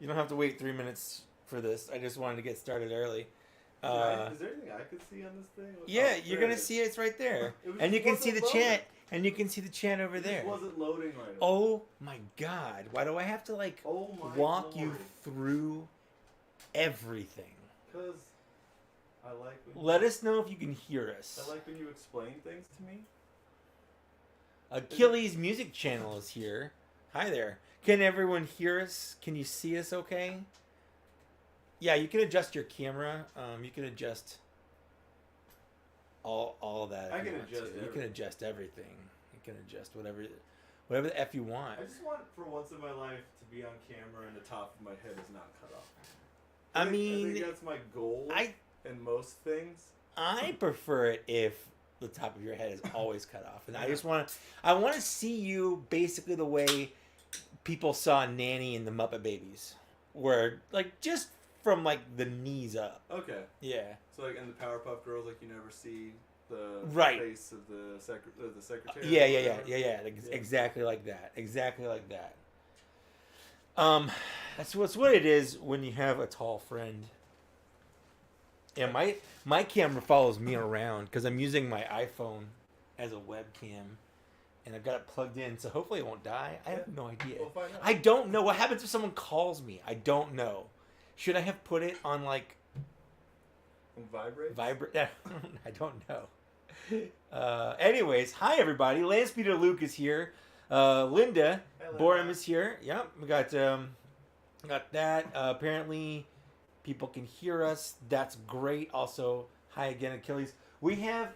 You don't have to wait 3 minutes for this. I just wanted to get started early. Is there anything I could see on this thing? Yeah, you're gonna see it's right there, and you can see the chat, and you can see the chat over there. It wasn't loading right away. Oh my God! Why do I have to walk you through everything? Because I like. Let us know if you can hear us. I like when you explain things to me. Achilles Music Channel is here. Hi there. Can everyone hear us? Can you see us okay? Yeah, you can adjust your camera. You can adjust all of that. I can adjust everything. You can adjust everything. You can adjust whatever the F you want. I just want, for once in my life, to be on camera and the top of my head is not cut off. I think mean, that's my goal in most things. I prefer it if the top of your head is always cut off. And I want to see you basically the way people saw Nanny and the Muppet Babies. Where, just from, the knees up. Okay. Yeah. So, in the Powerpuff Girls, you never see the face of the secretary? Yeah. Exactly like that. Exactly like that. That's what it is when you have a tall friend. Yeah, my camera follows me around because I'm using my iPhone as a webcam, and I've got it plugged in, so hopefully it won't die. I have no idea. We'll find out. I don't know what happens if someone calls me. I don't know. Should I have put it on vibrate? Vibrate? I don't know. Anyways, hi everybody. Lance Peter Luke is here. Linda Borum is here. Yep, we got that. Apparently, people can hear us. That's great. Also, hi again, Achilles. We have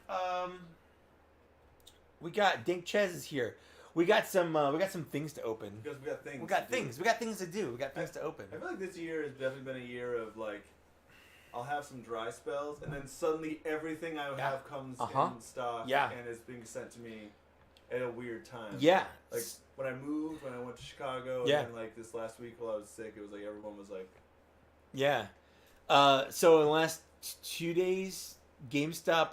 we got Dink Ches is here. We got some things to open. Because we got things. We got things. We got things to do. We got things to open. I feel like this year has definitely been a year of I'll have some dry spells, and then suddenly everything I have comes in stock and is being sent to me at a weird time. Yeah. When I moved, when I went to Chicago, and then this last week while I was sick, it was everyone was like... Yeah. So in the last 2 days, GameStop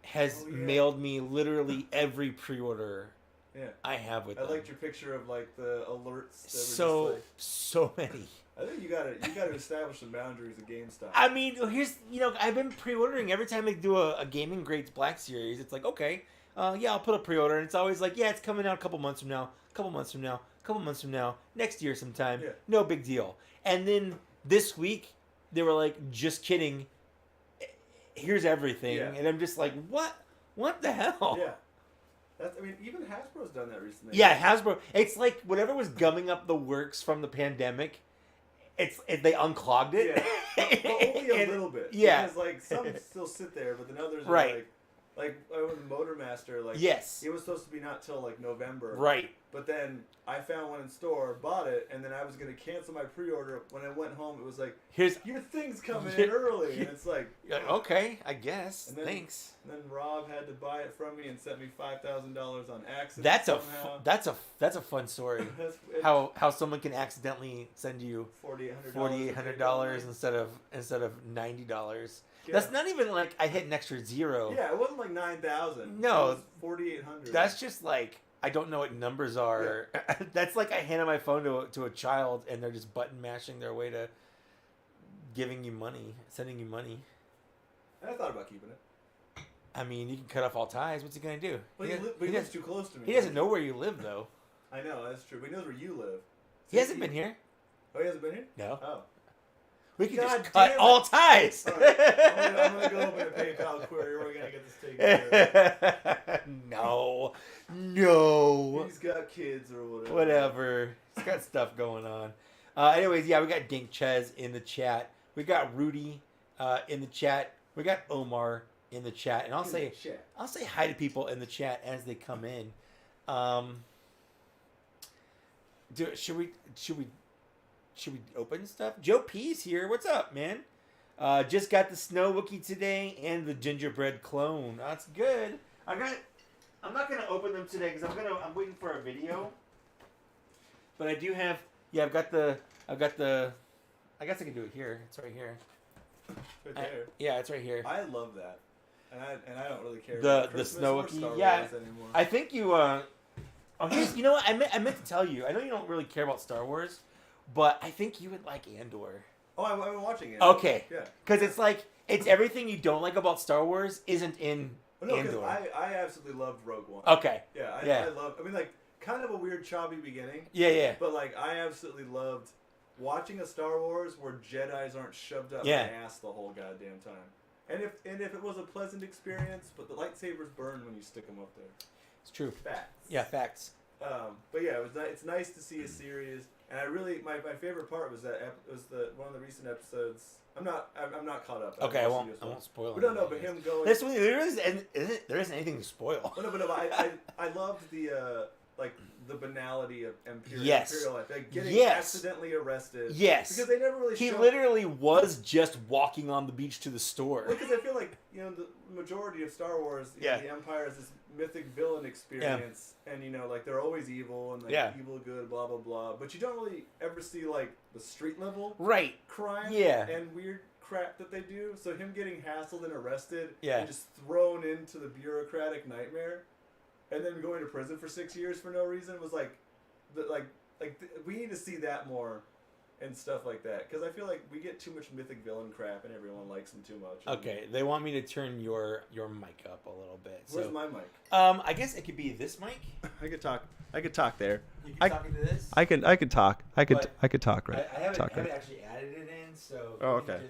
has mailed me literally every pre-order I have with them. I liked your picture of the alerts. So many. I think you gotta establish some boundaries at GameStop. I mean, here's I've been pre-ordering every time they do a Gaming Grades Black Series. It's okay, I'll put a pre-order, and it's always it's coming out a couple months from now, next year sometime. Yeah. No big deal. And then this week they were just kidding. Here's everything, and I'm just what? What the hell? Yeah. Even Hasbro's done that recently. Yeah, Hasbro. It's whatever was gumming up the works from the pandemic. They unclogged it. Yeah. But only a little bit. Yeah. Because some still sit there, but then others are right. With Motormaster, yes, it was supposed to be not till November. Right. But then I found one in store, bought it, and then I was gonna cancel my pre-order. When I went home, it was here's your thing's coming in early, and it's okay, I guess. And then, thanks. And then Rob had to buy it from me and sent me $5,000 on accident. That's a fun story. how someone can accidentally send you $4,800 instead of $90. Yeah. That's not even I hit an extra zero. Yeah, it wasn't $9,000. No, it was $4,800. That's just I don't know what numbers are. Yeah. That's I handed my phone to a child and they're just button mashing their way to giving you money, sending you money. And I thought about keeping it. I mean, you can cut off all ties. What's he gonna do? But he lives too close to me. He doesn't know where you live though. I know, that's true. But he knows where you live. He hasn't been here. Oh, he hasn't been here? No. Oh. We can just cut all ties. All right. I'm going to go open a PayPal query. We're going to get this taken care of. No. He's got kids or whatever. Whatever. He's got stuff going on. Anyways, we got Dink Ches in the chat. We got Rudy in the chat. We got Omar in the chat. And I'll say hi to people in the chat as they come in. Should we open stuff? Joe P's here. What's up, man? Just got the Snow Wookie today and the Gingerbread Clone. That's good. I'm not gonna open them today because I'm waiting for a video. But I do have. Yeah, I've got the. I guess I can do it here. It's right here. Right there. Yeah, it's right here. I love that, and I don't really care the about Christmas Snow or Wookie. Star Yeah, Wars anymore. I think you. Oh, here's, you know what? I meant to tell you. I know you don't really care about Star Wars. but I think you would like Andor. Oh, I've been watching it. Okay. Yeah. Because it's like, it's everything you don't like about Star Wars isn't in Andor. I absolutely loved Rogue One. Okay. I love, I mean, like, kind of a weird choppy beginning. Yeah. But, like, I absolutely loved watching a Star Wars where Jedis aren't shoved up my ass the whole goddamn time. And if it was a pleasant experience, but the lightsabers burn when you stick them up there. It's true. Facts. Yeah, facts. But yeah, it's nice to see a series, and I really my favorite part was one of the recent episodes. I'm not caught up. Okay, I won't spoil. But him going. There isn't anything to spoil. No, I loved the the banality of Imperial life, like getting accidentally arrested. Yes, because they never really. He literally was just walking on the beach to the store. Because I feel like the majority of Star Wars, the Empire is this mythic villain experience, and like they're always evil and evil good, blah blah blah. But you don't really ever see like the street level crime and weird crap that they do. So him getting hassled and arrested and just thrown into the bureaucratic nightmare, and then going to prison for 6 years for no reason was we need to see that more and stuff like that, because I feel like we get too much mythic villain crap and everyone likes them too much. Okay, they want me to turn your mic up a little bit. Where's my mic? I guess it could be this mic. I could talk there. You can talk into this. I could talk. I could talk right. I haven't actually added it in, so okay.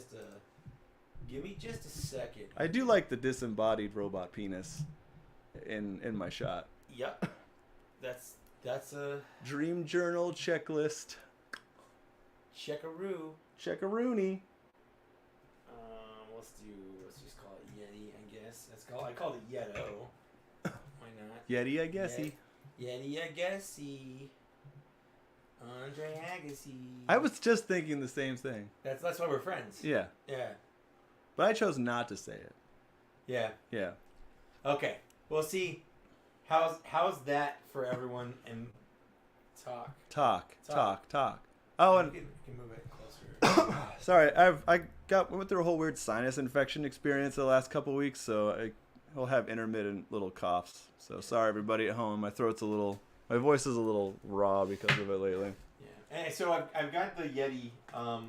Give me just a second. I do like the disembodied robot penis in my shot. Yep. That's a dream journal checklist. Checkaroony. Let's just call it Yeti, I guess. I call it Yeto. Why not? Yeti, I guessy. Yeti, I guessy. Andre Agassi. I was just thinking the same thing. That's why we're friends. Yeah. Yeah. But I chose not to say it. Yeah. Yeah. Okay. Well, see, how's that for everyone? And talk. Oh, and you can move it closer. Sorry, I went through a whole weird sinus infection experience the last couple weeks, so I'll have intermittent little coughs. So sorry, everybody at home. My voice is a little raw because of it lately. Yeah. And so I've got the Yeti guy.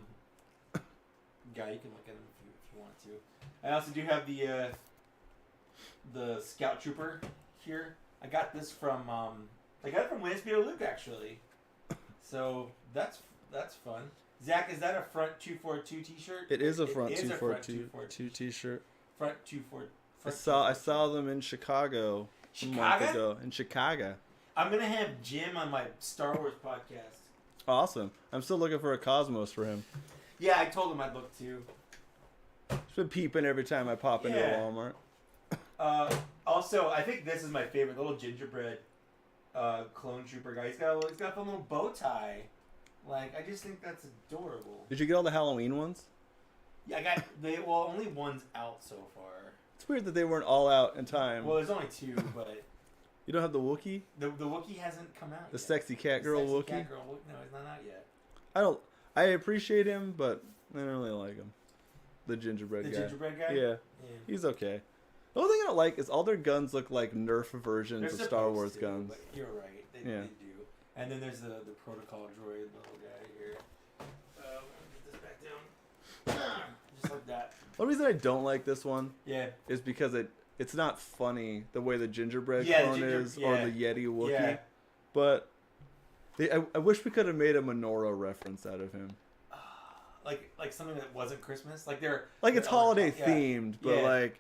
You can look at him if you want to. I also do have the Scout Trooper here. I got this from Lance Peter Luke, actually. So that's fun. Zach, is that a front 242 t-shirt? It is a front 242 t-shirt. Front 242. I saw them in Chicago a month ago. In Chicago. I'm gonna have Jim on my Star Wars podcast. Awesome. I'm still looking for a Cosmos for him. Yeah, I told him I'd look too. He's been peeping every time I pop into a Walmart. Also, I think this is my favorite little gingerbread clone trooper guy. He's got a little bow tie. Like, I just think that's adorable. Did you get all the Halloween ones? Yeah, I got only one's out so far. It's weird that they weren't all out in time. Well, there's only two, but you don't have the Wookiee? The Wookiee hasn't come out. The sexy cat girl Wookiee? Cat girl, no, he's not out yet. I appreciate him, but I don't really like him. The gingerbread guy. The gingerbread guy? Yeah. He's okay. The only thing I don't like is all their guns look like Nerf versions of Star Wars guns. But you're right. They do. And then there's the protocol droid little guy here. Let me get this back down. Just like that. The reason I don't like this one is because it's not funny the way the gingerbread clone is or the Yeti Wookiee. Yeah. But I wish we could have made a menorah reference out of him. Like something that wasn't Christmas, it's holiday themed, but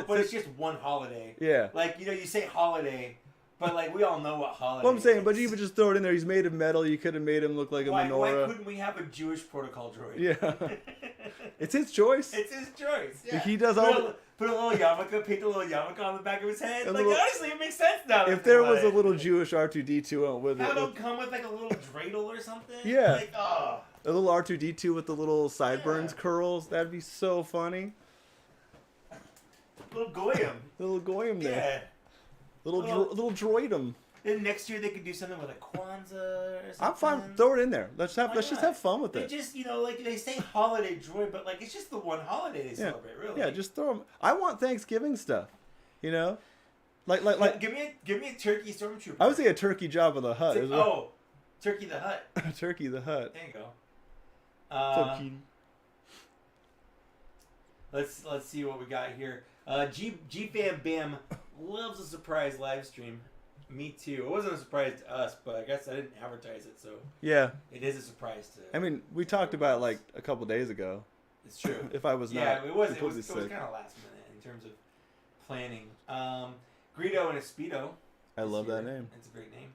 but it's just one holiday. Yeah, you say holiday, but we all know what holiday. Well, I'm saying, but even just throw it in there. He's made of metal. You could have made him look like a menorah. Why couldn't we have a Jewish protocol droid? Yeah, it's his choice. It's his choice. Yeah. He does all. Put a little yarmulke, paint a little yarmulke on the back of his head. Honestly, it makes sense now. If there was a little Jewish R2-D2 with it, have him come with a little dreidel or something. Yeah. A little R2-D2 with the little sideburns curls. That'd be so funny. Little Goyim. Little Goyim there. Yeah. Little droidum. Then next year they could do something with a Kwanzaa or something. I'm fine. Throw it in there. Let's just have fun with it. Just they say holiday droid, but it's just the one holiday they celebrate, really. Yeah, just throw them. I want Thanksgiving stuff. Like give me a turkey stormtrooper. I would say a turkey Jabba the Hutt. Turkey the Hut. Turkey the Hut. There you go. What's up, Kitty? Let's see what we got here. G Fam Bam loves a surprise live stream. Me too. It wasn't a surprise to us, but I guess I didn't advertise it, so yeah, it is a surprise to. I mean, we talked about it like a couple days ago. It's true. If I was not, yeah, it was sick. kind of last minute in terms of planning. Greedo and Espeedo. I love that name. It's a great name.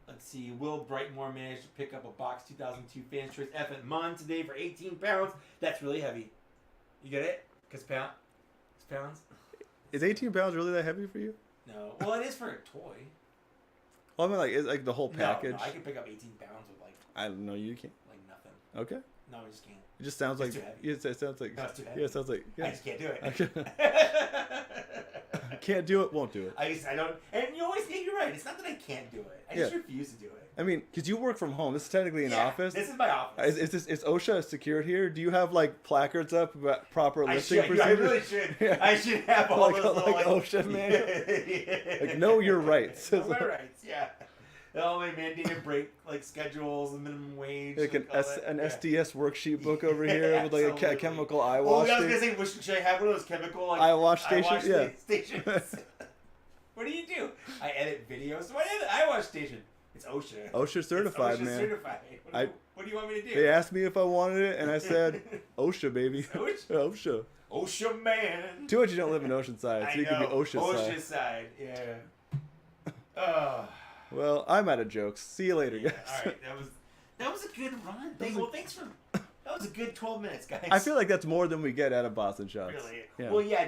Let's see. Will Brightmore managed to pick up a box 2002 Fans Choice F at Mon today for 18 pounds. That's really heavy. You get it? Because it's pounds. Is 18 pounds really that heavy for you? No. Well, it is for a toy. Well, I mean, like, it's like the whole package. No, I can pick up 18 pounds with like. I don't know. You can't. Like nothing. Okay. No, I just can't. It just sounds like. Too heavy. Yeah, it sounds like. No, it's too heavy. Yeah, it sounds like. Yeah. I just can't do it. I can't do it. Won't do it. I don't. And you always think you're right. It's not that I can't do it. I just refuse to do it. I mean, because you work from home. This is technically an office. This is my office. Is OSHA secured here? Do you have like placards up about proper lifting procedures? I really should. Yeah. I should have all those little, like OSHA man. Like know your rights. Know my rights. Yeah. All my mandated break like schedules and minimum wage. Like an SDS worksheet book over here with like a chemical eye wash. Oh, I was gonna say, should I have one of those chemical like eye wash stations? Yeah. Stations. What do you do? I edit videos. So I edit eye wash station. It's OSHA. OSHA certified, it's OSHA man. Certified. What do you want me to do? They asked me if I wanted it, and I said, OSHA, baby. OSHA? OSHA. OSHA, man. Too much you don't live in Oceanside, so you can be OSHA side. OSHA side, yeah. Well, I'm out of jokes. See you later, guys. All right, that was a good run. Thanks for that was a good 12 minutes, guys. I feel like that's more than we get out of Boston shots. Really? Yeah. Well, yeah,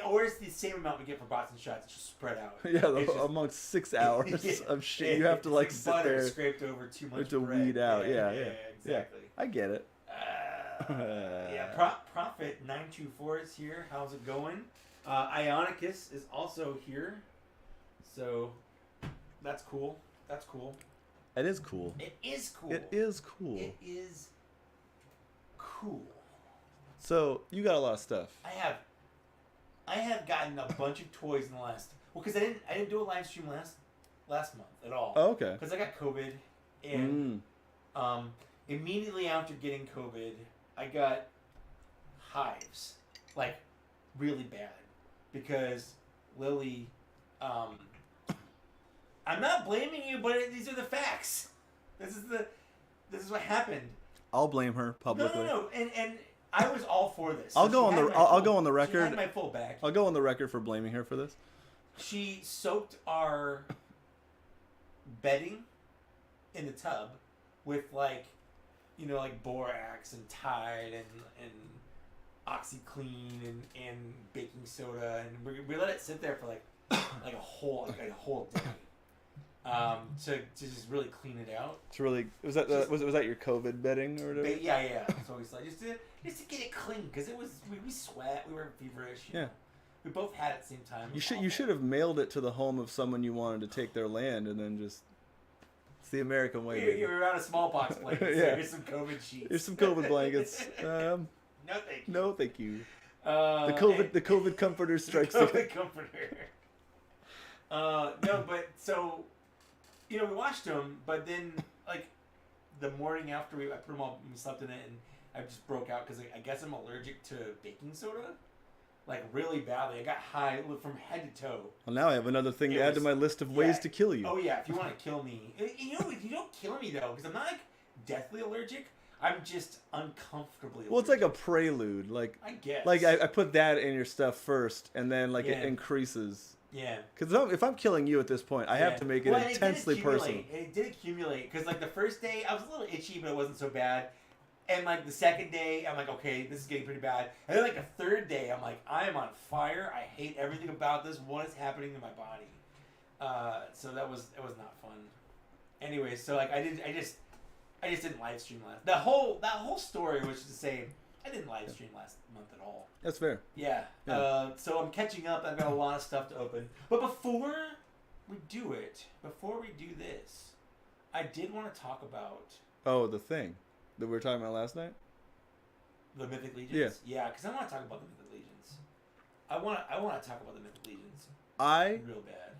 or it's the same amount we get for Boston shots. It's just spread out. Yeah, amongst 6 hours of shit, you have to like sit butter there. Scraped over too much. To weed out. Yeah, exactly. Yeah, I get it. Prophet 924 is here. How's it going? Ionicus is also here, so that's cool. That's cool. It is cool. It is cool. It is cool. It is cool. So you got a lot of stuff. I have gotten a bunch of toys in the last. Well, because I didn't do a live stream last month at all. Oh, okay. Because I got COVID, and immediately after getting COVID, I got hives, like really bad, because Lily. I'm not blaming you, but these are the facts. This is what happened. I'll blame her publicly. No, and I was all for this. I'll go on the record. She had my full back. I'll go on the record for blaming her for this. She soaked our bedding in the tub with like borax and Tide and OxyClean and baking soda, and we let it sit there for like a whole day. To just really clean it out. It's really was that your COVID bedding or whatever? Yeah. So we just to get it clean, because it was we sweat, we were feverish. You know. We both had it at the same time. You should have mailed it to the home of someone you wanted to take their land, and then just it's the American way. You were out of smallpox blankets. So here's some COVID sheets. Here's some COVID blankets. No thank you. No thank you. The COVID comforter strikes. The COVID comforter. No, but so. We watched them, but then, like, the morning after I put them all, we slept in it, and I just broke out because I guess I'm allergic to baking soda, like, really badly. I got high from head to toe. Well, now I have another thing to add to my list of ways to kill you. Oh, yeah, if you want to kill me. You don't kill me, though, because I'm not, like, deathly allergic. I'm just uncomfortably allergic. Well, it's like a prelude. Like, I guess. Like, I put that in your stuff first, and then, like, it increases. Yeah. Because if I'm killing you at this point, I have to make it intensely personal. It did accumulate. Because, like, the first day, I was a little itchy, but it wasn't so bad. And, like, the second day, I'm like, okay, this is getting pretty bad. And then, like, the third day, I'm like, I am on fire. I hate everything about this. What is happening to my body? So it was not fun. Anyway, so, like, I just didn't live stream last. That whole story was to say, I didn't live stream last month at all. That's fair. Yeah. So I'm catching up. I've got a lot of stuff to open. But before we do this, I did want to talk about... Oh, the thing that we were talking about last night? The Mythic Legions? Yeah, because I want to talk about the Mythic Legions. I want to talk about the Mythic Legions. Real bad.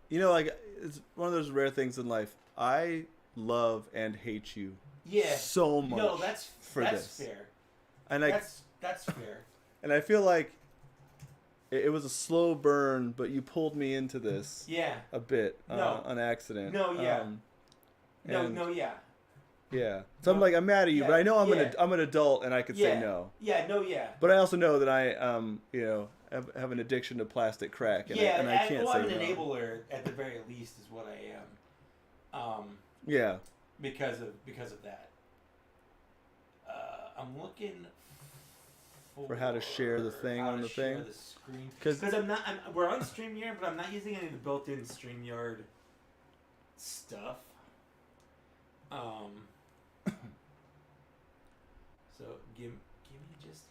You know, like, it's one of those rare things in life. I love and hate you so much. No, that's this. fair. And that's fair. And I feel like it was a slow burn, but you pulled me into this a bit on accident. No, yeah. Yeah. So I'm mad at you, but I know I'm an adult and I could say no. Yeah, no, yeah. But I also know that I have an addiction to plastic crack and I can't say I'm an no. enabler at the very least is what I am. Yeah. Because of that. I'm looking for how to share the thing on the thing. The screen. Because we're on StreamYard, but I'm not using any of the built-in StreamYard stuff. So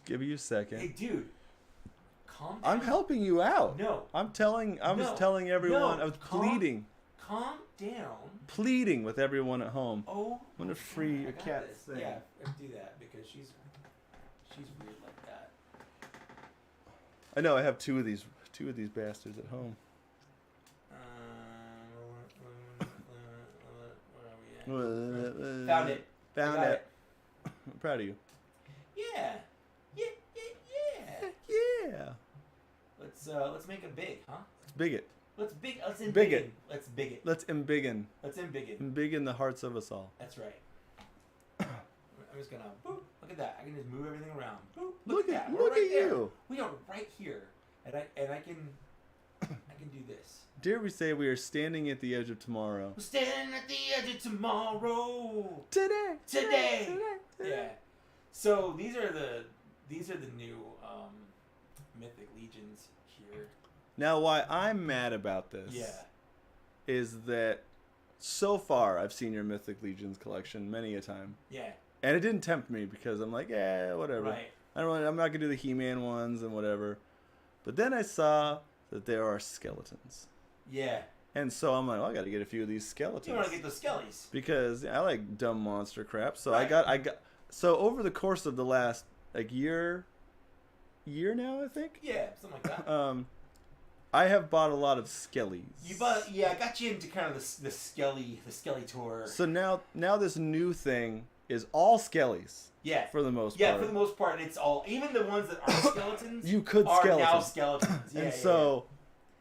give you a second. Hey, dude, calm down. I'm helping you out. No, I was telling everyone. I was pleading. Calm down. Pleading with everyone at home. Oh, I'm gonna free a cat thing. Yeah, do that because she's weird like that. I know. I have two of these bastards at home. Where are we at? Found it. Found it. I'm proud of you. Yeah. Let's make it big, huh? Let's big it. Let's embiggen. Let's big it. Let's embiggen. Let's embiggen. Embiggen the hearts of us all. That's right. I'm just gonna boop. Look at that. I can just move everything around. Boop. Look at that. Look right at there. you. We are right here, and I can do this. Dare we say we are standing at the edge of tomorrow? We're standing at the edge of tomorrow. Today. Yeah. So these are the new Mythic Legions here. Now, why I'm mad about this is that so far I've seen your Mythic Legions collection many a time. Yeah. And it didn't tempt me because I'm like, whatever. Right. I'm not gonna do the He-Man ones and whatever. But then I saw that there are skeletons. Yeah. And so I'm like, I got to get a few of these skeletons. You want to get the skellies because I like dumb monster crap. So right. I got. So over the course of the last year now, I think. Yeah, something like that. I have bought a lot of skellies. I got you into kind of the skelly tour. So now this new thing is all skellies. Yeah. For the most part. Yeah, for the most part, it's all, even the ones that aren't skeletons. You could are skeletons. Now skeletons. Yeah, and so,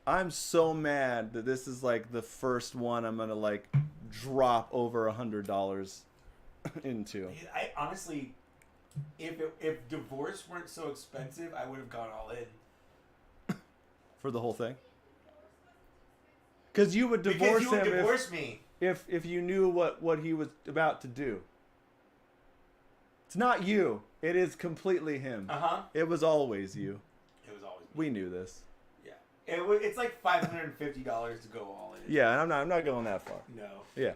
I'm so mad that this is like the first one I'm gonna like drop over $100 into. I honestly, if divorce weren't so expensive, I would have gone all in. For the whole thing. Because you would divorce him. Because you would divorce me. If you knew what he was about to do. It's not you. It is completely him. It was always you. It was always me. We knew this. Yeah. It's like $550 to go all in. Yeah, and I'm not going that far. No. Yeah.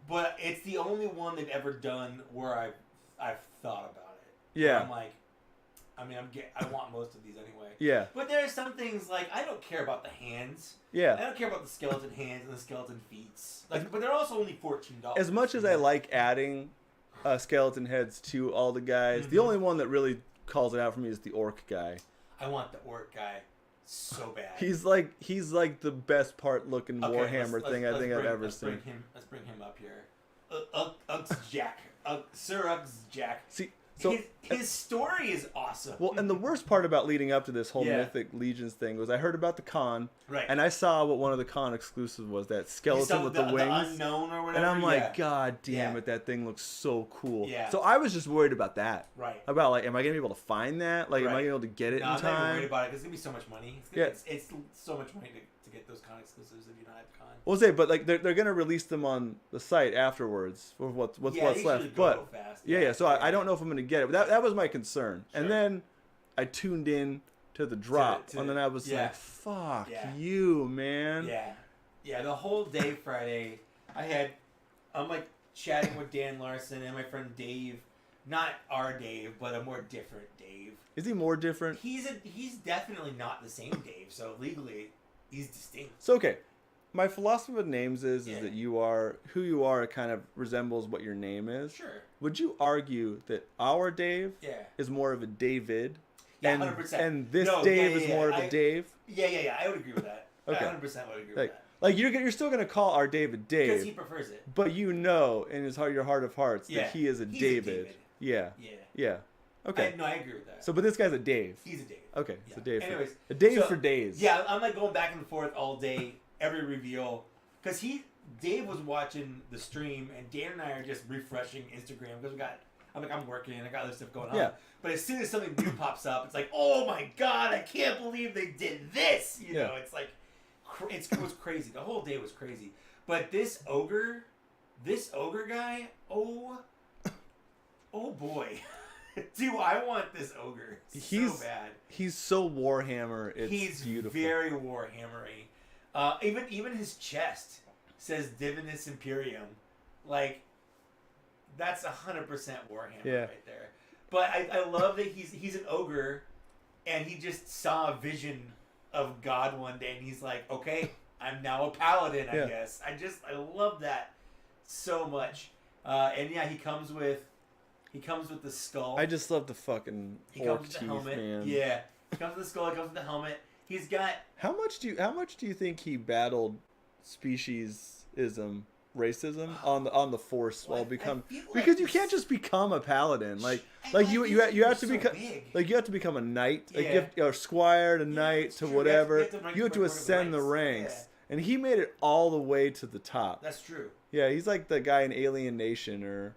But it's the only one they've ever done where I've thought about it. Yeah. I'm like, I want most of these anyway. Yeah. But there are some things like I don't care about the hands. Yeah. I don't care about the skeleton hands and the skeleton feet. Like, but they're also only $14. As much as I like adding skeleton heads to all the guys, the only one that really calls it out for me is the orc guy. I want the orc guy so bad. He's like the best part looking Warhammer thing I think I've ever seen. Let's bring him up here. Jack. Sir Jack. See, so his story is awesome. Well, and the worst part about leading up to this whole Mythic Legions thing was I heard about the con, right? And I saw what one of the con exclusives was, that skeleton with the wings, the unknown or whatever. And I'm like, God damn it, that thing looks so cool. Yeah. So I was just worried about that. Right. About like, am I gonna be able to find that? Like, am I gonna be able to get it in time? I'm not worried about it because it's gonna be so much money. It's so much money to get those con exclusives if you're not at the con. We'll say, but like they're gonna release them on the site afterwards for what's left. But fast. Yeah. So I don't know if I'm gonna get it. But that was my concern. Sure. And then I tuned in to the drop, and then I was like, "Fuck you, man." Yeah. Yeah. The whole day Friday, I'm like chatting with Dan Larson and my friend Dave. Not our Dave, but a more different Dave. Is he more different? He's definitely not the same Dave. So legally, he's distinct. So okay. My philosophy with names is that you are who you are. It kind of resembles what your name is. Sure. Would you argue that our Dave is more of a David? Yeah, 100%. And this Dave is more of a Dave? Yeah. I would agree with that. Okay. 100% would agree with that. Like you're still gonna call our David Dave Because he prefers it. but in his heart, your heart of hearts, that he is he's David. a David. Yeah. Okay. I agree with that. So, but this guy's a Dave. He's a Dave. Okay, Yeah. so Dave. Anyways, a Dave for days. Yeah, I'm like going back and forth all day, every reveal, because Dave was watching the stream, and Dan and I are just refreshing Instagram because I'm working and I got other stuff going on. Yeah. But as soon as something new pops up, it's like, oh my god, I can't believe they did this. You know, it's like, it was crazy. The whole day was crazy. But this ogre guy, oh boy. Do I want this ogre so bad. He's so Warhammer, it's beautiful. He's very Warhammery. Even his chest says Divinus Imperium. Like, that's 100% Warhammer right there. But I love that he's an ogre, and he just saw a vision of God one day, and he's like, okay, I'm now a paladin, I guess. I love that so much. And yeah, he comes with the skull. I just love the fucking orc teeth, helmet. man. Yeah, he comes with the skull. He comes with the helmet. He's got. How much do you think he battled speciesism, racism on the Force while because you can't just become a paladin you have to become you have to become a knight a squire to knight to whatever you have to ascend the ranks and he made it all the way to the top. That's true. Yeah, he's like the guy in Alien Nation or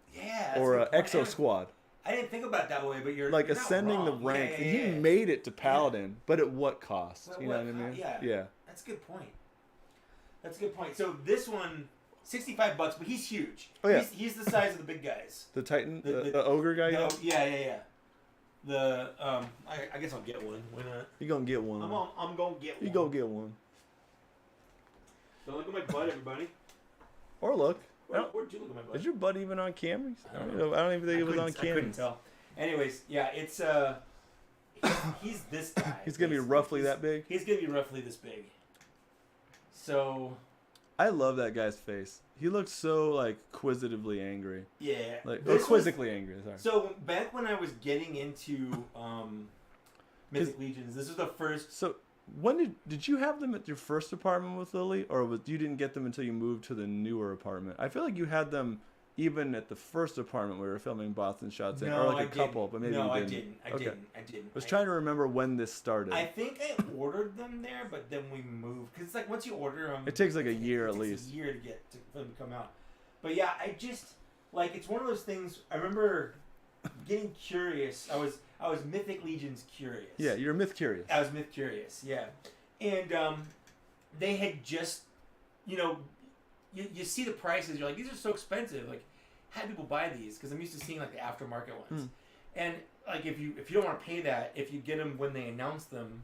Exo Squad. I didn't think about it that way, but you're like ascending the ranks, and he made it to paladin, but at what cost? You know what I mean? Yeah. That's a good point. So this one, $65, but he's huge. Oh yeah, he's the size of the big guys. The Titan, the ogre guy. Yeah. I guess I'll get one. Why not? You gonna get one? I'm gonna get one. You go get one. Don't look at my butt, everybody. Or look. Where'd you look at my butt? Is your butt even on camera? I don't even think it was on camera. I couldn't tell. Anyways, yeah, it's he's this guy. He's gonna be roughly that big. He's gonna be roughly this big. So. I love that guy's face. He looks so like quizzically angry. Yeah. Or quizzically angry. Sorry. So back when I was getting into Mythic Legions, this was the first. So when did you have them at your first apartment with Lily, or you didn't get them until you moved to the newer apartment? I feel like you had them even at the first apartment we were filming Boston shots in, or like a couple, but maybe you didn't. I didn't. I was trying to remember when this started. I think I ordered them there, but then we moved because it's like once you order them, it takes like a year at least. A year to get for them to come out. But yeah, I just like it's one of those things. I remember getting curious. I was Mythic Legions curious. Yeah, you're myth curious. I was myth curious. Yeah, and they had just, you see the prices. You're like, these are so expensive. Like, how do people buy these? Because I'm used to seeing like the aftermarket ones. And like if you don't want to pay that, if you get them when they announce them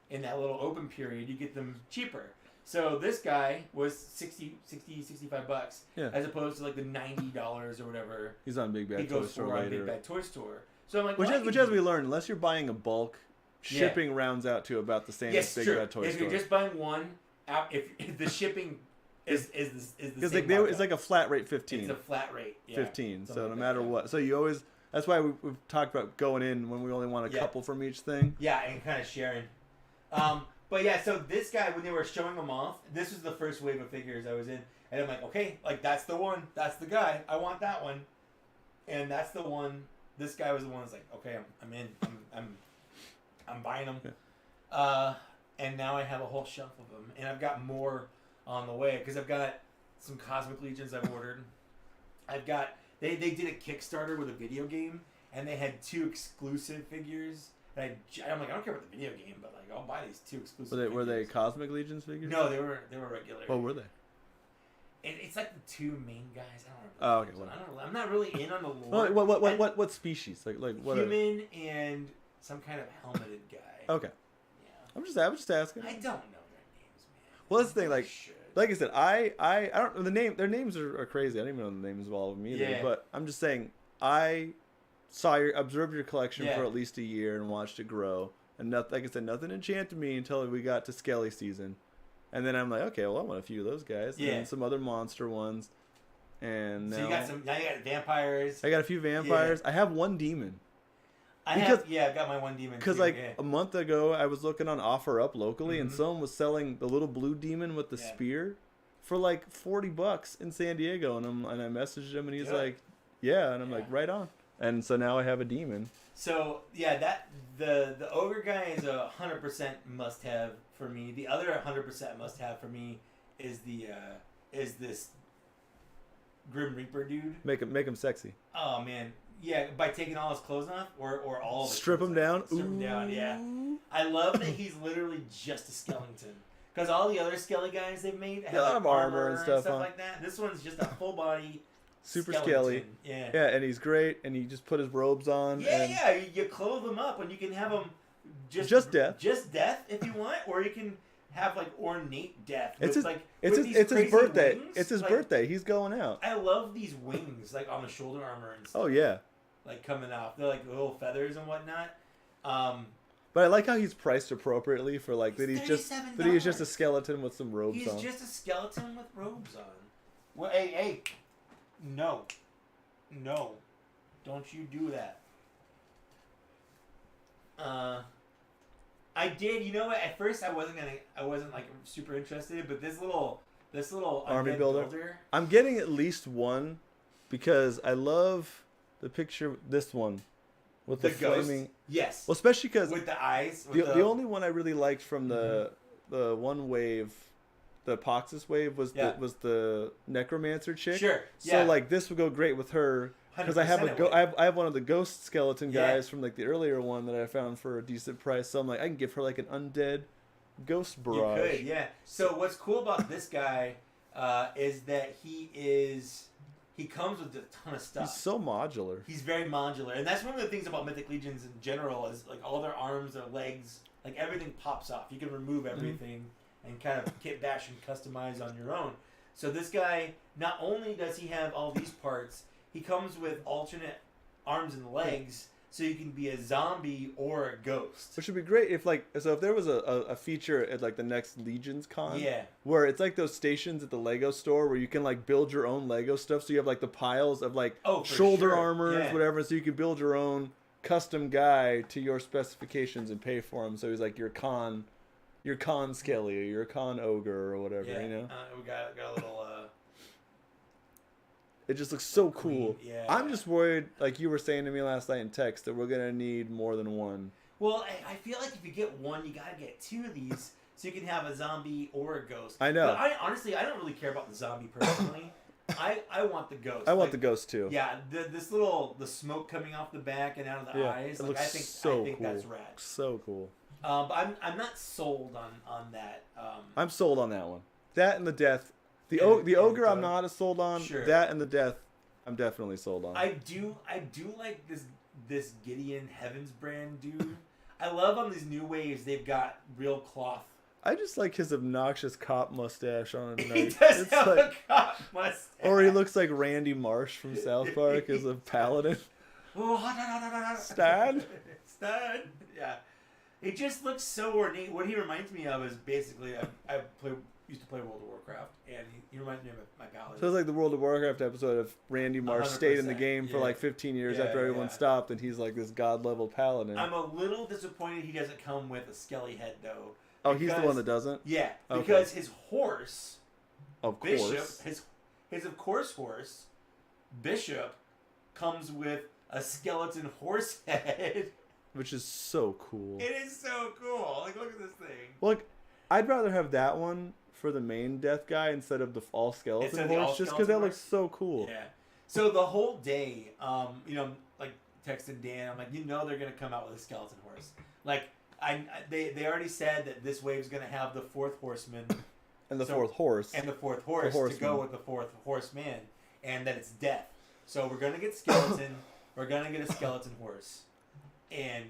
in that little open period, you get them cheaper. So this guy was $65, as opposed to like the $90 or whatever. He's on Big Bad Toy Store later. Big Bad Toy Store. So I'm like, which as we learned, unless you're buying a bulk, shipping rounds out to about the same as Big Bad Toy Store. If you're just buying one, if the shipping is the same. It's like a flat rate 15. It's a flat rate. Yeah, 15. So no matter what, so you always. That's why we've talked about going in when we only want a couple from each thing. Yeah, and kind of sharing. But yeah, so this guy, when they were showing him off, this was the first wave of figures I was in, and I'm like, okay, like that's the one, that's the guy, I want that one, and that's the one. This guy was the one that's like, okay, I'm in, I'm buying them, and now I have a whole shelf of them, and I've got more on the way because I've got some Cosmic Legions I've ordered. I've got they did a Kickstarter with a video game, and they had 2 exclusive figures. And I'm like, I don't care about the video game, but like, I'll buy these 2 exclusive. Were they Cosmic Legions figures? No, they were regular. What were they? It's like the 2 main guys. I don't know. Oh, okay. I don't know. I'm not really in on the lore. What species? Like what? Human and some kind of helmeted guy. Okay. Yeah. I'm just asking. I don't know their names, man. Well, that's the thing. Like I said, I don't know the name. Their names are crazy. I don't even know the names of all of them either. Yeah. But I'm just saying, I observed your collection for at least a year and watched it grow. And like I said, nothing enchanted me until we got to Skelly season. And then I'm like, okay, well, I want a few of those guys. Yeah. And some other monster ones. And so now you got vampires. I got a few vampires. I have one demon. I got my one demon. Because a month ago, I was looking on OfferUp locally, and someone was selling the little blue demon with the spear for like $40 in San Diego, and I messaged him, and he's like, "Yeah," and I'm like, "Right on." And so now I have a demon. So that the ogre guy is 100% must have for me. The other 100% must have for me is this Grim Reaper dude. Make him sexy. Oh man. Yeah, by taking all his clothes off or all of strip him down. Strip him down, yeah. I love that he's literally just a skeleton. Because all the other skelly guys they've made have a lot of armor and stuff like that. This one's just a full body super skeleton. skelly. Yeah. Yeah, and he's great, and he just put his robes on. Yeah. You clothe him up, and you can have him just death. Just death if you want, or you can have like ornate death. It's his birthday. Wings. It's his birthday. He's going out. I love these wings, like on the shoulder armor and stuff. Oh yeah. Like coming off, they're like little feathers and whatnot. But I like how he's priced appropriately for like that. He's just a skeleton with some robes on. He's just a skeleton with robes on. Well, hey, no, don't you do that. I did. You know what? At first, I wasn't like super interested, but this little army builder. I'm getting at least one because I love the picture. This one with the flaming. Yes. Well, especially because with the eyes. The only one I really liked from the one wave, the Poxus wave was the Necromancer chick. Sure. So like this would go great with her. Because I have one of the ghost skeleton guys from like the earlier one that I found for a decent price. So I'm like, I can give her like an undead ghost barrage. You could, yeah. So what's cool about this guy is that he comes with a ton of stuff. He's so modular. He's very modular, and that's one of the things about Mythic Legions in general is like all their arms, their legs, like everything pops off. You can remove everything and kind of kit bash and customize on your own. So this guy, not only does he have all these parts, he comes with alternate arms and legs, so you can be a zombie or a ghost. Which would be great if if there was a feature at like the next Legions con, where it's like those stations at the Lego store where you can like build your own Lego stuff. So you have like the piles of like shoulder armors, whatever. So you can build your own custom guy to your specifications and pay for him. So he's like your con skelly or your con ogre or whatever. You know. We got a little. It just looks so cool. Yeah. I'm just worried, like you were saying to me last night in text, that we're going to need more than one. Well, I feel like if you get one, you got to get two of these so you can have a zombie or a ghost. I know. But honestly, I don't really care about the zombie personally. I want the ghost. I want the ghost too. Yeah, the smoke coming off the back and out of the eyes. It looks I think that's rad. So cool. But I'm not sold on that. I'm sold on that one. That and the death. The ogre I'm not as sold on. Sure. That and the death I'm definitely sold on. I do like this Gideon Heavens brand dude. I love on these new waves they've got real cloth. I just like his obnoxious cop mustache on a He does have a cop mustache. Or he looks like Randy Marsh from South Park as a paladin. Stan? Stan. Yeah. It just looks so ornate. What he reminds me of is basically I used to play World of Warcraft, and he reminds me of my paladin. So it's like the World of Warcraft episode of Randy Marsh stayed in the game for like 15 years after everyone stopped, and he's like this god-level paladin. I'm a little disappointed he doesn't come with a skelly head, though. Oh, he's the one that doesn't? Yeah, because his horse, Bishop, his of course horse, Bishop, comes with a skeleton horse head. Which is so cool. It is so cool. Like, look at this thing. Look, I'd rather have that one for the main death guy instead of the all skeleton horse, just because that looks so cool. Yeah. So the whole day, like texted Dan, I'm like, they're gonna come out with a skeleton horse. Like, they already said that this wave's gonna have the fourth horseman, and the fourth horse, to go with the fourth horseman, and that it's death. So we're gonna get skeleton. We're gonna get a skeleton horse, and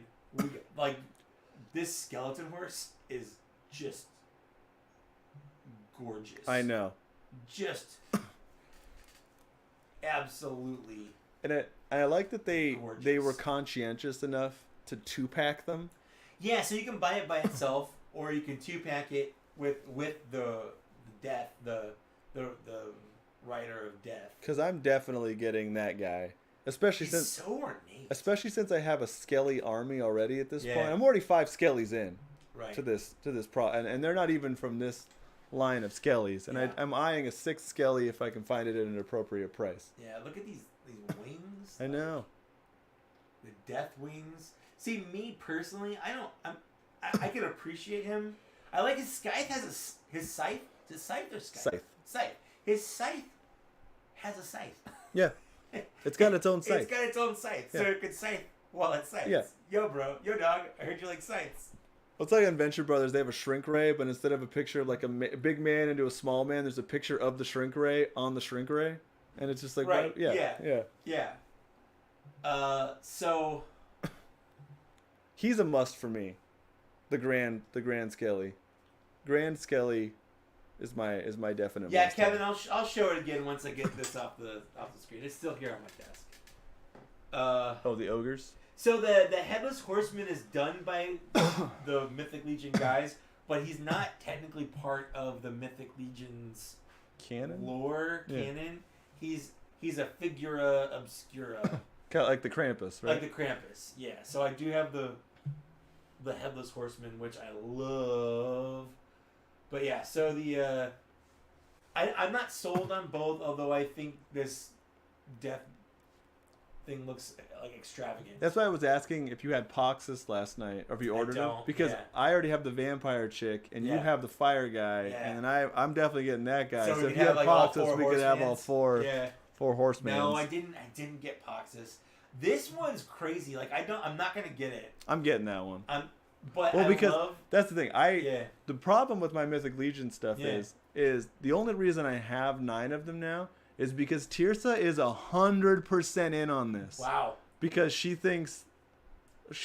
this skeleton horse is just gorgeous. I know. Just absolutely. And I like that they were conscientious enough to 2-pack them. Yeah, so you can buy it by itself, or you can 2-pack it with the death, the rider of death. Because I'm definitely getting that guy. Especially He's since so ornate. Especially since I have a Skelly army already at this Yeah. point. I'm already 5 Skellies in Right. to this and they're not even from this line of Skellies. And Yeah. I'm eyeing a 6th Skelly if I can find it at an appropriate price. Yeah, look at these wings. I know. The death wings. See, me personally, I can appreciate him. I like his scythe has his scythe. Is it scythe or scythe? Scythe. His scythe has a scythe. Yeah. It's got its own scythe. It's got its own scythe, so Yeah. it could scythe while it scythes. Yeah. Yo, bro. Yo, dog. I heard you like scythes. Well, it's like in Venture Brothers, they have a shrink ray, but instead of a picture of like a big man into a small man, there's a picture of the shrink ray on the shrink ray. And it's just like, Right. Yeah. So He's a must for me. The Grand Skelly. Grand Skelly is my definite yeah, must. Kevin, I'll show it again once I get this off the screen. It's still here on my desk. Oh, the ogres? So the Headless Horseman is done by the Mythic Legion guys, but he's not technically part of the Mythic Legion's Canon? canon. He's a figura obscura. Kind of like the Krampus, right? Like the Krampus, yeah. So I do have the Headless Horseman, which I love. But yeah, so I'm not sold on both, although I think this death thing looks like extravagant. That's why I was asking if you had Poxus last night, or if you ordered him. Because I already have the vampire chick, and you have the fire guy, and then I'm definitely getting that guy. So if you have Poxus, we could have all four horsemen. No, I didn't get Poxus. This one's crazy. Like I'm not gonna get it. I'm getting that one. Because that's the thing. The problem with my Mythic Legion stuff is the only reason I have 9 of them now is because Tirsa is 100% in on this. Wow. Because she thinks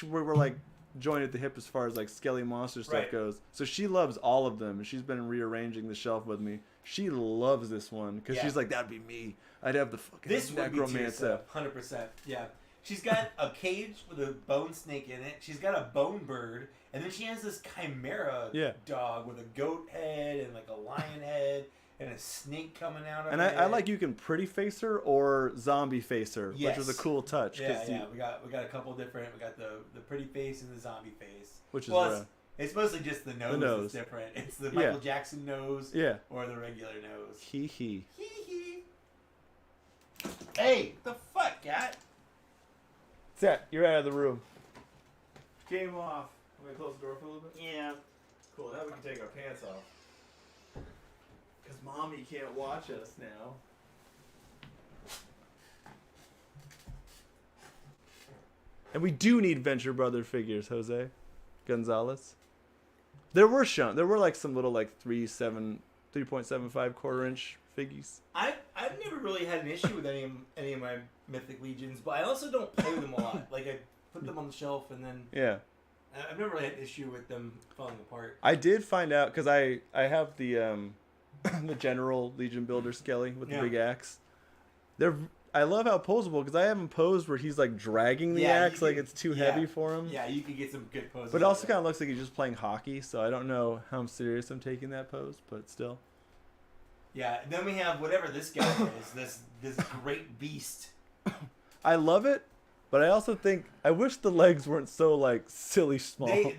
we're like joined at the hip as far as like Skelly monster stuff goes. So she loves all of them. She's been rearranging the shelf with me. She loves this one because she's like, that'd be me. I'd have the fucking necromancer. 100%. Yeah. She's got a cage with a bone snake in it. She's got a bone bird, and then she has this chimera dog with a goat head and like a lion head and a snake coming out of it. And I like you can pretty face her or zombie face her, which was a cool touch. Yeah. We got a couple different. We got the pretty face and the zombie face. Which is it's mostly just the nose. That's different. It's the Michael Jackson nose. Or the regular nose. Hee hee. Hee hee. Hey, the fuck, cat? Set, you're out of the room. Game off. Want me to close the door for a little bit? Yeah. Cool, now we can take our pants off. Because Mommy can't watch us now. And we do need Venture Brother figures, Jose Gonzalez. There were like some little like 3.75 quarter-inch figgies. I've never really had an issue with any of my Mythic Legions, but I also don't play with them a lot. Like I put them on the shelf and then I've never really had an issue with them falling apart. I did find out because I have the the General Legion Builder Skelly with the big axe. I love how poseable because I have him posed where he's like dragging the axe like it's too heavy for him. Yeah, you could get some good poses. But it also kind of looks like he's just playing hockey, so I don't know how serious I'm taking that pose, but still. Yeah, and then we have whatever this guy is, this great beast. I love it, but I also think I wish the legs weren't so like silly small. They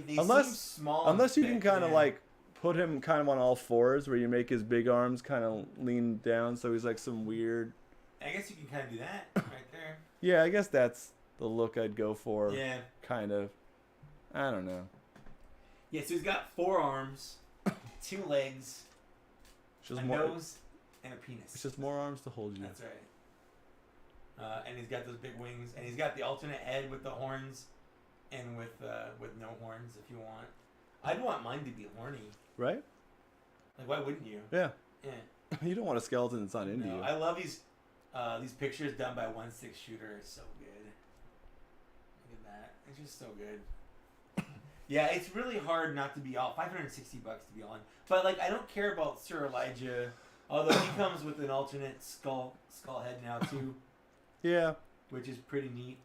seem small. Unless you can kind of like put him kind of on all fours, where you make his big arms kind of lean down, so he's like some weird. I guess you can kind of do that right there. Yeah, I guess that's the look I'd go for. Yeah. Kind of. I don't know. Yeah, so he's got 4 arms, 2 legs, a nose, and a penis. It's just more arms to hold you. That's right. And he's got those big wings, and he's got the alternate head with the horns, and with no horns if you want. I'd want mine to be horny. Right? Like, why wouldn't you? Yeah. Yeah. You don't want a skeleton that's not into you. I love these pictures done by 1/6 Shooter. It's so good. Look at that. It's just so good. Yeah, it's really hard not to be all $560 to be on. But like, I don't care about Sir Elijah, although he comes with an alternate skull head now too. Yeah. Which is pretty neat.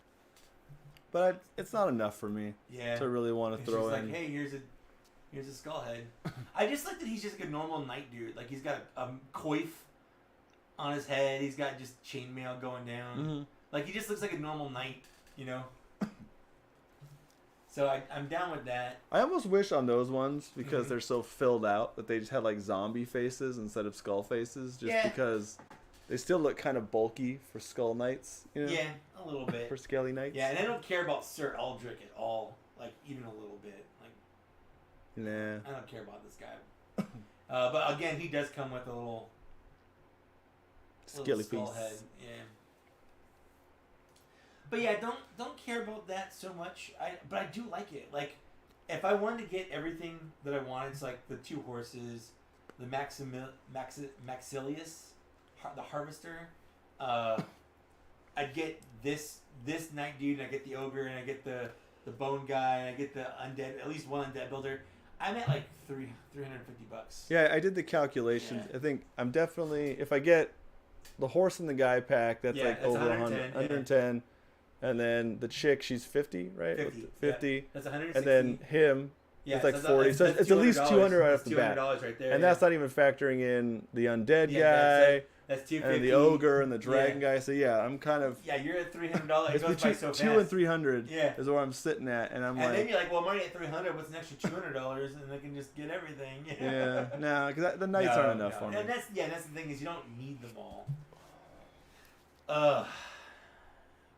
But it's not enough for me. Yeah. To really want to throw in. Like, hey, here's a skull head. I just like that he's just like a normal knight dude. Like he's got a coif on his head. He's got just chainmail going down. Mm-hmm. Like, he just looks like a normal knight, you know? So I'm down with that. I almost wish on those ones, because they're so filled out, that they just had like zombie faces instead of skull faces, just because they still look kind of bulky for skull knights, you know? Yeah, a little bit. For scaly knights. Yeah, and I don't care about Sir Aldrich at all. Like, even a little bit. Like, nah. I don't care about this guy. But again, he does come with a little Scaly skull piece. head. Yeah. But yeah, don't care about that so much. But I do like it. Like, if I wanted to get everything that I wanted, it's like the 2 horses, the Maxilius, the Harvester. I'd get this knight dude, and I get the ogre, and I get the bone guy, and I get the undead, at least one undead builder. I'm at like $350. Yeah, I did the calculations. Yeah. I think I'm definitely, if I get the horse and the guy pack, that's like over 110. And then the chick, she's 50, right? 50. Yeah. That's 160. And then him, it's like 40. So it's at least 200 right off the bat. Right there, and that's not even factoring in the undead guy. That's $250. And the ogre and the dragon guy. So yeah, I'm kind of. Yeah, you're at $300. It goes by so fast. 200 and 300 is where I'm sitting at, and I'm like. And then you're like, well, I'm already at $300. What's an extra $200? And I can just get everything. Yeah, no, because the knights aren't enough for me. And that's the thing is you don't need them all.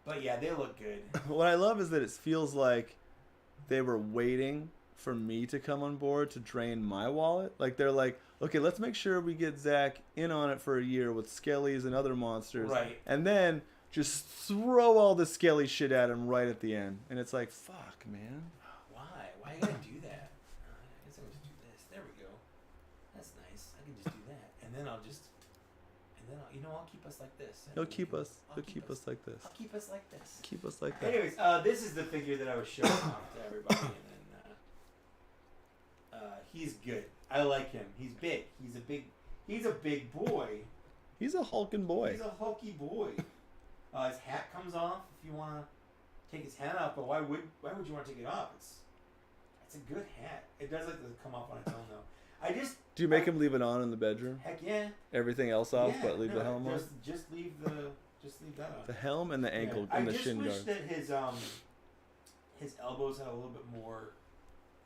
But yeah, they look good. What I love is that it feels like they were waiting for me to come on board to drain my wallet. Like, they're like, okay, let's make sure we get Zach in on it for a year with skellies and other monsters. Right. And then just throw all the skelly shit at him right at the end. And it's like, fuck, man. Why? Why you gotta do that? I guess I'll just do this. There we go. That's nice. I can just do that. And then I'll keep us like this. He'll keep us like this. I'll keep us like this. Keep us like that. Anyways, this is the figure that I was showing off to everybody, and then he's good. I like him. He's big. He's a big boy. He's a hulking boy. He's a hulky boy. His hat comes off if you want to take his hat off, but why would you want to take it off? It's a good hat. It does like to come off on its own though. Do you make him leave it on in the bedroom? Heck yeah. Everything else off, but leave the helm on. Just leave that on. The helm and the ankle and the shin guard. I just wish that his elbows had a little bit more.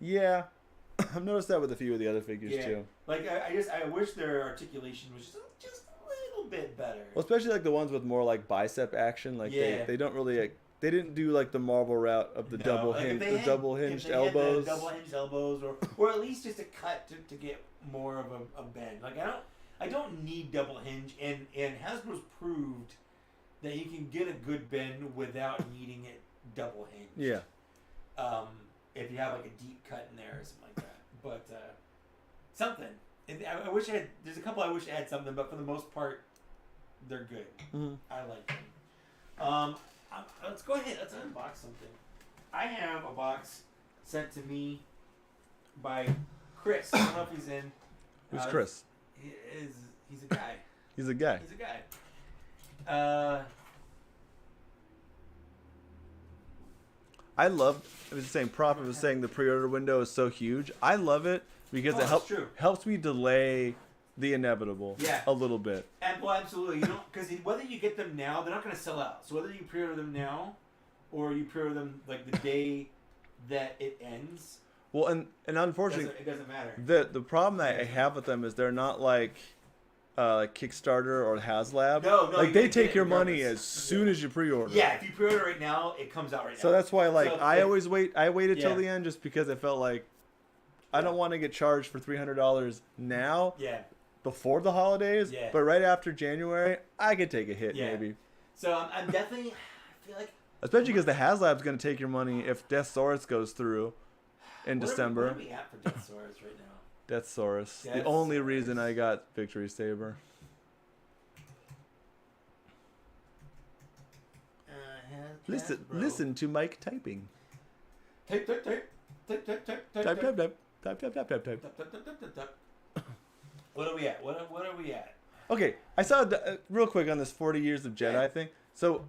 Yeah, I've noticed that with a few of the other figures too. Like I wish their articulation was just a little bit better. Well, especially like the ones with more like bicep action. Like they don't really. They didn't do like the Marvel route of the double hinged elbows. Double hinged elbows, or at least just a cut to get more of a bend. Like I don't need double hinge, and Hasbro's proved that you can get a good bend without needing it double hinged. Yeah. If you have like a deep cut in there or something like that, but something. I wish I had. There's a couple I wish I had something, but for the most part, they're good. Mm-hmm. I like them. Let's go ahead. Let's unbox something. I have a box sent to me by Chris. I don't know if he's in. Who's Chris? He's a guy. He's a guy. He's a guy. I love. I was saying, Prophet was saying the pre-order window is so huge. I love it because it helps me delay the inevitable a little bit. Well, absolutely. You don't, because whether you get them now, they're not going to sell out. So whether you pre-order them now or you pre-order them like the day that it ends. Well, and unfortunately, it doesn't matter. The problem that I have with them is they're not like Kickstarter or HasLab. No, like they take your money as soon as you pre-order. Yeah, if you pre-order right now, it comes out right now. So that's why, I waited till the end just because I felt like I don't want to get charged for $300 now. Yeah. Before the holidays, but right after January, I could take a hit maybe. So I'm definitely, I feel like, especially because the HasLab's going to take your money if Deathsaurus goes through in December. What are we at for Deathsaurus right now? Deathsaurus, the only reason I got Victory Saber. Listen to Mike typing. Type. What are we at? What are we at? Okay, I saw real quick on this 40 Years of Jedi thing. So,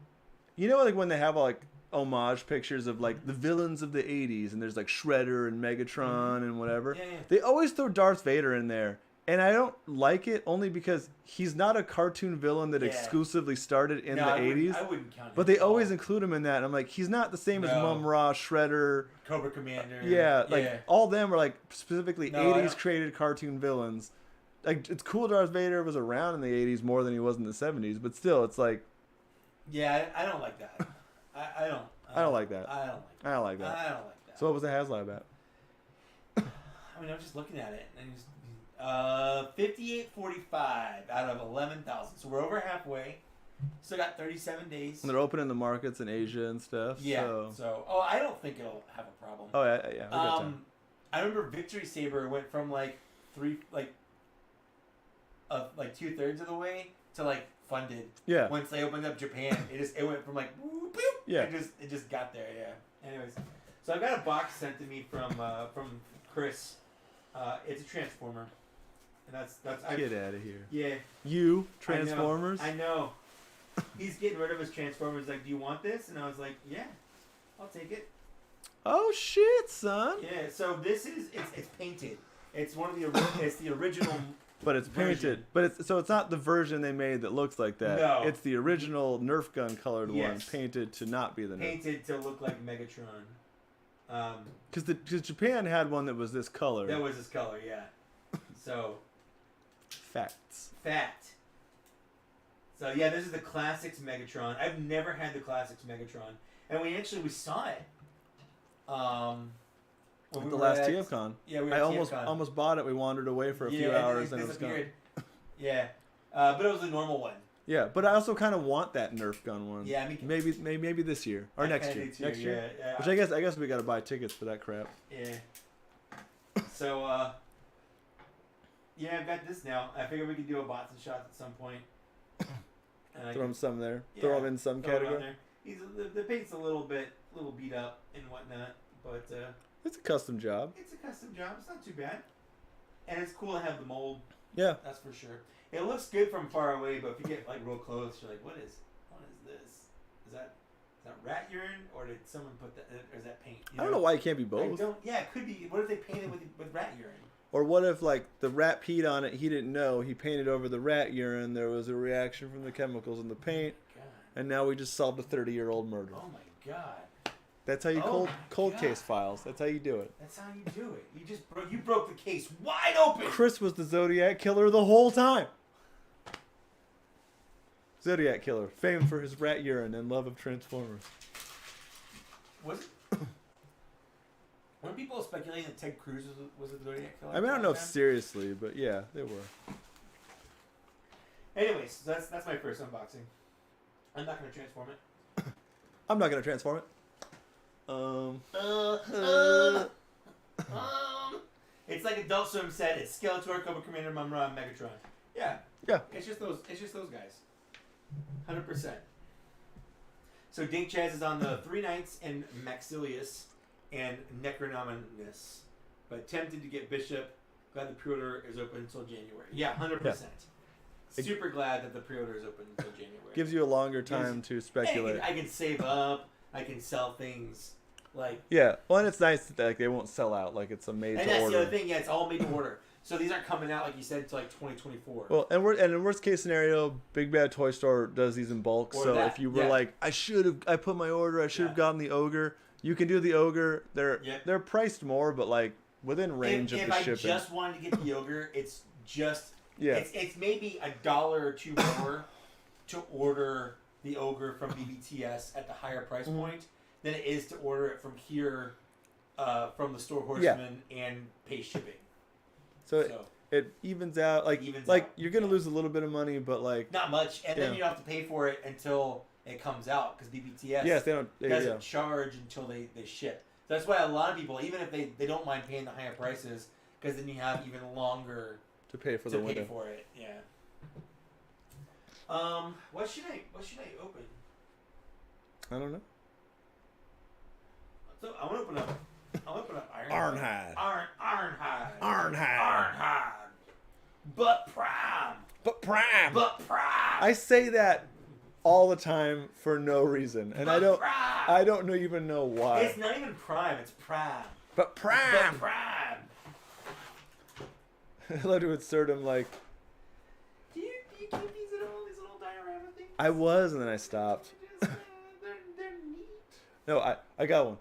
you know, like when they have like homage pictures of like the villains of the 80s, and there's like Shredder and Megatron and whatever. Yeah. They always throw Darth Vader in there, And I don't like it only because he's not a cartoon villain that exclusively started in the 80s. I wouldn't count him. But they always include him in that. And I'm like, he's not the same as Mum-Ra, Shredder, Cobra Commander. Yeah, like all of them are like specifically 80s created cartoon villains. Like it's cool Darth Vader was around in the 80s more than he was in the 70s, but still it's like I don't like that. I don't like that. I don't like that. I don't like that. So what was the HasLab at? I mean, I'm just looking at it and he's 58.45 out of 11,000. So we're over halfway. Still got 37 days. And they're opening the markets in Asia and stuff. Yeah. So I don't think it'll have a problem. Oh yeah. I remember Victory Saber went from like 2/3 of the way to like funded. Yeah. Once they opened up Japan, it went from like boop, boop, yeah. It just got there. Yeah. Anyways, so I got a box sent to me from Chris. It's a Transformer. And that's get out of here. Yeah. You Transformers? I know. He's getting rid of his Transformers. He's like, do you want this? And I was like, yeah, I'll take it. Oh shit, son. Yeah. So this is it's painted. It's one of the original. But it's painted. But it's not the version they made that looks like that. No. It's the original Nerf gun colored one, painted to not be the Nerf. Painted to look like Megatron. Because Japan had one that was this color. That was this color, yeah. So. Facts. Fact. So yeah, this is the Classics Megatron. I've never had the Classics Megatron, and we saw it. At the last TFCon. Yeah, we were I TFCon. almost bought it. We wandered away for a few hours and it was gone. Yeah, but it was the normal one. Yeah, but I also kind of want that Nerf gun one. Yeah, me too. Maybe this year or next year. Next year. Yeah. Which I guess we got to buy tickets for that crap. Yeah. So yeah, I've got this now. I figured we could do a bots and shots at some point. Throw him some there. Yeah, throw him in some category. The paint's a little beat up and whatnot, but it's a custom job. It's a custom job. It's not too bad, and it's cool to have the mold. Yeah, that's for sure. It looks good from far away, but if you get like real close, you're like, what is this? Is that rat urine, or did someone put that? Or is that paint? I don't know why it can't be both. Yeah, it could be. What if they painted with rat urine? Or what if, like, the rat peed on it, he didn't know, he painted over the rat urine, there was a reaction from the chemicals in the paint, and now we just solved a 30-year-old murder. Oh my god. That's how you cold case files. That's how you do it. That's how you do it. You broke the case wide open. Chris was the Zodiac Killer the whole time. Zodiac Killer, famed for his rat urine and love of Transformers. Was it? Weren't people speculating that Ted Cruz was a Zodiac Killer? I mean, I don't know if seriously, but yeah, they were. Anyways, so that's my first unboxing. I'm not going to transform it. I'm not going to transform it. It's like Adult Swim said, it's Skeletor, Cobra Commander, Mum-Ra, and Megatron. Yeah. Yeah. It's just those guys. 100%. So Dink Chaz is on the Three Knights and Maxilius and Necronominus. But tempted to get Bishop. Glad the pre-order is open until January. Yeah, 100%. Yeah. Super glad that the pre-order is open until January. Gives you a longer time to speculate. I can save up. I can sell things. Yeah, well, and it's nice that they won't sell out. Like it's a made to order. And that's the other thing. Yeah, it's all made to order. So these aren't coming out like you said until like 2024. Well, and in worst case scenario, Big Bad Toy Store does these in bulk. Or so if you were like, I put my order. I should have gotten the Ogre. You can do the Ogre. They're priced more, but like within range of the shipping. If I just wanted to get the Ogre, it's just it's maybe $1 or $2 more to order the Ogre from BBTS at the higher price point than it is to order it from here, from the Store Horseman and pay shipping. So it evens out. You're gonna lose a little bit of money, but like not much, and then you don't have to pay for it until it comes out because BBTS doesn't charge until they ship. So that's why a lot of people, even if they don't mind paying the higher prices, because then you have even longer to pay for the window. Pay for it. Yeah. What should I open? I don't know. So I want to open up. I'll open up Ironhide. Ironhide. But Prime. I say that all the time for no reason, and I don't even know why. It's not even Prime. It's Prime. But Prime. I love to insert him like. Do you keep these little diorama things? I was, and then I stopped. They're neat. No, I got one.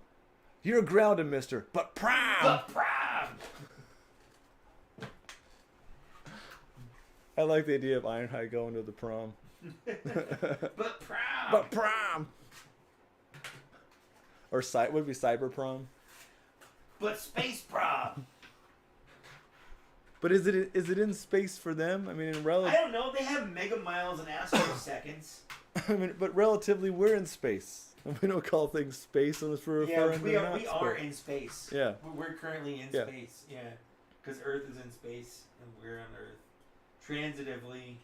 You're grounded, mister, but prom! But prom! I like the idea of Ironhide going to the prom. But prom! But prom! Or would it be cyber prom? But space prom! But is it in space for them? I mean, I don't know. They have mega miles and astroseconds. I mean, but relatively, we're in space. We don't call things space unless we're referring to not we are in space. Yeah. We're currently in space. Yeah. Because Earth is in space and we're on Earth. Transitively,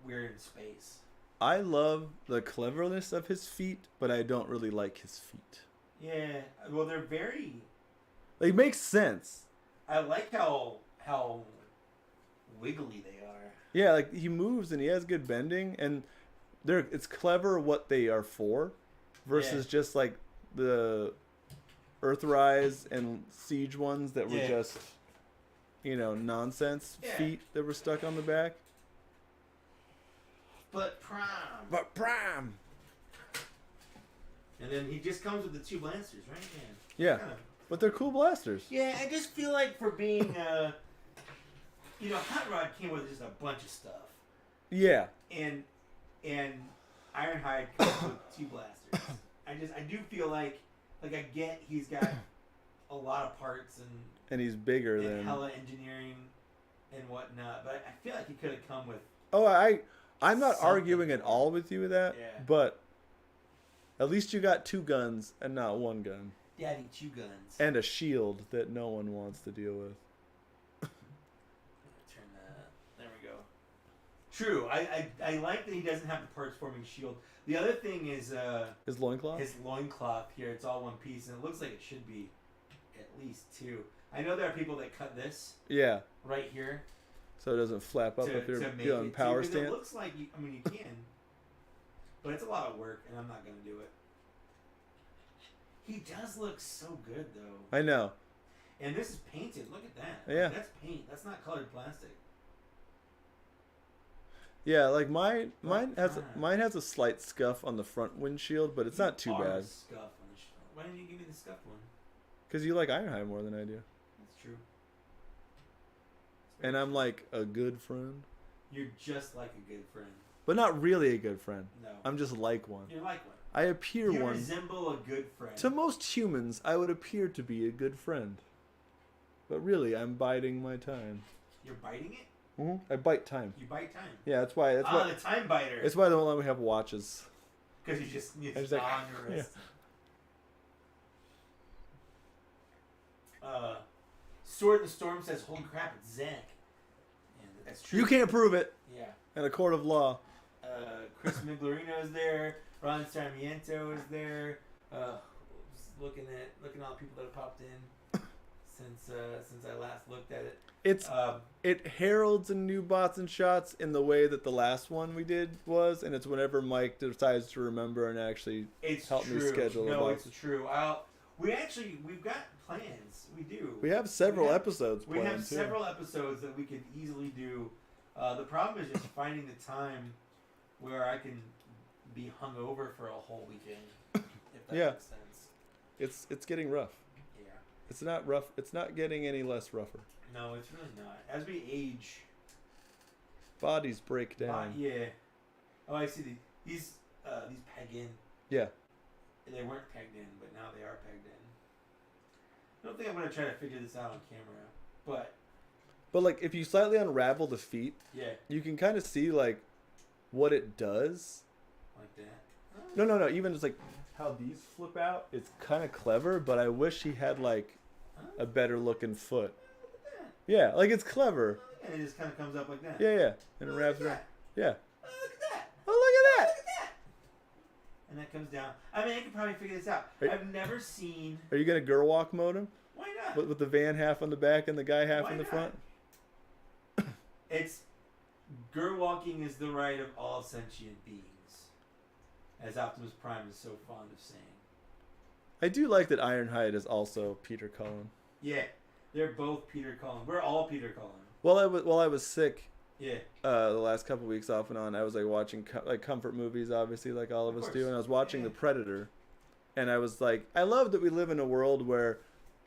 we're in space. I love the cleverness of his feet, but I don't really like his feet. Yeah. Well, they're very... They make sense. I like how wiggly they are. Yeah, like he moves and he has good bending, and it's clever what they are for, versus just like the Earthrise and Siege ones that were just, nonsense feet that were stuck on the back. But prom. But prom. And then he just comes with the 2 blasters, right? Yeah. But they're cool blasters. Yeah, I just feel like for being, Hot Rod came with just a bunch of stuff. Yeah. And Ironhide comes with 2 blasters. I do feel like I get he's got a lot of parts and he's bigger than hella engineering and whatnot, but I feel like he could have come with. Oh, I'm not arguing at all with you with that. Yeah. But at least you got 2 guns and not 1 gun. Daddy 2 guns. And a shield that no one wants to deal with. Turn that. There we go. True. I like that he doesn't have the parts forming shield. The other thing is his loincloth? His loincloth here. It's all one piece, and it looks like it should be at least 2. I know there are people that cut this. Yeah. Right here. So it doesn't flap up if you're doing power stand. It looks like you can, but it's a lot of work, and I'm not gonna do it. He does look so good, though. I know. And this is painted. Look at that. Yeah. That's paint. That's not colored plastic. Yeah, like mine has a slight scuff on the front windshield, but it's not too bad. Scuff on the Why didn't you give me the scuffed one? Because you like Ironhide more than I do. That's true. And I'm like a good friend. You're just like a good friend. But not really a good friend. No. I'm just like one. You're like one. I appear you one. You resemble a good friend. To most humans, I would appear to be a good friend. But really, I'm biding my time. You're biting it? Mm-hmm. I bite time. You bite time? Yeah, that's why. The time biter. That's why they won't let me have watches. Because you just on your wrist. Yeah. Sword in the Storm says, holy crap, it's Zack. And that's true. You can't prove it. Yeah. In a court of law. Chris Miglorino is there. Ron Sarmiento is there. Just looking at all the people that have popped in since I last looked at it. It heralds a new bots and shots in the way that the last one we did was, and it's whenever Mike decides to remember and actually help me schedule. No, it's true. We've got plans. We do. We have several episodes planned. We have several episodes that we could easily do. The problem is just finding the time where I can be hungover for a whole weekend. If that makes sense. It's getting rough. Yeah. It's not rough. It's not getting any less rougher. No, it's really not. As we age, bodies break down. Yeah. Oh, I see. These peg in. Yeah. They weren't pegged in, but now they are pegged in. I don't think I'm gonna try to figure this out on camera, but like if you slightly unravel the feet, you can kind of see like what it does. Like that. No. Even just like how these flip out, it's kind of clever. But I wish he had like a better looking foot. Yeah, like it's clever. And it just kind of comes up like that. Yeah. And it wraps around. Yeah. Oh, look at that. Oh, look at that. Look at that. And that comes down. I mean, I could probably figure this out. I've never seen... Are you going to girl walk mode him? Why not? With the van half on the back and the guy half in the front? It's... Girl walking is the right of all sentient beings. As Optimus Prime is so fond of saying. I do like that Ironhide is also Peter Cullen. Yeah. They're both Peter Cullen. We're all Peter Cullen. While I was sick. Yeah. The last couple weeks off and on, I was like watching like comfort movies, obviously, like all of us do, and I was watching The Predator, and I was like, I love that we live in a world where,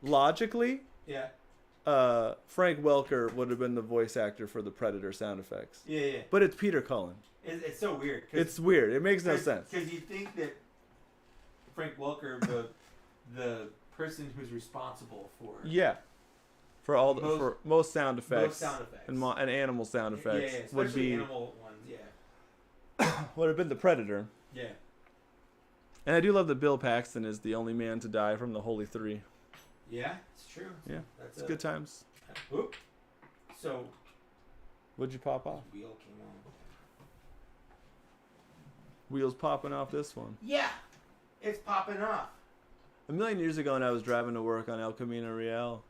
logically, Frank Welker would have been the voice actor for the Predator sound effects. Yeah. But it's Peter Cullen. It's so weird. It's weird. It makes no sense. Because you think that Frank Welker, the person who's responsible for for all for most sound effects, and animal sound effects would be animal ones, would have been the Predator. Yeah. And I do love that Bill Paxton is the only man to die from the Holy Three. Yeah, it's true. Yeah, it's good times. Whoop. So. What'd you pop off? Wheel came on. Wheels popping off this one. Yeah, it's popping off. A million years ago, when I was driving to work on El Camino Real.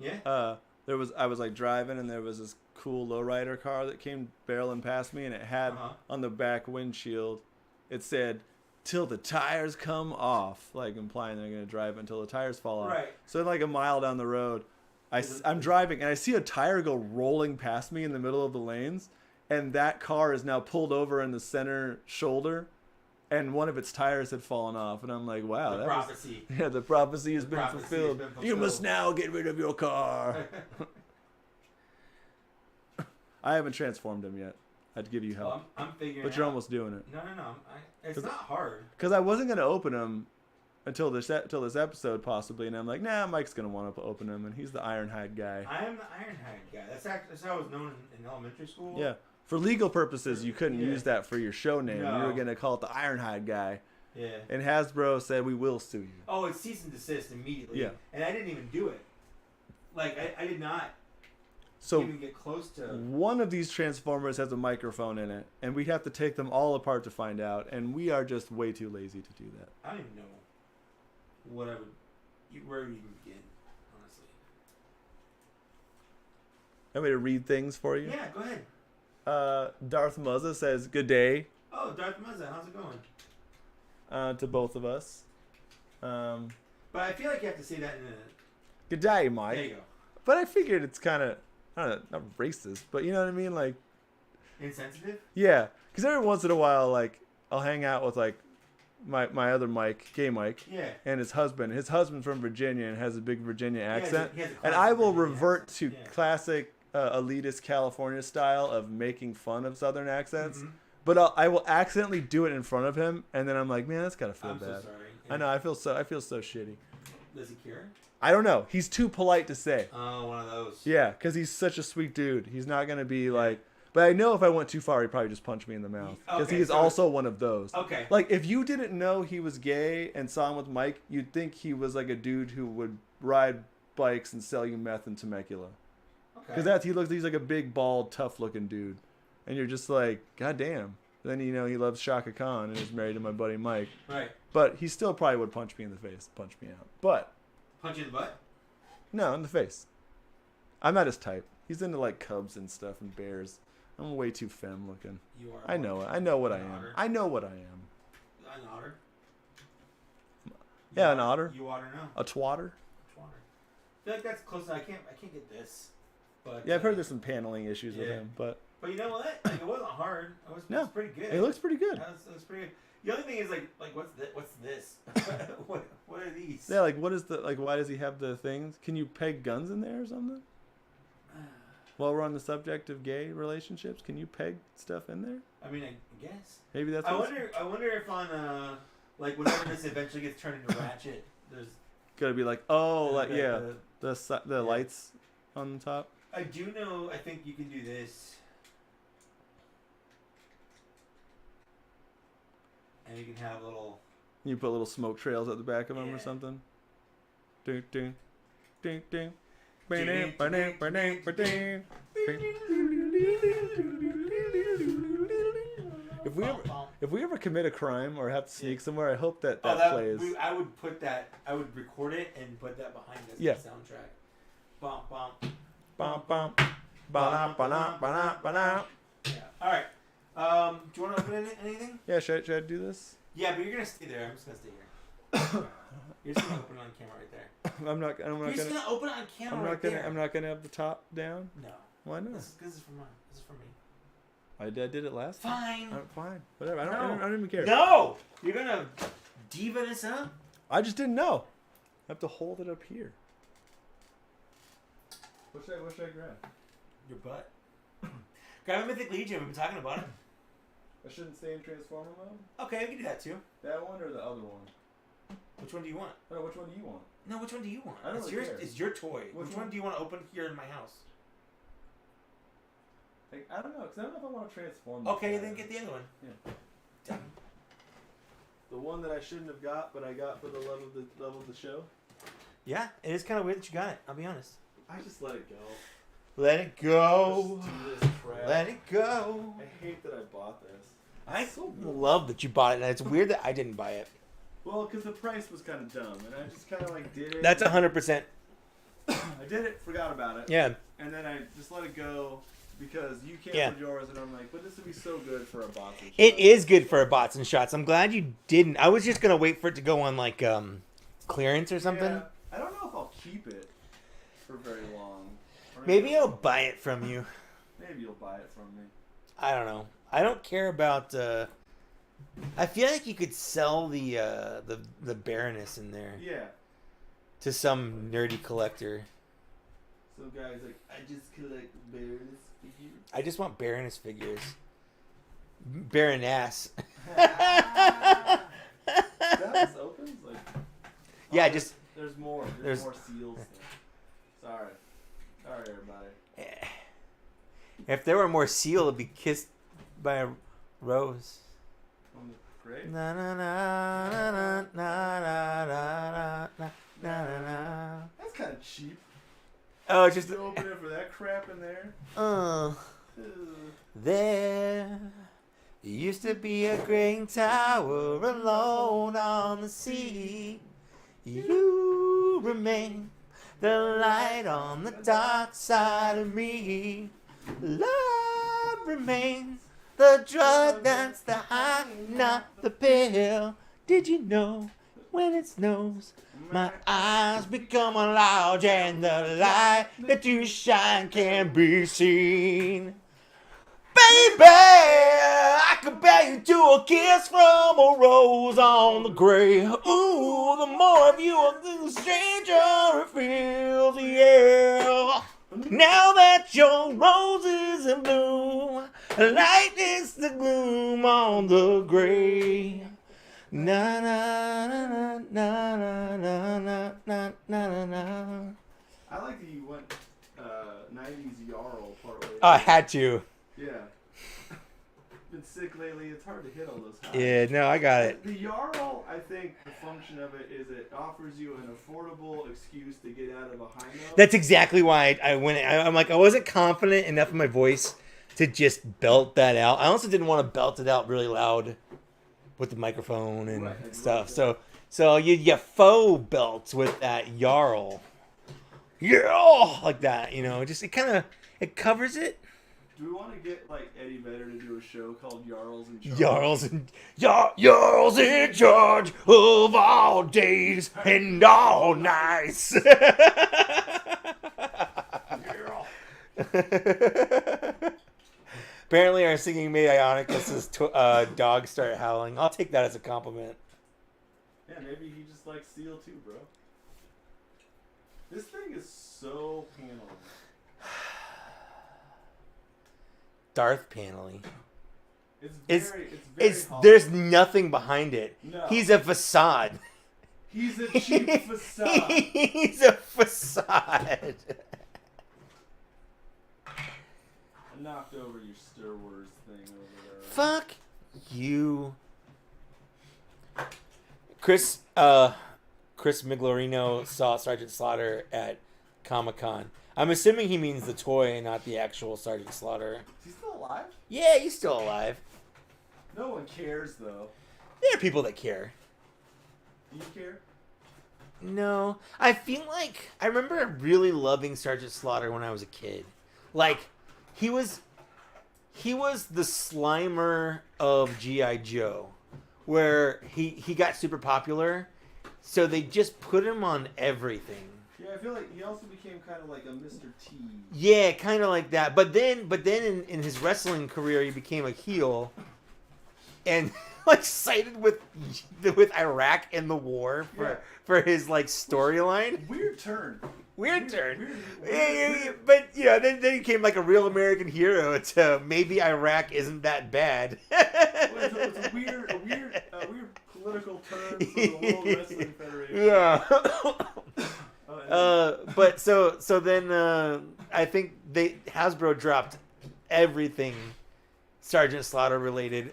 Yeah. I was like driving, and there was this cool lowrider car that came barreling past me, and it had on the back windshield, it said, "Till the tires come off," like implying they're gonna drive until the tires fall off. Right. So like a mile down the road, I'm driving, and I see a tire go rolling past me in the middle of the lanes, and that car is now pulled over in the center shoulder, and one of its tires had fallen off, and I'm like, wow, the prophecy. The prophecy has been fulfilled. You must now get rid of your car. I haven't transformed him yet. I'd give you help. Well, I'm figuring. But you're almost doing it. No. It's not hard. Because I wasn't gonna open him until this episode possibly, and I'm like, nah, Mike's gonna want to open him, and he's the Ironhide guy. I am the Ironhide guy. That's how I was known in elementary school. Yeah. For legal purposes, you couldn't use that for your show name. No. You were gonna call it the Ironhide guy. Yeah. And Hasbro said, we will sue you. Oh, it's cease and desist immediately. Yeah. And I didn't even do it. Like I did not. So even get close to. One of these Transformers has a microphone in it, and we'd have to take them all apart to find out, and we are just way too lazy to do that. I don't even know where I would even begin, honestly. Want me to read things for you? Yeah, go ahead. Darth Muzza says, "Good day." Oh, Darth Muzza, how's it going? To both of us. But I feel like you have to say that in a. Good day, Mike. There you go. But I figured it's kind of, I don't know, not racist, but you know what I mean? Like. Insensitive? Yeah. Because every once in a while, like, I'll hang out with, like, my other Mike, gay Mike. Yeah. And his husband. His husband's from Virginia and has a big Virginia accent. He has a and I will Virginia revert accent. to classic elitist California style of making fun of Southern accents. Mm-hmm. But I will accidentally do it in front of him, and then I'm like, man, that's gotta feel I'm bad. so sorry. Yeah. I know. I feel so shitty. Does he care? I don't know. He's too polite to say. Oh, one of those. Yeah, because he's such a sweet dude. He's not gonna be like. But I know if I went too far, he'd probably just punch me in the mouth. Because he is also one of those. Okay. Like, if you didn't know he was gay and saw him with Mike, you'd think he was like a dude who would ride bikes and sell you meth and Temecula. Okay. Because he's like a big, bald, tough-looking dude. And you're just like, God damn. Then, you know, he loves Shaka Khan and is married to my buddy Mike. Right. But he still probably would punch me in the face, punch me out. But. Punch you in the butt? No, in the face. I'm not his type. He's into, like, cubs and stuff and bears. I'm way too femme looking. You are. I know it. I know what I am. I know what I am. An otter? Yeah, an otter. You otter now? A twatter. I feel like that's close. I can't get this. But yeah, I've heard there's some paneling issues with him, but you know what? Like, it wasn't hard. It was pretty good. It looks pretty good. It was pretty good. The only thing is like what's this? what are these? Yeah, like what is why does he have the things? Can you peg guns in there or something? While we're on the subject of gay relationships, can you peg stuff in there? I mean, I guess. Maybe that's. I wonder if on like whenever this eventually gets turned into Ratchet, there's gonna be like the lights on the top. I do know. I think you can do this, and you can have little. You put little smoke trails at the back of them or something. Ding ding, ding ding. If we ever commit a crime or have to sneak somewhere, I hope that plays. I would put that. I would record it and put that behind us in the soundtrack. Bum bum. Bum bum. Ba-da-ba-da-ba-da-ba-da. Yeah. All right. Do you want to open anything? Yeah. Should I do this? Yeah, but you're gonna stay there. I'm just gonna stay here. You're just gonna open it on camera right there. I'm not You're just gonna open it on camera right there. I'm not gonna have the top down. No. Why not? This is for mine. This is for me. I did it last time. Fine. Fine. Whatever. I don't even care. No! You're gonna diva this up? I just didn't know. I have to hold it up here. What should I grab? Your butt. Grab a Mythic Legion. We've been talking about it. I shouldn't stay in Transformer mode? Okay, we can do that too. That one or the other one? Which one do you want? Oh, which one do you want? No, which one do you want? I don't it's really your, care. It's your toy. Which Which one do you want to open here in my house? Like, I don't know, because I don't know if I want to transform. Okay, then get the other one. Yeah. The one that I shouldn't have got, but I got for the love of the show. Yeah, it is kind of weird that you got it. I'll be honest. I just let it go. Let it go. Just do this crap. Let it go. I hate that I bought this. I so love that you bought it, and it's weird that I didn't buy it. Well, because the price was kind of dumb, and I just kind of like did it. That's 100%. I did it, forgot about it. Yeah. And then I just let it go because you canceled Yeah. yours, and I'm like, but this would be so good for a box. It is good for a bots and shots. I'm glad you didn't. I was just gonna wait for it to go on like clearance or something. Yeah, I don't know if I'll keep it for very long. Maybe I'll buy it from you. Maybe you'll buy it from me. I don't know. I don't care about. I feel like you could sell the Baroness in there. Yeah. To some nerdy collector. Some guy's like, I just collect Baroness figures. I just want Baroness figures. Baroness. That just opens like. Yeah, oh, just. There's more. There's more seals. Sorry, everybody. If there were more seal, it'd be kissed by a rose. Great. Na na na na na na na na na na. That's kind of cheap. Oh, just to open it for that crap in there. There used to be a great tower alone on the sea. You remain the light on the dark side of me. Love remains the drug that's the high, not the pill. Did you know when it snows, my eyes become large and the light that you shine can be seen? Baby, I compare you to a kiss from a rose on the grave. Ooh, the more of you, the stranger it feels, yeah. Now that your rose is in bloom, lightens the gloom on the grave. Na na na na na na na na na na. I like that you went 90s Jarl partway. Oh, I had to. Yeah. Been sick lately. It's hard to hit all those highs. Yeah, no, I got it. The Jarl, I think the function of it is it offers you an affordable excuse to get out of a high note. That's exactly why I went. I'm like, I wasn't confident enough in my voice to just belt that out. I also didn't want to belt it out really loud with the microphone and stuff. So you faux belts with that Jarl. Yeah, like that, you know. Just it covers it. Do we want to get like Eddie Vedder to do a show called Jarls in Charge? Jarls in charge of all days and all nights. Apparently, our singing made Ionicus's dog started howling. I'll take that as a compliment. Yeah, maybe he just likes Seal too, bro. This thing is so paneling. Darth paneling. It's very there's nothing behind it. No. He's a facade. He's a cheap facade. He's a facade. I knocked over your Star Wars thing over there. Fuck you. Chris Miglorino saw Sergeant Slaughter at Comic-Con. I'm assuming he means the toy and not the actual Sergeant Slaughter. Is he still alive? Yeah, he's still alive. No one cares, though. There are people that care. Do you care? No. I feel like I remember really loving Sergeant Slaughter when I was a kid. Like, he was the Slimer of G.I. Joe, where he got super popular, so they just put him on everything. Yeah. I feel like he also became kind of like a Mr. T. Yeah, kind of like that. But then in his wrestling career, he became a heel, and like sided with Iraq in the war for his like storyline. Weird turn. Weird turn. Yeah, but then he became like a real American hero to maybe Iraq isn't that bad. It's a weird political turn for the World Wrestling Federation. Yeah. But so then I think Hasbro dropped everything Sergeant Slaughter related.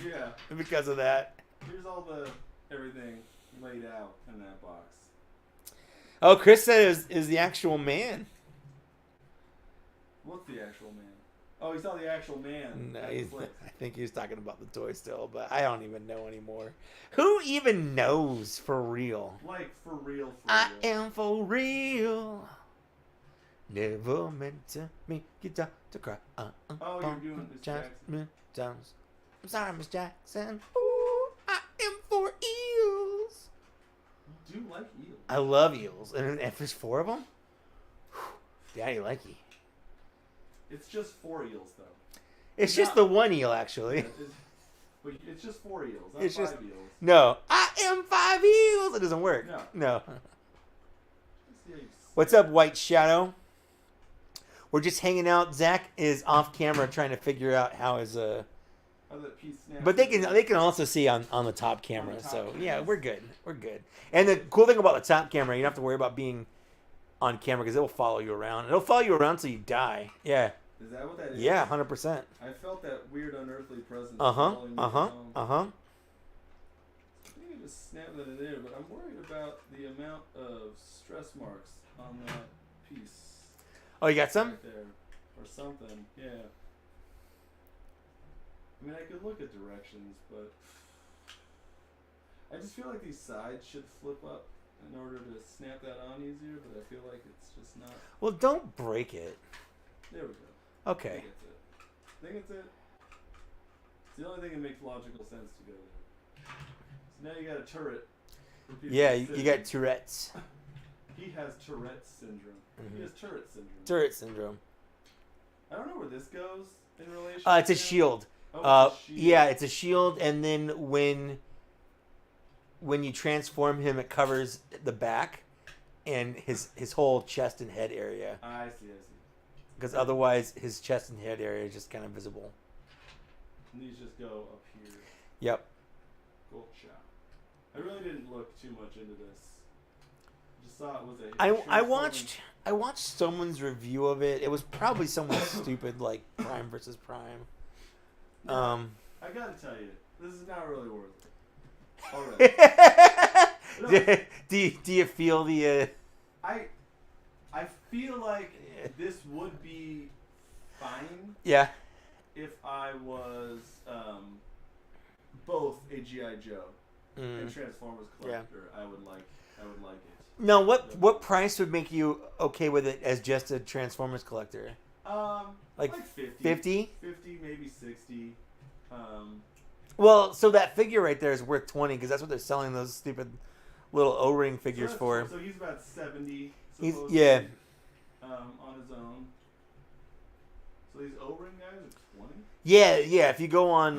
Yeah. Because of that. Here's all the everything laid out in that box. Oh, Chris said is the actual man. What's the actual man? Oh, he saw the actual man. No, I think he was talking about the toy still, but I don't even know anymore. Who even knows for real? Like for real. I am for real. Never meant to make you to cry. Oh, you're doing Miss Jackson. I'm sorry, Miss Jackson. Ooh, I am for eels. You do like eels. I love eels, and if there's 4 of them, daddy likey. It's just 4 eels, though. It's just the one eel, actually. But it's just 4 eels, not It's 5 just eels. no. I am 5 eels. It doesn't work. No. What's up, White Shadow? We're just hanging out. Zach is off camera trying to figure out how his How that piece snaps. But they can also see on the top camera. The top so camera. yeah, we're good. We're good. And the cool thing about the top camera, you don't have to worry about being on camera because it will follow you around. It'll follow you around till you die. Yeah. Is that what that is? Yeah, 100%. I felt that weird unearthly presence. I think I just snap that in there, but I'm worried about the amount of stress marks on that piece. Oh, you got some? Right there. Or something, yeah. I mean, I could look at directions, but I just feel like these sides should flip up in order to snap that on easier, but I feel like it's just not. Well, don't break it. There we go. Okay. I think it's it. It's the only thing that makes logical sense to go there. So now you got a turret. for people Yeah, to you sit got in. Tourette's. He has Tourette's syndrome. He has Tourette syndrome. Tourette syndrome. I don't know where this goes in relation. It's to a him. shield. Oh, it's a shield. Yeah, it's a shield, and then when you transform him, it covers the back and his whole chest and head area. I see. Because otherwise, his chest and head area is just kind of visible. And these just go up here. Yep. Gotcha. I really didn't look too much into this. Just saw it was a. I watched someone's review of it. It was probably someone stupid like Prime versus Prime. I gotta tell you, this is not really worth it. Alright. do you feel the? I feel like this would be fine. Yeah. If I was both a GI Joe and Transformers collector, I would like it. Now, what price would make you okay with it as just a Transformers collector? Like 50. 50? 50, maybe 60. Well, so that figure right there is worth 20 because that's what they're selling those stupid little O-ring figures for. So he's about 70. Yeah. On his own. So these O-ring guys are 20? Yeah. If you go on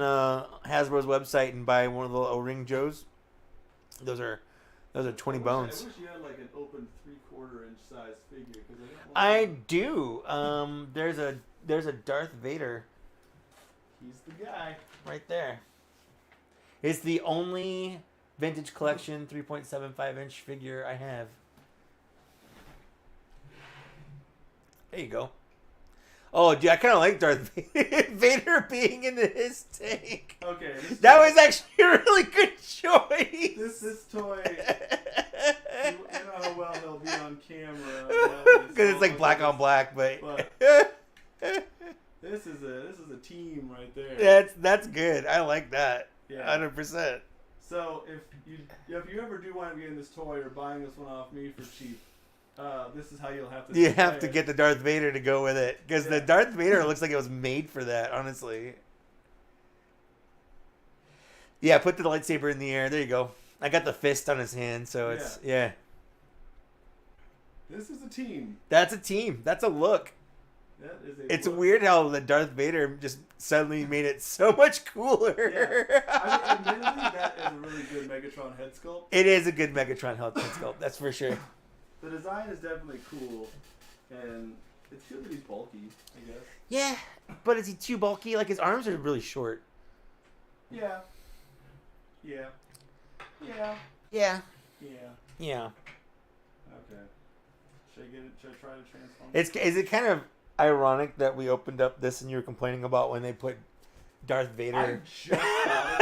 Hasbro's website and buy one of the O-ring Joes, those are 20 bones. I wish you had like an open 3/4 inch size figure. I do. There's a Darth Vader. He's the guy. Right there. It's the only vintage collection 3.75 inch figure I have. There you go. Oh, dude, I kind of like Darth Vader being in his tank. Okay. That was actually a really good choice. This toy, you know how well he'll be on camera. Because it's like black on black, but this is a team right there. That's good. I like that. Yeah. 100%. So if you ever do wind up getting this toy or buying this one off me for cheap, this is how you'll have to. You have to get the Darth Vader to go with it because the Darth Vader looks like it was made for that. Honestly. Yeah, put the lightsaber in the air. There you go. I got the fist on his hand, so it's yeah. This is a team. That's a team. That's a look. That is It's look. weird how the Darth Vader just suddenly made it so much cooler. Yeah. I mean, admittedly, that is a really good Megatron head sculpt. It is a good Megatron head sculpt. That's for sure. The design is definitely cool, and it's good that he's bulky, I guess. Yeah, but is he too bulky? Like, his arms are really short. Yeah. Yeah. Yeah. Yeah. Yeah. Yeah. Okay. Should I try to transform? Is it kind of ironic that we opened up this and you were complaining about when they put Darth Vader? I just thought it.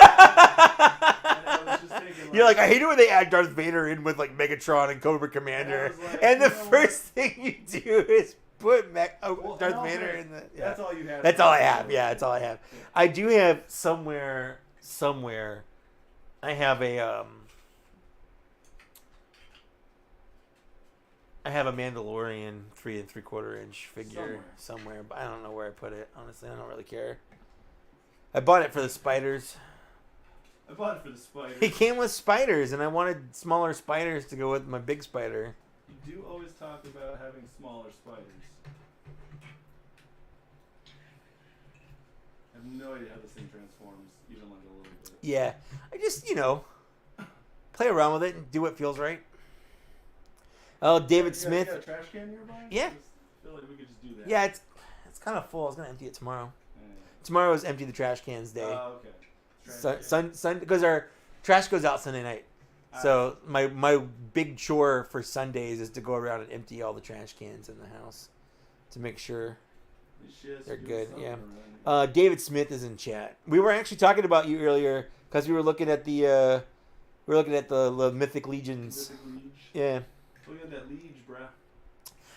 And I was just thinking, You're like, I hate it when they add Darth Vader in with like Megatron and Cobra Commander, and the first thing you do is put Darth Vader in the. Yeah. That's all you have. That's all I have. Yeah, that's all I have. Yeah. I do have somewhere. I have a I have a Mandalorian 3 3/4 inch figure somewhere, but I don't know where I put it. Honestly, I don't really care. I bought it for the spiders. I bought it for the spiders. He came with spiders, and I wanted smaller spiders to go with my big spider. You do always talk about having smaller spiders. I have no idea how this thing transforms, even like a little bit. Yeah, I just play around with it and do what feels right. Oh, David Smith. You got a trash can nearby? Yeah. I feel like we could just do that. Yeah, it's kind of full. I was gonna empty it tomorrow. Yeah. Tomorrow is empty the trash cans day. Oh, okay. Sun because our trash goes out Sunday night. So my big chore for Sundays is to go around and empty all the trash cans in the house to make sure they're good. Yeah. David Smith is in chat. We were actually talking about you earlier because we were looking at the Mythic Legions. Mythic Liege. Yeah. Look at that liege, bruh.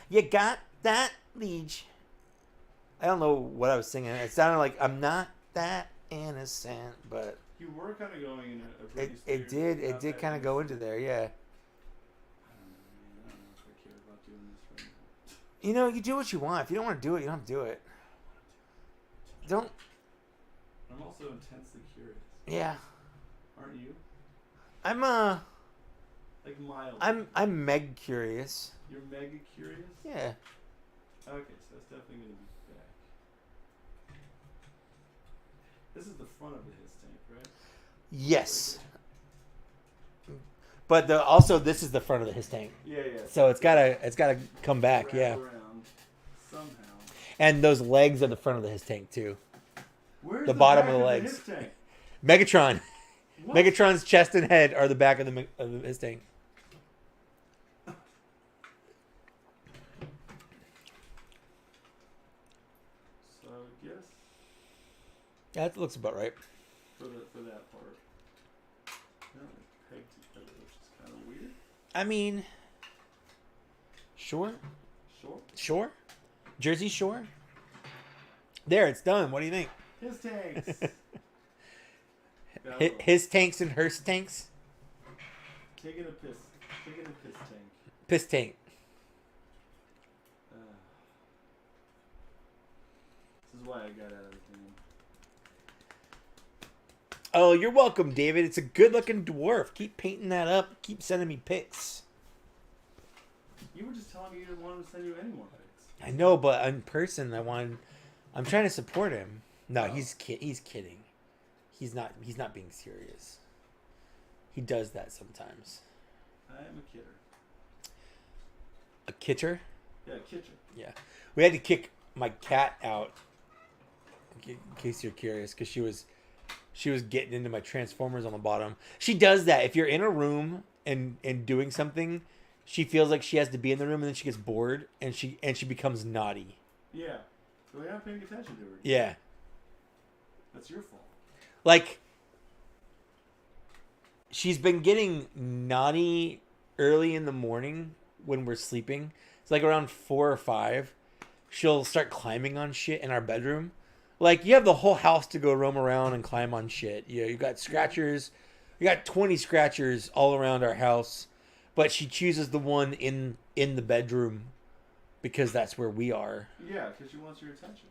You got that liege. I don't know what I was singing. It sounded like I'm not that innocent, but You were kind of going in a pretty it did kind of go into there, yeah. I don't know if I care about doing this right now. You do what you want. If you don't want to do it, you don't have to do it. Don't. I'm also intensely curious. Yeah. Aren't you? I'm Like mild. I'm Meg curious. You're mega curious? Yeah. Okay, so that's definitely going to be back. This is the front of the his tank, right? Yes. But also this is the front of his tank. Yeah. So it's gotta come back, Wrap yeah. around somehow. And those legs are the front of his tank too. Where's The bottom of the back legs. his tank? Megatron. What? Megatron's chest and head are the back of his tank. So I guess Yeah, that looks about right. for that part. No, it's pegged together, which is kind of weird. I mean, sure. Sure. Jersey Shore. There, it's done. What do you think? His tanks. His tanks and her tanks. Taking a piss tank. Piss tank. This is why I got out of the game. Oh, you're welcome, David. It's a good-looking dwarf. Keep painting that up. Keep sending me pics. You were just telling me you didn't want him to send you any more pics. I know, but in person, I'm trying to support him. No, he's kidding. He's not being serious. He does that sometimes. I am a kidder. A kitter? Yeah, kitchen. Yeah. We had to kick my cat out. In case you're curious, because she was getting into my Transformers on the bottom. She does that. If you're in a room and doing something, she feels like she has to be in the room, and then she gets bored and she becomes naughty. Yeah. So you're not paying attention to her. Yeah. That's your fault. Like, she's been getting naughty early in the morning when we're sleeping. It's like around 4 or 5. She'll start climbing on shit in our bedroom. Like, you have the whole house to go roam around and climb on shit. You've got scratchers. You got 20 scratchers all around our house. But she chooses the one in the bedroom because that's where we are. Yeah, because she wants your attention.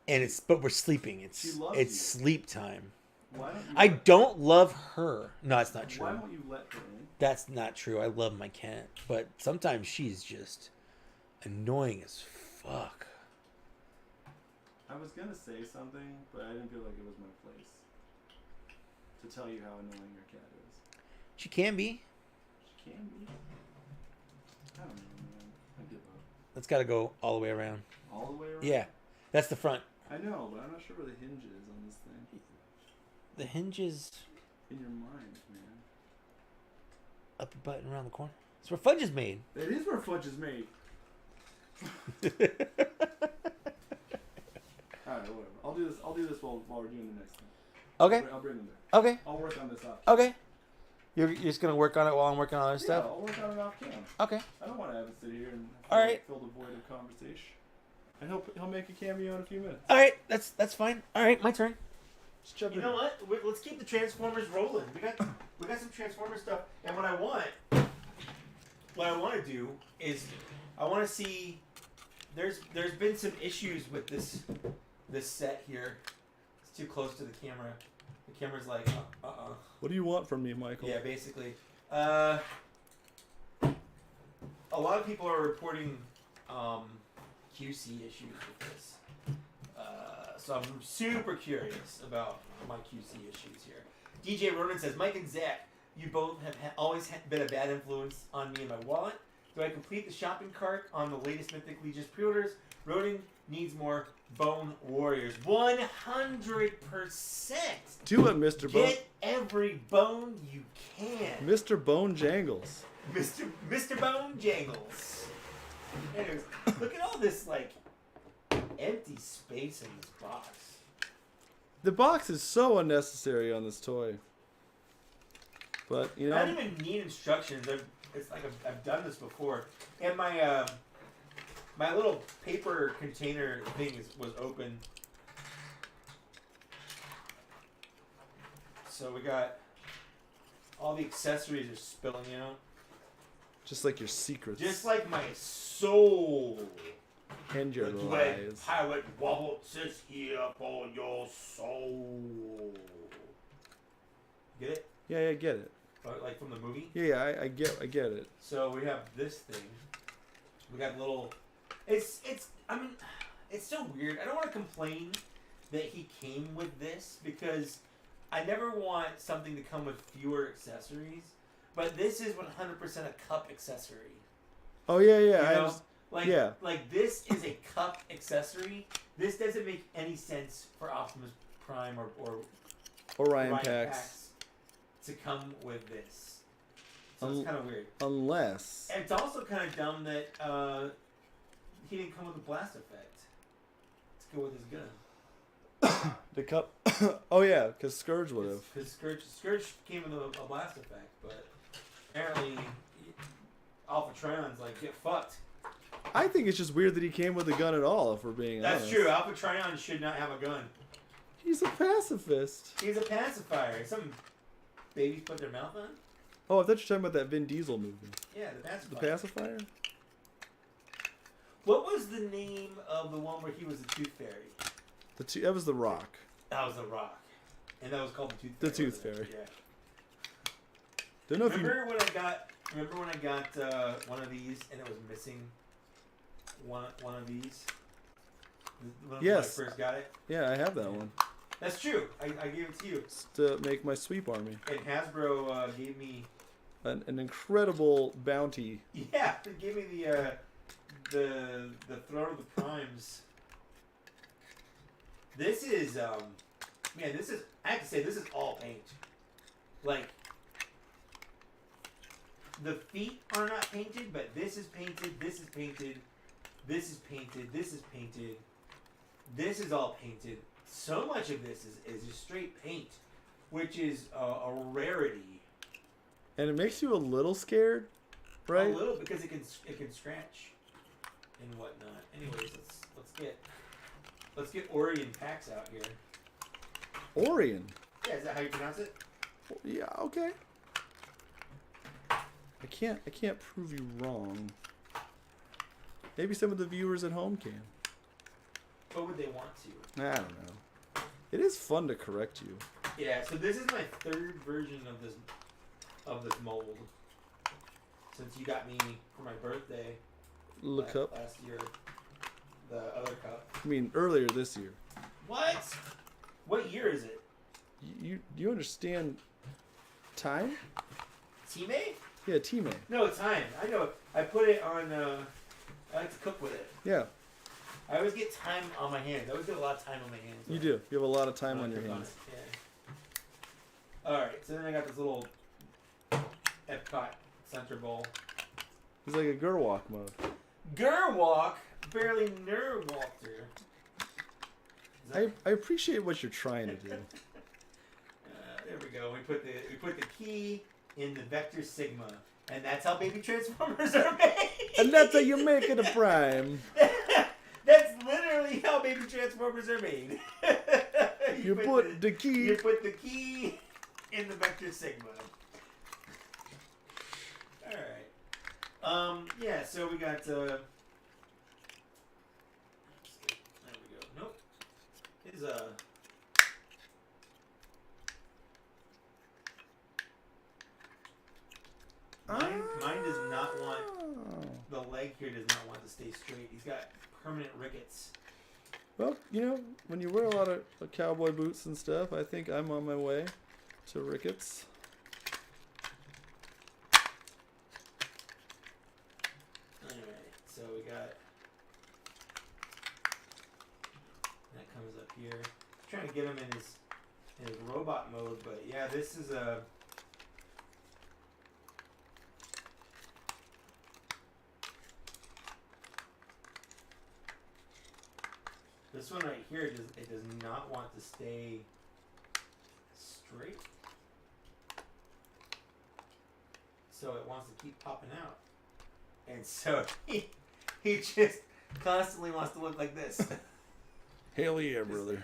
And but we're sleeping. She loves it's you. sleep time. I don't love her. No, that's not true. Why won't you let her in? That's not true. I love my cat, but sometimes she's just annoying as fuck. I was gonna say something, but I didn't feel like it was my place to tell you how annoying your cat is. She can be. She can be. I don't know, man. I give up. That's got to go all the way around. All the way around? Yeah, that's the front. I know, but I'm not sure where the hinge is on this thing. The hinge is in your mind, man. Up a button around the corner. That's where fudge is made. That is where fudge is made. Alright, whatever. I'll do this while we're doing the next thing. Okay. I'll bring them there. Okay. I'll work on this off. Okay. You're just gonna work on it while I'm working on other Yeah, stuff? I'll work on it off cam. Okay. I don't want to have it sit here and Alright. fill the void of conversation. And he'll make a cameo in a few minutes. Alright, that's fine. Alright, my turn. Just jump You in. know what? Let's keep the Transformers rolling. We got some Transformers stuff, and what I want to do is I want to see. There's been some issues with this set here. It's too close to the camera. The camera's like What do you want from me, Michael? Yeah, basically. A lot of people are reporting QC issues with this. So I'm super curious about my QC issues here. DJ Ronan says, Mike and Zach, you both have always been a bad influence on me and my wallet. Do I complete the shopping cart on the latest Mythic Legions pre-orders? Ronan needs more Bone Warriors. 100%. Do it, Mr. Bone. Get every bone you can. Mr. Bone Jangles. Mr. Bone Jangles. Anyways, look at all this, like, empty space in this box. The box is so unnecessary on this toy. But, you know... I don't even need instructions. I've done this before. And my my little paper container thing was open. So we got... all the accessories are spilling out. Just like your secrets. Just like my soul. And your the lies. Pilot wobble sits here for your soul. Get it? Yeah, I get it. Like from the movie? Yeah, I get it. So we have this thing. We got little... It's so weird. I don't want to complain that he came with this because I never want something to come with fewer accessories. But this is 100% a cup accessory. Oh, yeah. You know? Like this is a cup accessory. This doesn't make any sense for Optimus Prime or Orion Pax to come with this. So it's kind of weird. Unless... And it's also kind of dumb that he didn't come with a blast effect to go with his gun. The cup... oh, yeah, because Scourge would have. Because Scourge came with a blast effect, but apparently Alpha Trion's like, get fucked. I think it's just weird that he came with a gun at all, if we're being honest. That's true. Alpha Trion should not have a gun. He's a pacifist. He's a pacifier. Some babies put their mouth on? Oh, I thought you were talking about that Vin Diesel movie. Yeah, the pacifier. The pacifier? What was the name of the one where he was a tooth fairy? That was The Rock. That was The Rock. And that was called the Tooth Fairy. The Tooth Fairy. Yeah. Don't know Remember when I got one of these and it was missing one of these? Yes. When I first got it? Yeah, I have that one. That's true. I gave it to you. It's to make my sweep army. And Hasbro gave me... An incredible bounty. Yeah, they gave me the Throne of the Primes. This is, man, this is, I have to say, this is all paint. Like, the feet are not painted, but this is painted, this is painted, this is painted, this is painted, this is all painted. So much of this is just straight paint, which is a rarity. And it makes you a little scared, right? A little, because it can scratch and whatnot. Anyways, let's get Orion Pax out here. Orion. Yeah, is that how you pronounce it? Yeah, okay. I can't prove you wrong. Maybe some of the viewers at home can. What would they want to? I don't know. It is fun to correct you. Yeah, so this is my third version of this mold. Since you got me for my birthday. Cup last year. The other cup. I mean, earlier this year. What? What year is it? You understand time? T-May? Yeah, T-May. No, time. I know. I put it on. I like to cook with it. Yeah. I always get time on my hands. I always get a lot of time on my hands. You do. You have a lot of time on your hands. Yeah. All right. So then I got this little Epcot center bowl. It's like a Gerwalk mode. Gerwalk? Barely nerve walk through. I appreciate what you're trying to do. There we go. We put the key in the vector sigma, and that's how baby transformers are made. And that's how you make it a prime. That's literally how baby transformers are made. You put the key. You put the key in the vector sigma. All right. Yeah. So we got. There we go. Nope. Is Mine does not want, the leg here does not want to stay straight. He's got permanent rickets. Well, you know, when you wear a lot of cowboy boots and stuff, I think I'm on my way to rickets. Alright, so we got, that comes up here. I'm trying to get him in his robot mode, but yeah, this is a, this one right here, it does not want to stay straight. So it wants to keep popping out. And so he just constantly wants to look like this. Hell yeah, brother.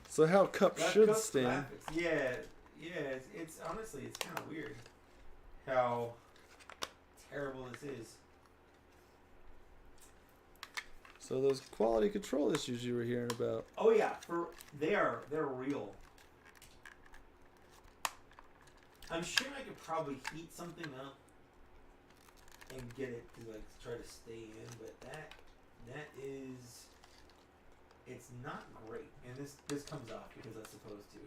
So how cup should stand. Yeah, it's honestly, it's kind of weird how terrible this is. So those quality control issues you were hearing about. Oh yeah, they're real. I'm sure I could probably heat something up and get it to like try to stay in, but that is, it's not great. And this comes off because that's supposed to.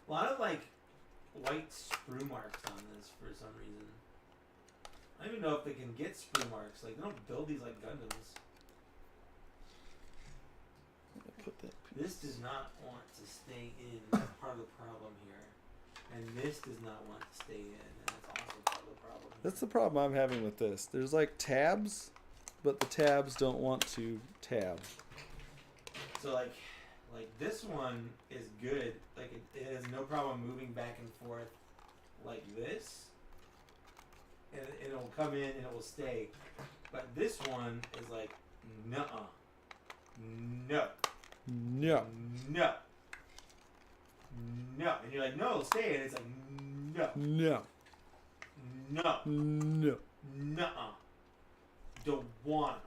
A lot of like white sprue marks on this for some reason. I don't even know if they can get sprue marks. Like, they don't build these like Gundams. Put that This does not want to stay in. That's part of the problem here. And this does not want to stay in. And that's also part of the problem. That's the problem I'm having with this. There's like tabs, but the tabs don't want to tab. So like this one is good. Like it has no problem moving back and forth like this. And it'll come in and it will stay. But this one is like, nuh-uh. No. No. No. No. And you're like, no, it'll stay. And it's like, no. No. No. No. Nuh-uh. Don't want.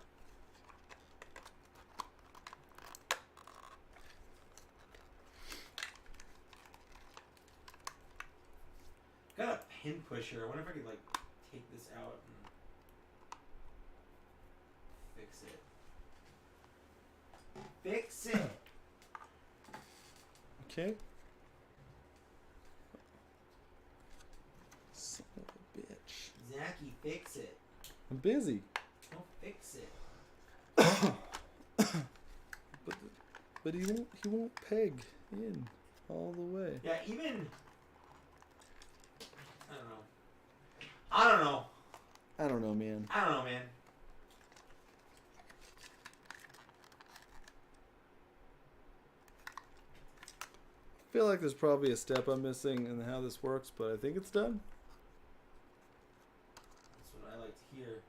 Got a pin pusher. I wonder if I could like take this out and fix it. Fix it. Okay. Son of a bitch. Zachy, fix it. I'm busy. Don't fix it. But he won't peg in all the way. Yeah, even I don't know. I don't know, man. I don't know, man. I feel like there's probably a step I'm missing in how this works, but I think it's done. That's what I like to hear.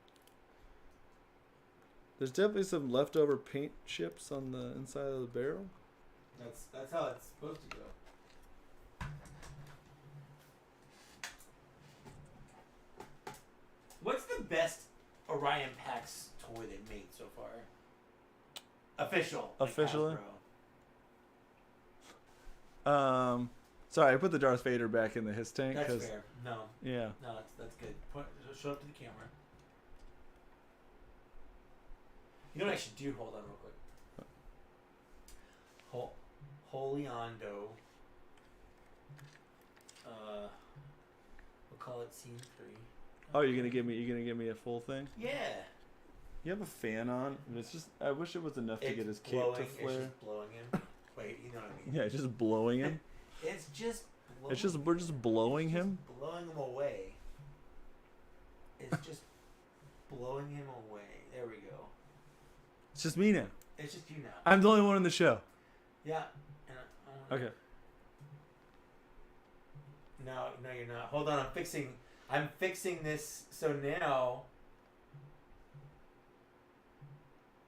There's definitely some leftover paint chips on the inside of the barrel. That's how it's supposed to go. What's the best Orion PAX toy they've made so far. Officially. Sorry, I put the Darth Vader back in the his tank. That's fair. No. Yeah. No, that's good. Show up to the camera. You know what I should do? Hold on real quick. Holiondo. We'll call it scene 3. Oh, you're gonna give me a full thing? Yeah. You have a fan on, and it's just. I wish it was enough to get his cape to flare. It's just blowing him. Wait, you know what I mean? Yeah, it's just blowing him. It's just. We're just blowing him. Blowing him away. It's just blowing him away. There we go. It's just me now. It's just you now. I'm the only one in the show. Yeah. Okay. No, you're not. Hold on, I'm fixing this so now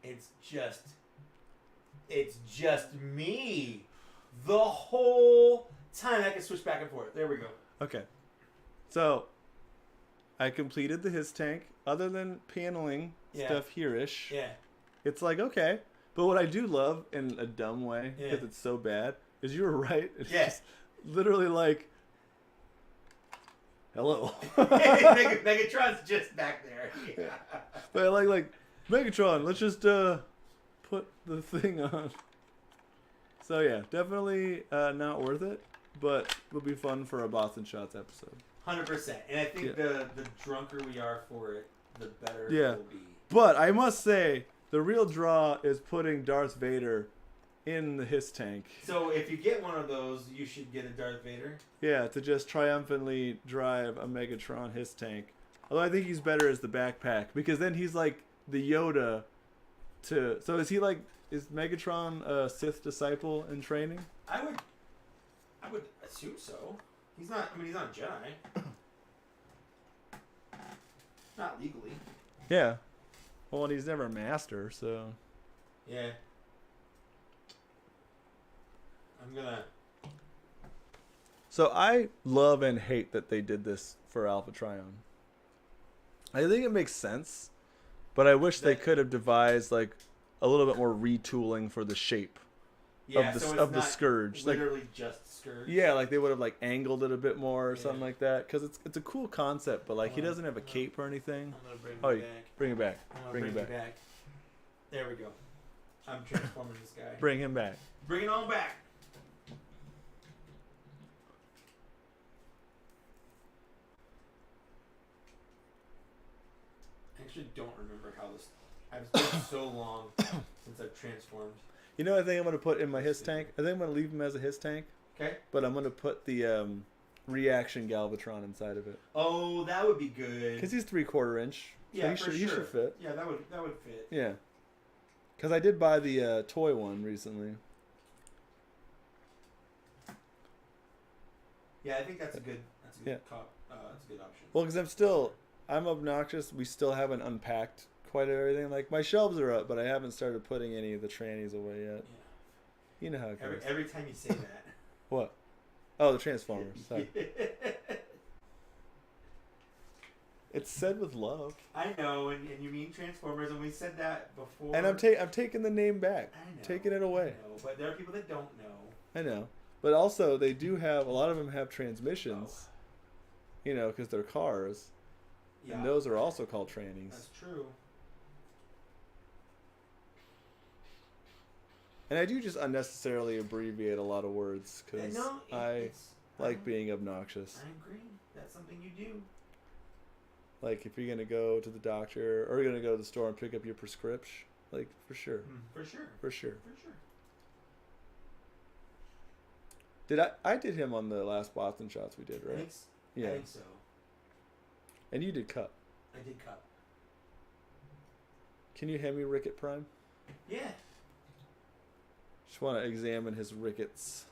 it's just me the whole time. I can switch back and forth. There we go. Okay. So I completed the his tank. Other than paneling stuff here-ish. Yeah. It's like, okay. But what I do love in a dumb way, because it's so bad, is you were right. It's just literally like, hello. Megatron's just back there. Yeah. But like Megatron, let's just put the thing on. So yeah, definitely not worth it, but will be fun for a Bots and Shots episode. 100%. And I think the drunker we are for it, the better it will be. But I must say, the real draw is putting Darth Vader in the his tank. So if you get one of those, you should get a Darth Vader? Yeah, to just triumphantly drive a Megatron his tank. Although I think he's better as the backpack, because then he's like the Yoda to... So is Megatron a Sith disciple in training? I would assume so. He's not a Jedi. Not legally. Yeah. Well, and he's never a master, so... Yeah. I'm gonna... So I love and hate that they did this for Alpha Trion. I think it makes sense, but I wish they could have devised like a little bit more retooling for the shape of the Scourge. Literally just Scourge. Yeah, like they would have like angled it a bit more or something like that, because it's a cool concept, but like he doesn't have a cape or anything. I'm gonna bring him back. Bring it back. There we go. I'm transforming this guy. Bring him back. Bring it on back. I actually don't remember how this... It's been so long since I've transformed. You know what I think I'm going to put in my his tank? I think I'm going to leave him as a his tank. Okay. But I'm going to put the reaction Galvatron inside of it. Oh, that would be good. Because he's 3/4 inch. So Yeah, he should fit. Yeah, that would fit. Yeah. Because I did buy the toy one recently. Yeah, I think that's a good option. Well, because I'm obnoxious. We still haven't unpacked quite everything. Like, my shelves are up, but I haven't started putting any of the trannies away yet. Yeah. You know how it goes. Every time you say that. What? Oh, the Transformers. Sorry. It's said with love. I know, and you mean Transformers, and we said that before. And I'm taking the name back. I know. Taking it away. I know, but there are people that don't know. I know. But also, they do have, a lot of them have transmissions. You know, because they're cars. Yeah. And those are also called trannies. That's true. And I do just unnecessarily abbreviate a lot of words because I like being obnoxious. I agree. That's something you do. Like, if you're going to go to the doctor or you're going to go to the store and pick up your prescription, like, for sure. For sure. For sure. For sure. I did him on the last Bots and Shots we did, right? I think so. And you did Cup. I did Cup. Can you hand me Ricket Prime? Yeah. Just want to examine his rickets.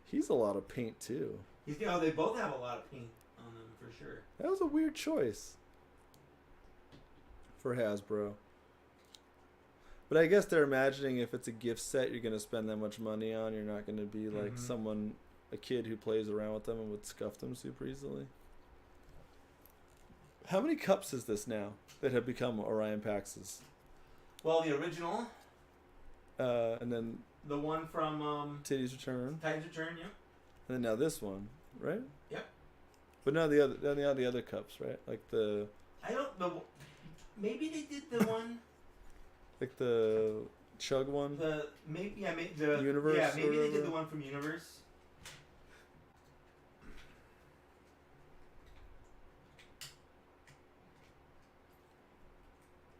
He's a lot of paint too. They both have a lot of paint on them for sure. That was a weird choice for Hasbro. But I guess they're imagining if it's a gift set you're going to spend that much money on, you're not going to be like a kid who plays around with them and would scuff them super easily. How many cups is this now that have become Orion Paxes? Well, the original. And then the one from Titty's Return. Tidy's Return, yeah. And then now this one, right? Yep. But now the other cups, right? Like the. I don't know. Maybe they did the one. Like the Chug one. The Universe. Yeah, maybe they did the one from Universe.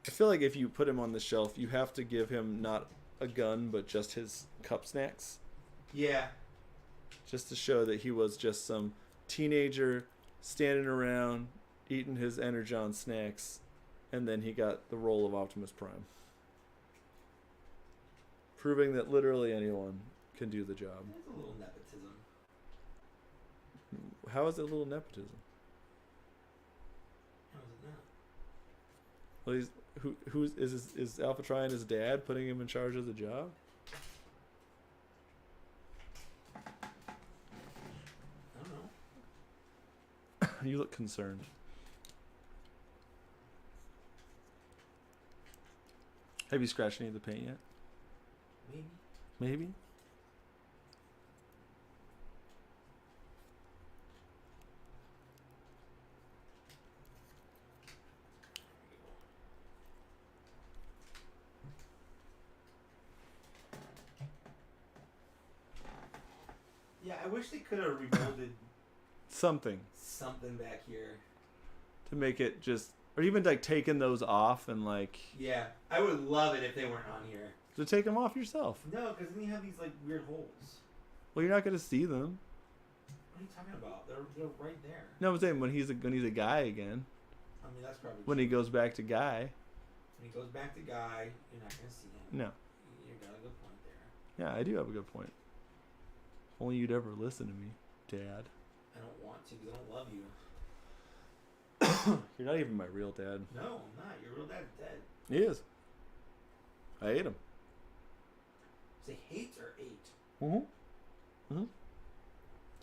I feel like if you put him on the shelf, you have to give him not a gun, but just his cup snacks. Yeah. Just to show that he was just some teenager standing around eating his Energon snacks, and then he got the role of Optimus Prime. Proving that literally anyone can do the job. There's a little nepotism. How is it a little nepotism? How is it not? Well, is Alpha Trion his dad putting him in charge of the job? I don't know. You look concerned. Have you scratched any of the paint yet? Maybe? Yeah, I wish they could have remolded Something back here. to make it just, or even like taking those off and like. Yeah, I would love it if they weren't on here. To take them off yourself. No, because then you have these like weird holes. Well, you're not gonna see them. What are you talking about? They're right there. No, I'm saying when he's a guy again. I mean, that's probably when true. he goes back to guy. When he goes back to guy, you're not gonna see him. No. You got a good point there. Yeah, I do have a good point. If only you'd ever listen to me, Dad. I don't want to because I don't love you. You're not even my real dad. No, I'm not. Your real dad's dead. He is. I ate him. Say hate or ate?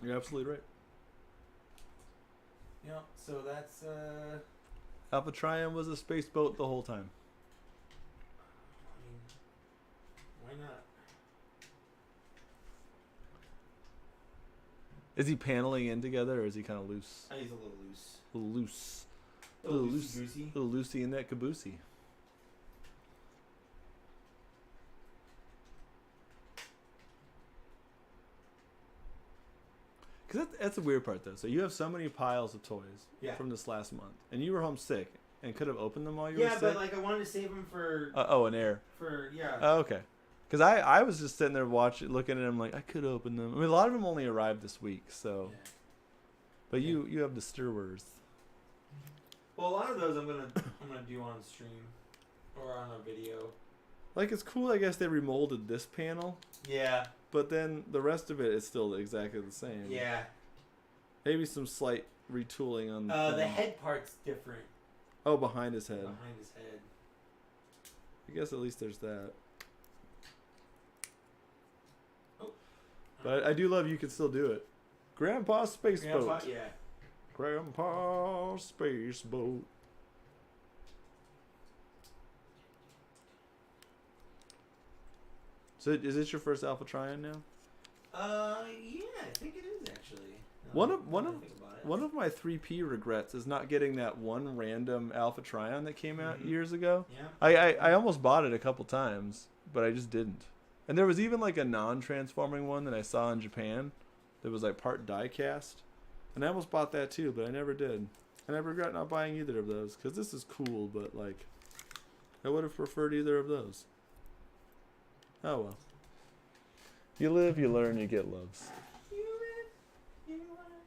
You're absolutely right. Yeah, so that's Alpha Trion was a space boat the whole time. I mean, why not? Is he paneling in together, or is he kind of loose? He's a little loose. A little loose. A little loosey-goosey. A little loosey in that caboosey. Because that's the weird part, though. So you have so many piles of toys from this last month, and you were home sick and could have opened them while you were sick. Yeah, but like I wanted to save them for. An air. Oh, okay. Because I was just sitting there looking at them like I could open them. I mean, a lot of them only arrived this week, so. Yeah. But you have the stirrers. Well, a lot of those I'm gonna do on stream or on a video. Like, it's cool, I guess they remolded this panel. Yeah. But then the rest of it is still exactly the same. Yeah. Maybe some slight retooling on the head part's different. Oh, behind his head. Behind his head. I guess at least there's that. Oh. But I do love you can still do it. Grandpa Space Boat. Yeah. Grandpa Space Boat. So is this your first Alpha Trion now? Yeah, I think it is actually. One of my 3P regrets is not getting that one random Alpha Trion that came out years ago. Yeah. I almost bought it a couple times, but I just didn't. And there was even like a non-transforming one that I saw in Japan that was like part die-cast. And I almost bought that too, but I never did. And I regret not buying either of those, because this is cool, but like, I would have preferred either of those. Oh well. You live, you learn, you get loves. You live, you learn.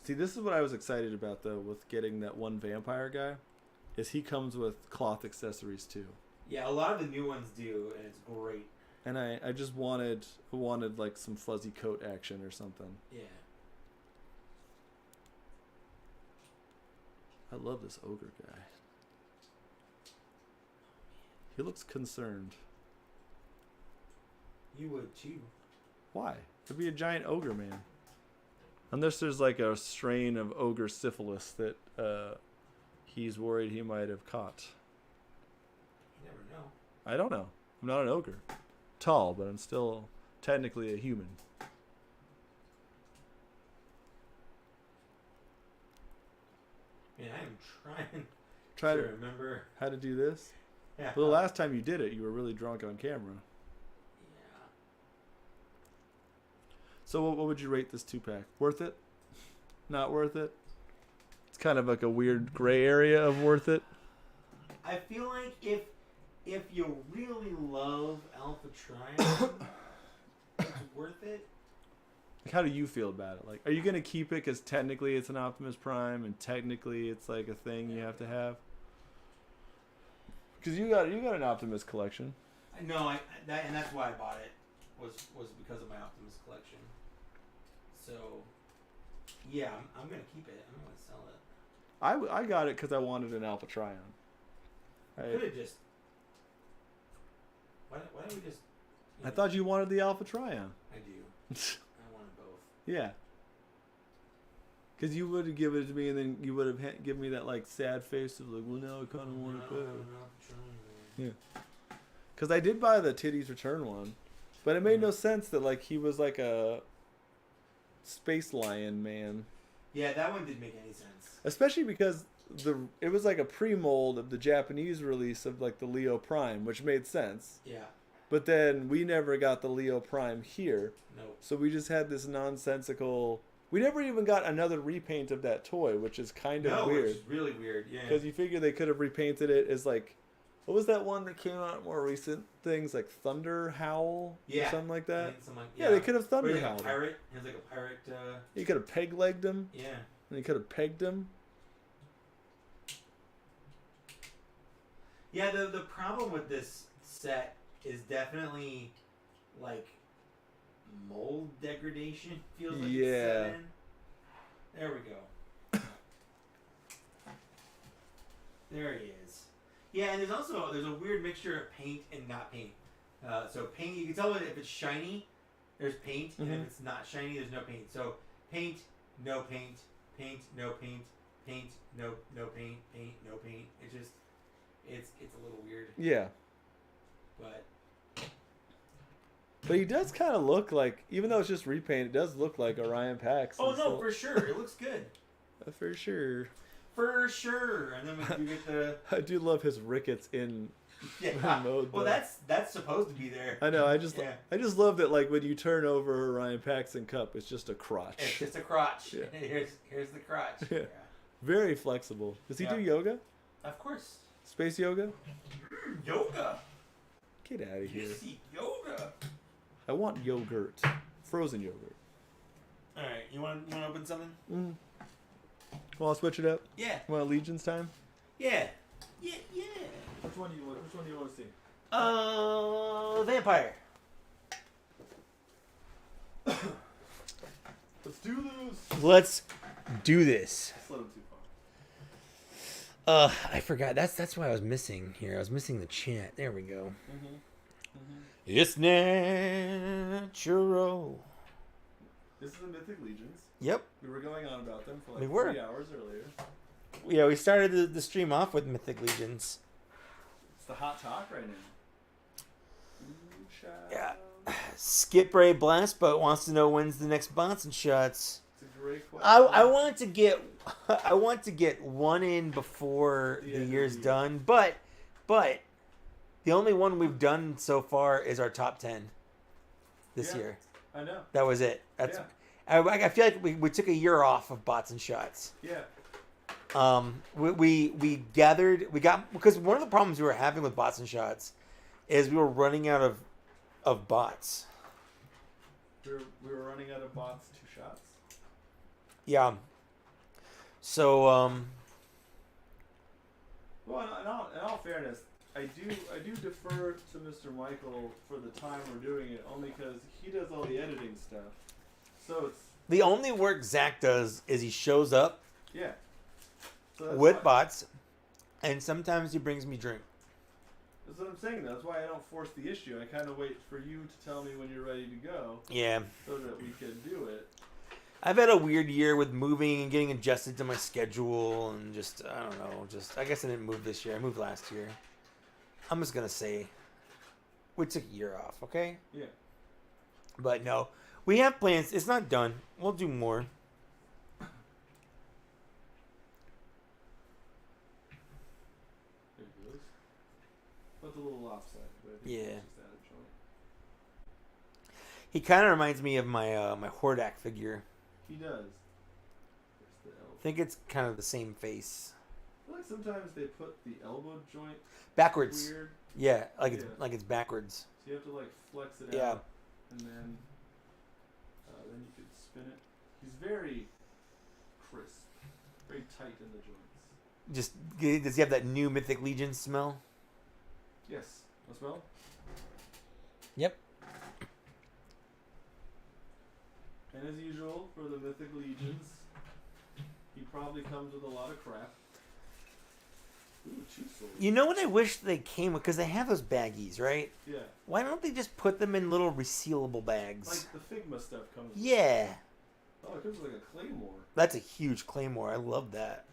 See, this is what I was excited about though with getting that one vampire guy, is he comes with cloth accessories too. Yeah, a lot of the new ones do, and it's great. And I just wanted like some fuzzy coat action or something. Yeah. I love this ogre guy. He looks concerned. You would too. Why? Could be a giant ogre man. Unless there's like a strain of ogre syphilis that he's worried he might have caught. You never know. I don't know. I'm not an ogre. Tall, but I'm still technically a human. Man, I am trying to remember how to do this. Yeah. But the last time you did it, you were really drunk on camera. Yeah. So what would you rate this 2-pack? Worth it? Not worth it? It's kind of like a weird gray area of worth it. I feel like if you really love Alpha Trion, it's worth it. Like, how do you feel about it? Like, are you gonna keep it because technically it's an Optimus Prime and technically it's like a thing you have to have? Because you got an Optimus collection. No, and that's why I bought it was because of my Optimus collection. So, yeah, I'm gonna keep it. I'm gonna sell it. I got it because I wanted an Alpha Trion. Could have just. Why don't we just? I thought you wanted the Alpha Trion. I do. I wanted both. Yeah. Because you would have given it to me, and then you would have given me that like sad face of like, well, now I kind of want it better. Yeah. Because I did buy the Titties Return one, but it made no sense that like he was like a space lion man. Yeah, that one didn't make any sense. Especially because it was like a pre-mold of the Japanese release of like the Leo Prime, which made sense. Yeah. But then we never got the Leo Prime here. Nope. So we just had this nonsensical. We never even got another repaint of that toy, which is kind of weird. Which is really weird. Yeah. Because you figure they could have repainted it as like, what was that one that came out more recent things like Thunder Howl or something like that? Yeah, they could have Thunder Howl. Pirate. He was like a pirate. You could have peg-legged him. Yeah. And you could have pegged him. Yeah, the problem with this set is definitely like mold degradation. Feels like it's set in. There we go. There he is. Yeah, and there's a weird mixture of paint and not paint. So paint, you can tell if it's shiny, there's paint, and if it's not shiny, there's no paint. So paint, no paint, paint, no paint, paint, no paint, paint, no paint. It's just it's a little weird. Yeah. But he does kind of look like, even though it's just repaint, it does look like Orion Pax. Oh no, for sure, it looks good. For sure. For sure, and then we get the. I do love his rickets in mode. Well, that's supposed to be there. I know. I just love that. Like when you turn over Orion Pax and Cup, it's just a crotch. It's just a crotch. Yeah. Here's the crotch. Yeah. Very flexible. Does he do yoga? Of course. Space yoga? Yoga. Get out of here. You see yoga. I want yogurt. Frozen yogurt. All right. You want to open something? Mm. Well, I'll switch it up. Yeah. Want Legion's time? Yeah. Which one do you want to see? Vampire. Let's do this. Let's do this. Slid him too far. I forgot. That's why I was missing here. I was missing the chant. There we go. It's natural. This is the Mythic Legions. Yep. We were going on about them for like 3 hours earlier. Yeah, we started the stream off with Mythic Legions. It's the hot talk right now. Yeah. Skip Ray Blast, but wants to know when's the next Bonson shots. It's a great question. I want to get one in before the year's done, but the only one we've done so far is our top 10 this year. I know. That was it. I feel like we took a year off of bots and shots. Yeah. We got because one of the problems we were having with bots and shots is we were running out of bots. We were running out of bots to shots. Yeah. So well, in all fairness, I do defer to Mr. Michael for the time we're doing it, only because he does all the editing stuff. So it's the only work Zach does is he shows up. Yeah. So with bots, and sometimes he brings me drink. That's what I'm saying, though. That's why I don't force the issue. I kind of wait for you to tell me when you're ready to go. Yeah. So that we can do it. I've had a weird year with moving and getting adjusted to my schedule and just, I don't know, I guess I didn't move this year. I moved last year. I'm just going to say we took a year off, okay? Yeah. But no, we have plans. It's not done. We'll do more. There it goes. That's a little lopsided, but I think Yeah. it's just out of joint. He kind of reminds me of my my Hordak figure. He does. There's the I elbow. think it's kind of the same face. I feel like sometimes they put the elbow joint Backwards. weird. Yeah, like Yeah. it's backwards. So you have to like flex it Yeah. out, and then you could spin it. He's very crisp, very tight in the joints. Just does he have that new Mythic Legions smell? Yes. As well. Yep. And as usual for the Mythic Legions, he probably comes with a lot of crap. Ooh, 2 swords. You know what I wish they came with? Because they have those baggies, right? Yeah. Why don't they just put them in little resealable bags? Like the Figma stuff comes with. Yeah. Oh, it comes with like a claymore. That's a huge claymore. I love that.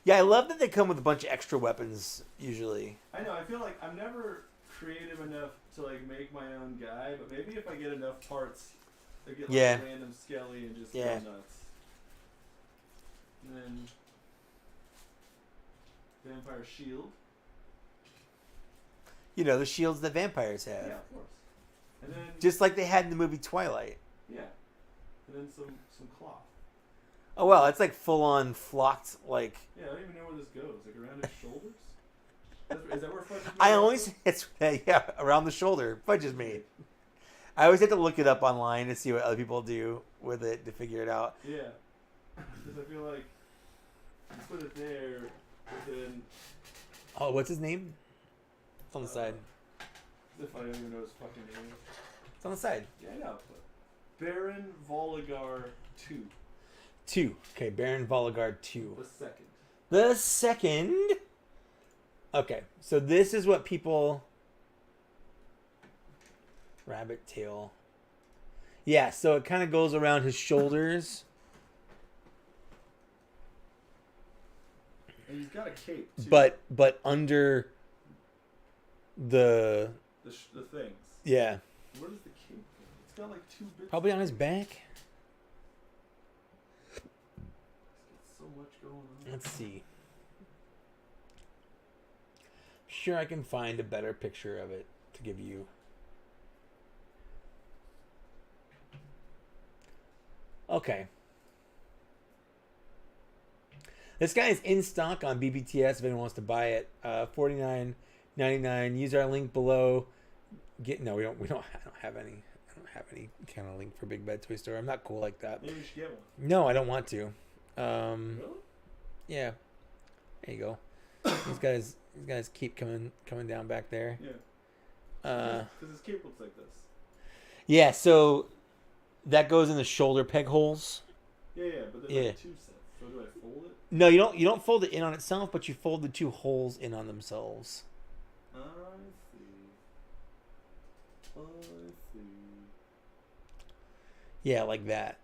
Yeah, I love that they come with a bunch of extra weapons, usually. I know, I feel like I'm never creative enough to like make my own guy, but maybe if I get enough parts, I get like Yeah. a random skelly and just Yeah. go nuts. And then Vampire Shield. You know, the shields that vampires have. Yeah, of course. And then Just like they had in the movie Twilight. yeah. And then some cloth. Oh, well, it's like full-on flocked, like... Yeah, I don't even know where this goes. Like around his shoulders? Is that where Fudge is I made always... from? It's, yeah, around the shoulder. Fudge is made. I always have to look it up online to see what other people do with it to figure it out. Yeah. Because I feel like you put it there, but then Oh, what's his name? It's on the side. as if I don't even know his fucking name. It's on the side. Yeah, I know. But Baron Voligar 2. 2. Okay, Baron Volagard 2. The second. The second. Okay, so this is what people... Rabbit tail. Yeah, so it kind of goes around his shoulders. And he's got a cape too. But under the... the things. Yeah. Where does the cape go? It's got like 2 bits. Probably on his back. He's got so much going on. Let's see. Sure, I can find a better picture of it to give you. Okay. This guy is in stock on BBTS if anyone wants to buy it. $49.99. Use our link below. I don't have any kind of link for Big Bad Toy Store. I'm not cool like that. Maybe you should get one. No, I don't want to. Really? Yeah. There you go. These guys keep coming down back there. Yeah. Because his cape looks like this. Yeah, so that goes in the shoulder peg holes. Yeah, but there's Yeah. like 2 sets. So do I fold it? No, you don't. You don't fold it in on itself, but you fold the 2 holes in on themselves. I see. Yeah, like that.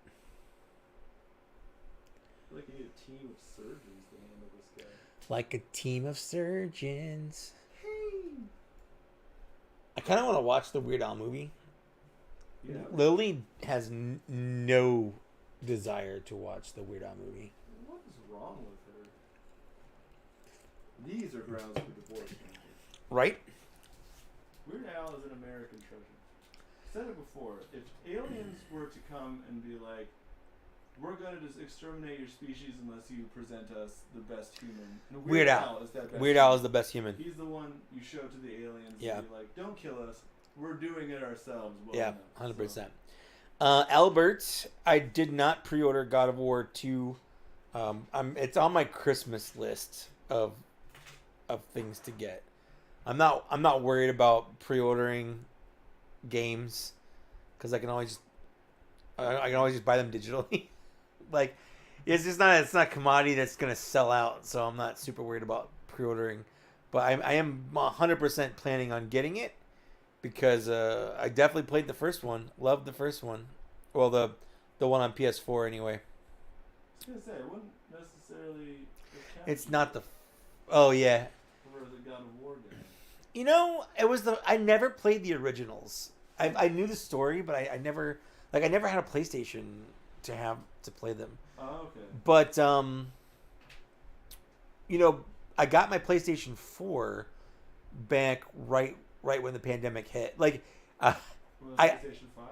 I feel like you need a team of surgeons to handle this guy. Like a team of surgeons. Hey! I kind of want to watch the Weird Al movie. Yeah. Lily has no desire to watch the Weird Al movie. What is wrong with her? These are grounds for divorce. Right? Weird Al is an American treasure. I said it before. If aliens were to come and be like, we're going to just exterminate your species unless you present us the best human. And Weird Al is that best Weird Al human. is the best human. He's the one you show to the aliens Yeah. and be like, don't kill us. We're doing it ourselves. Well Yeah, enough. 100%. Albert, I did not pre-order God of War 2. It's on my Christmas list of things to get. I'm not worried about pre-ordering games because I can always just buy them digitally. Like it's not a commodity that's gonna sell out, so I'm not super worried about pre-ordering. But I am 100% planning on getting it because I definitely played the first one, loved the first one. Well, The one on PS4 anyway. I was gonna say, it wouldn't necessarily. It's not the. Oh yeah. For the God of War game. You know, it was the. I never played the originals. I knew the story, but I never had a PlayStation to play them. Oh, okay. But you know, I got my PlayStation 4 back right when the pandemic hit. Like, PlayStation 5?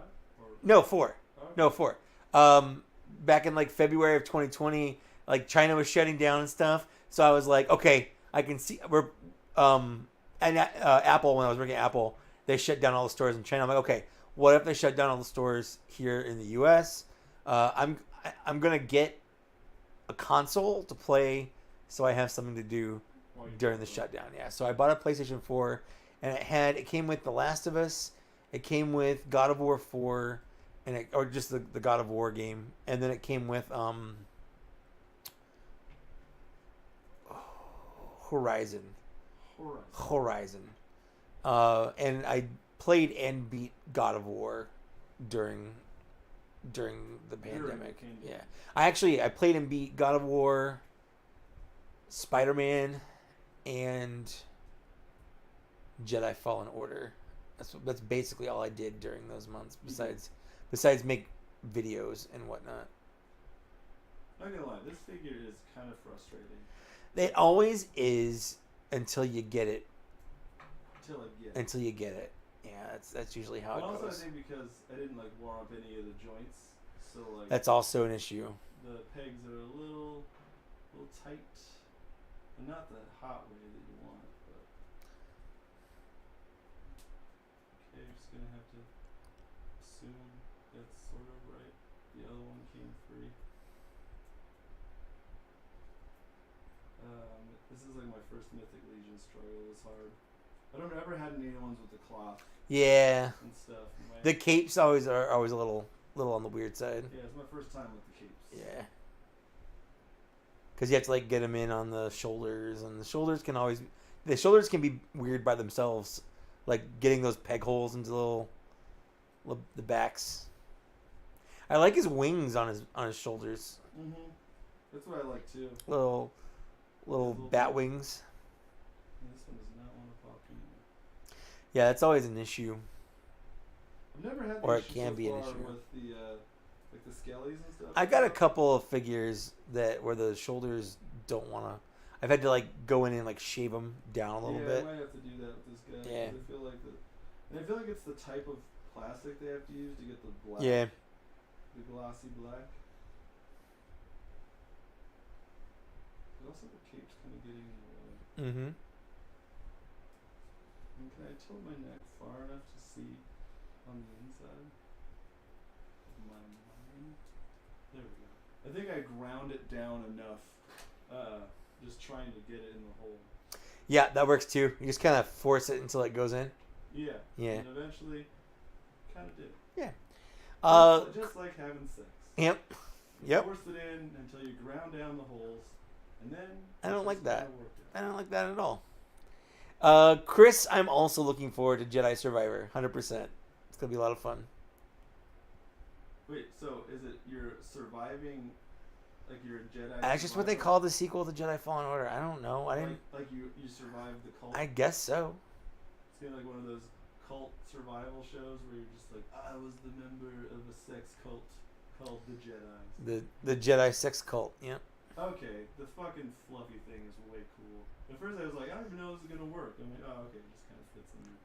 No, 4. Okay. No, 4. Back in like February of 2020, like China was shutting down and stuff. So I was like, okay, I can see and Apple, when I was working at Apple, they shut down all the stores in China. I'm like, okay, what if they shut down all the stores here in the U.S.? I'm gonna get a console to play, so I have something to do during the shutdown. Yeah, so I bought a PlayStation 4, and it came with The Last of Us, it came with God of War 4, or just the God of War game, and then it came with Horizon. And I played and beat God of War during the pandemic. Yeah, I played and beat God of War, Spider-Man, and Jedi Fallen Order. That's basically all I did during those months. Besides make videos and whatnot. Not gonna lie, this figure is kind of frustrating. It always is until you get it. Until you get it. Yeah, that's usually how it goes. Also, I think because I didn't warm up any of the joints, so that's also an issue. The pegs are a little tight, and not the hot way that you want. But okay, I'm just gonna have to assume that's sort of right. The other one came free. This is like my first Mythic Legions struggle. It was hard. I don't ever had any ones with the cloth. Yeah. And stuff. The capes are always a little on the weird side. Yeah, it's my first time with the capes. Yeah. Because you have to get them in on the shoulders, and the shoulders can be weird by themselves, like getting those peg holes into the backs. I like his wings on his shoulders. Mhm. That's what I like too. Little bat wings. This one does not want to pop in. Yeah, that's always an issue. I've never had or it can be an issue with the the skellies and stuff. I got a couple of figures where the shoulders don't want to. I've had to go in and shave them down a little bit. I might have to do that with this guy. Yeah. I feel like it's the type of plastic they have to use to get the black. Yeah. The glossy black. But also the cape's kind of getting in the way. Mm-hmm. And can I tilt my neck far enough to see on the inside of my mind? There we go. I think I ground it down enough, just trying to get it in the hole. Yeah, that works too. You just kind of force it until it goes in. Yeah. Yeah. And eventually, kind of did. Yeah. Just like having sex. Yep. Yep. Force it in until you ground down the holes, and then. I don't like that. I don't like that at all. Chris, I'm also looking forward to Jedi Survivor. 100%. It's gonna be a lot of fun. Wait, so is it you're surviving, you're a Jedi? That's just what they call the sequel to Jedi Fallen Order. I don't know. I didn't. You survived the cult. I guess so. It's gonna be like one of those cult survival shows where you're just I was the member of a sex cult called the Jedi. The Jedi sex cult. Yeah. Okay, the fucking fluffy thing is way cool. At first I was like, I don't even know this is gonna work. I'm like, oh, okay, it just kind of fits in there.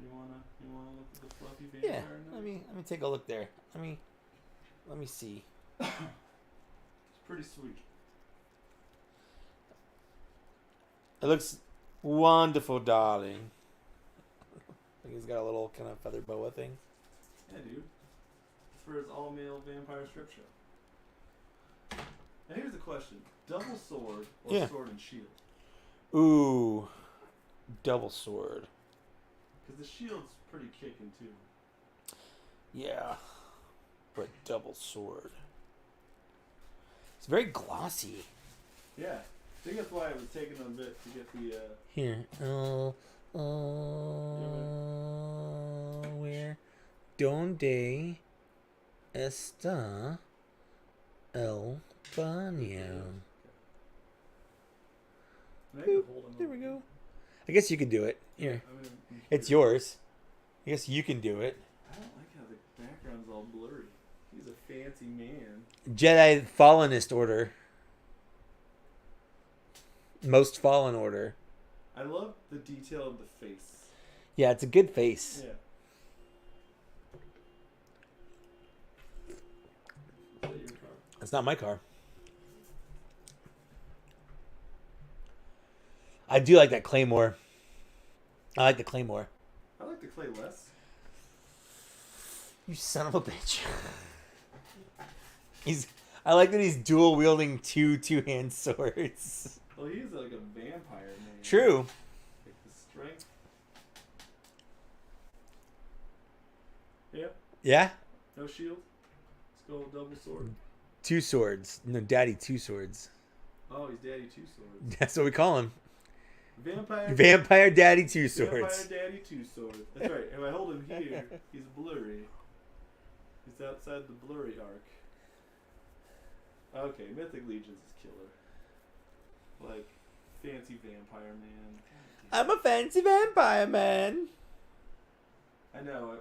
You wanna look at the fluffy vampire? Yeah. Now? Let me take a look there. Let me see. It's pretty sweet. It looks wonderful, darling. I think he's got a little kind of feather boa thing. Yeah, dude. It's for his all-male vampire strip show. Now here's the question: double sword or sword and shield? Ooh, double sword. Because the shield's pretty kicking too. Yeah, but double sword. It's very glossy. Yeah, I think that's why it was taking a bit to get the. Here, where Donde está el baño? Boop, there we go. I guess you could do it. Here. It's yours. I guess you can do it. I don't like how the background's all blurry. He's a fancy man. Jedi Fallenist Order. Most Fallen Order. I love the detail of the face. Yeah, it's a good face. Yeah. Is that your car? It's not my car. I do like that Claymore. I like the Claymore. I like the clay less. You son of a bitch. I like that he's dual wielding two-hand swords. Well, he's like a vampire man. True. Like the strength. Yep. Yeah? No shield. Let's go with double sword. 2 swords. No, Daddy 2 swords. Oh, he's Daddy 2 swords. That's what we call him. Vampire Daddy 2 swords. Vampire Daddy 2 swords. That's right. If I hold him here, he's blurry. He's outside the blurry arc. Okay, Mythic Legions is killer. Like, fancy vampire man. I'm a fancy vampire man. I know.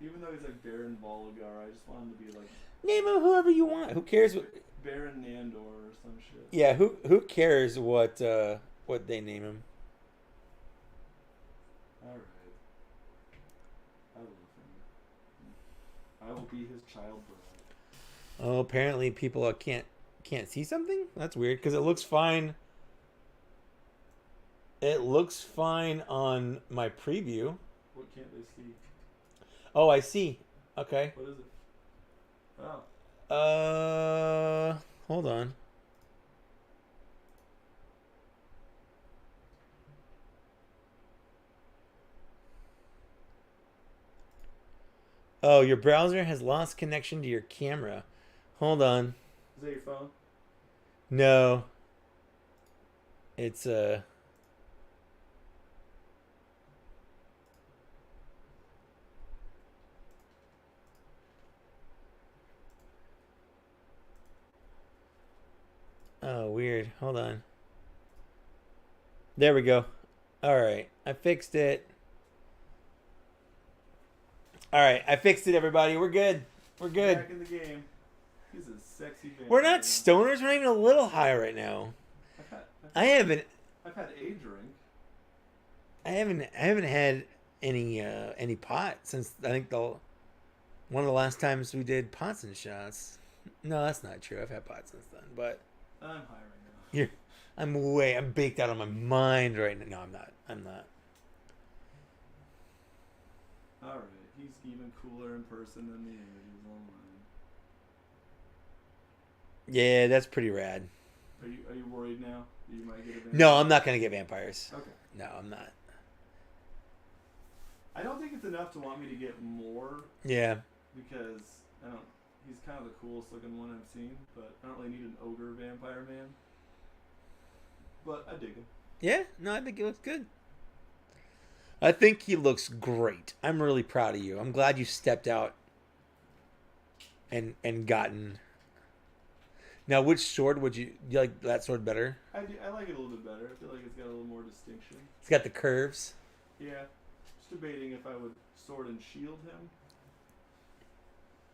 Even though he's like Baron Volgar, I just want him to be like... Name him whoever you want. Who cares what... Baron Nandor or some shit. Yeah, who cares what they name him? Alright. I love him. I will be his child bride. Oh, apparently people can't see something? That's weird, because it looks fine. It looks fine on my preview. What can't they see? Oh, I see. Okay. What is it? Oh. Hold on. Oh, your browser has lost connection to your camera. Hold on. Is that your phone? No. It's Oh, weird. Hold on. There we go. Alright. I fixed it. Alright. I fixed it, everybody. We're good. We're good. Back in the game. He's a sexy vampire. We're not stoners. We're not even a little high right now. I've had a drink. I haven't had any pot since I think one of the last times we did pots and shots. No, that's not true. I've had pot since then, but I'm high right now. I'm baked out of my mind right now. No, I'm not. Alright, he's even cooler in person than the images online. Yeah, that's pretty rad. Are you worried now that you might get a vampire? No, I'm not gonna get vampires. Okay. No, I'm not. I don't think it's enough to want me to get more. Yeah. Because he's kind of the coolest looking one I've seen, but I don't really need an ogre vampire man. But I dig him. Yeah, no, I think he looks good. I think he looks great. I'm really proud of you. I'm glad you stepped out and gotten. Now, which sword would you like that sword better? I like it a little bit better. I feel like it's got a little more distinction. It's got the curves. Yeah. Just debating if I would sword and shield him.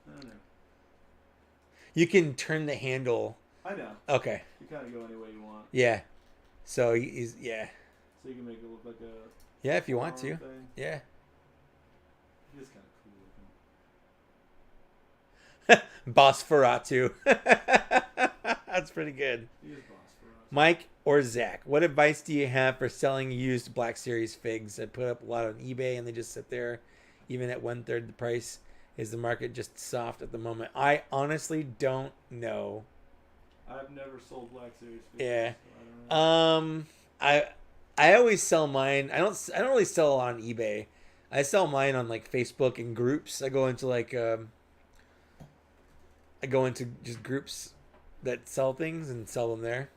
I don't know. You can turn the handle. I know. Okay. You kind of go any way you want. Yeah. So he's yeah. So you can make it look like a. Yeah, if you want to. Thing. Yeah. He is kind of cool looking. Bosferatu. That's pretty good. He is Bosferatu. Mike or Zach, what advice do you have for selling used Black Series figs? I put up a lot on eBay and they just sit there, even at 1/3 the price. Is the market just soft at the moment? I honestly don't know. I've never sold Black Series figs. Yeah. So I don't know. I always sell mine. I don't really sell on eBay. I sell mine on like Facebook and groups. I go into just groups that sell things and sell them there.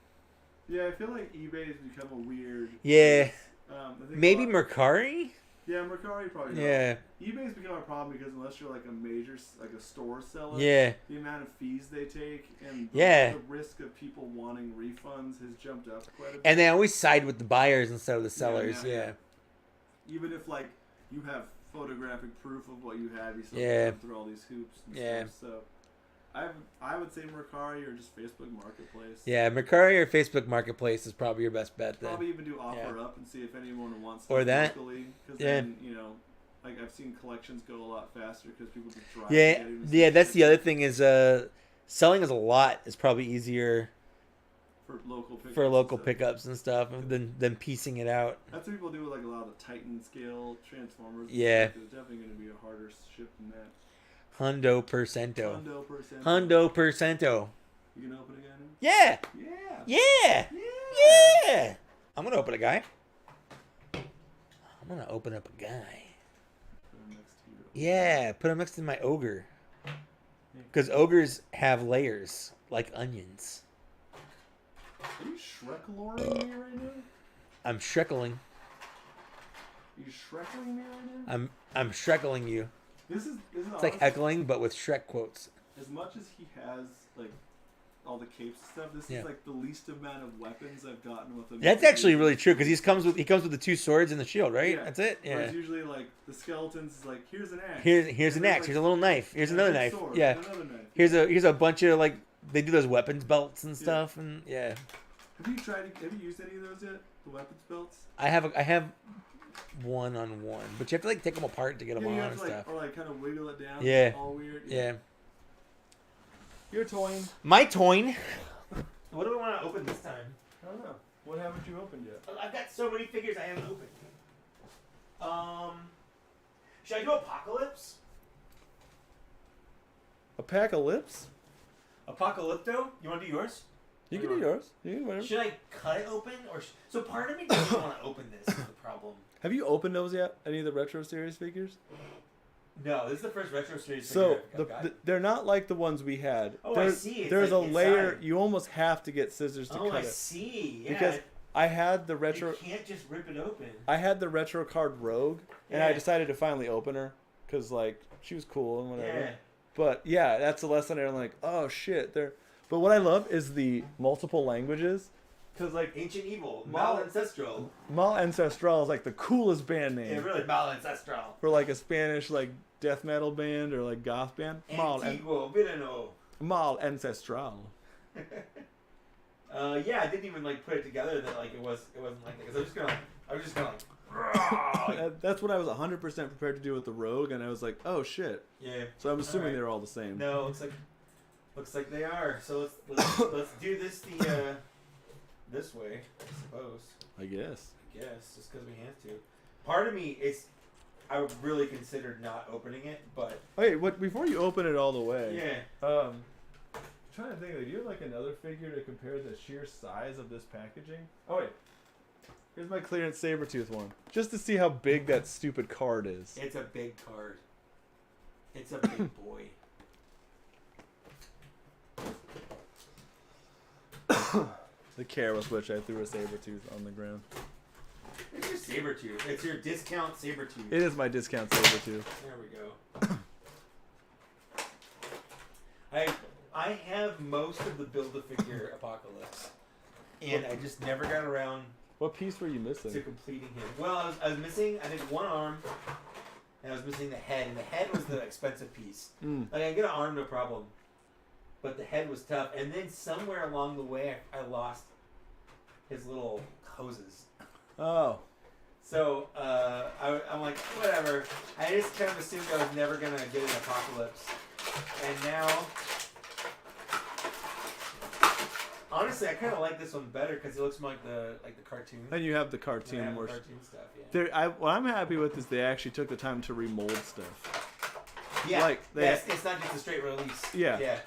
Yeah, I feel like eBay has become a weird. Yeah. I think Maybe Mercari? Yeah, Mercari probably. Yeah. eBay's become a problem because unless you're like a major, like a store seller, Yeah. the amount of fees they take and Yeah. the risk of people wanting refunds has jumped up quite a bit. And they always side with the buyers instead of the sellers. Yeah. Even if like you have photographic proof of what you have, you still Yeah. have to jump through all these hoops and stuff. So I would say Mercari or just Facebook Marketplace. Yeah, Mercari or Facebook Marketplace is probably your best bet then. Probably even do offer up and see if anyone wants or stuff that. locally. Because then, you know, like I've seen collections go a lot faster because people just drive. Yeah, that's the other thing is selling as a lot is probably easier for local pickups and stuff than piecing it out. That's what people do with like a lot of the Titan scale Transformers. Yeah. It's definitely going to be a harder ship than that. Hundo percento. Hundo percento. Hundo percento. You gonna open again? Yeah. Yeah. Yeah. Yeah. Yeah. I'm gonna open a guy. I'm gonna open up a guy. Put him next to you. Yeah, put him next to my ogre. Because ogres have layers like onions. Are you Shrek-loring me right now? I'm shreckling. Are you Shrekling me right now? I'm shreckling you. This is It's like heckling, but with Shrek quotes. As much as he has like all the capes and stuff, this is like the least amount of weapons I've gotten with him. That's actually really true because he comes with the two swords and the shield, right? Yeah. That's it. Yeah. Whereas usually like the skeletons is like here's an axe. Here's an axe. Like, here's a little knife. Here's another knife. Sword, Yeah. another knife. Here's a bunch of like they do those weapons belts and stuff and yeah. Have you used any of those yet? The weapons belts? I have one on one, but you have to like take them apart to get them on and stuff. Or like kind of wiggle it down. Yeah. All weird. Yeah. Your toy. My toy. What do we want to open this time? I don't know. What haven't you opened yet? I've got so many figures I haven't opened. Should I do Apocalypse? Apocalypse? Apocalypto? You want to do yours? You can do yours. You can do whatever. Should I cut it open or? So part of me doesn't want to open this. Is the problem. Have you opened those yet? Any of the Retro Series figures? No, this is the first Retro Series So figure I've got. they're not like the ones we had. Oh, I see. It's there's like a layer. inside. You almost have to get scissors to cut I it. see. Yeah. Because I had the retro. You can't just rip it open. I had the retro card Rogue, and I decided to finally open her because like she was cool and whatever. Yeah. But yeah, that's a lesson. I'm like, oh shit, they're. But what I love is the multiple languages, because like Ancient Evil, Mal Ancestral. Mal Ancestral is like the coolest band name. Yeah, really, Mal Ancestral. For like a Spanish like death metal band or like goth band. Antiguo Vireno. Mal Ancestral. Yeah, I didn't even like put it together that like it wasn't like that because I was just gonna like. That's what I was 100% prepared to do with the Rogue, and I was like, oh shit. Yeah. So I'm assuming they're all the same. No, looks like they are. So let's do this this way, I suppose. I guess. Just because we have to. Part of me I would really considered not opening it, but. Okay, before you open it all the way. Yeah. I'm trying to think. Do you have like another figure to compare the sheer size of this packaging? Oh wait. Here's my clearance Sabretooth one. Just to see how big that stupid card is. It's a big card. It's a big boy. The care with which I threw a Sabretooth on the ground. It's your Sabretooth. It's your discount Sabretooth. It is my discount Sabretooth. There we go. I have most of the Build-A-Figure Apocalypse. And I just never got around What piece were you missing? to completing him. Well, I was missing, I think, one arm. And I was missing the head. And the head was the expensive piece. Like, I get an arm, no problem. But the head was tough. And then somewhere along the way, I lost his little hoses. Oh. So, I'm like, whatever. I just kind of assumed I was never going to get an Apocalypse. And now, honestly, I kind of like this one better because it looks more like the cartoon. And you have the cartoon more. Cartoon stuff, yeah. What I'm happy with is they actually took the time to remold stuff. Yeah, Like, it's not just a straight release. Yeah. Yeah.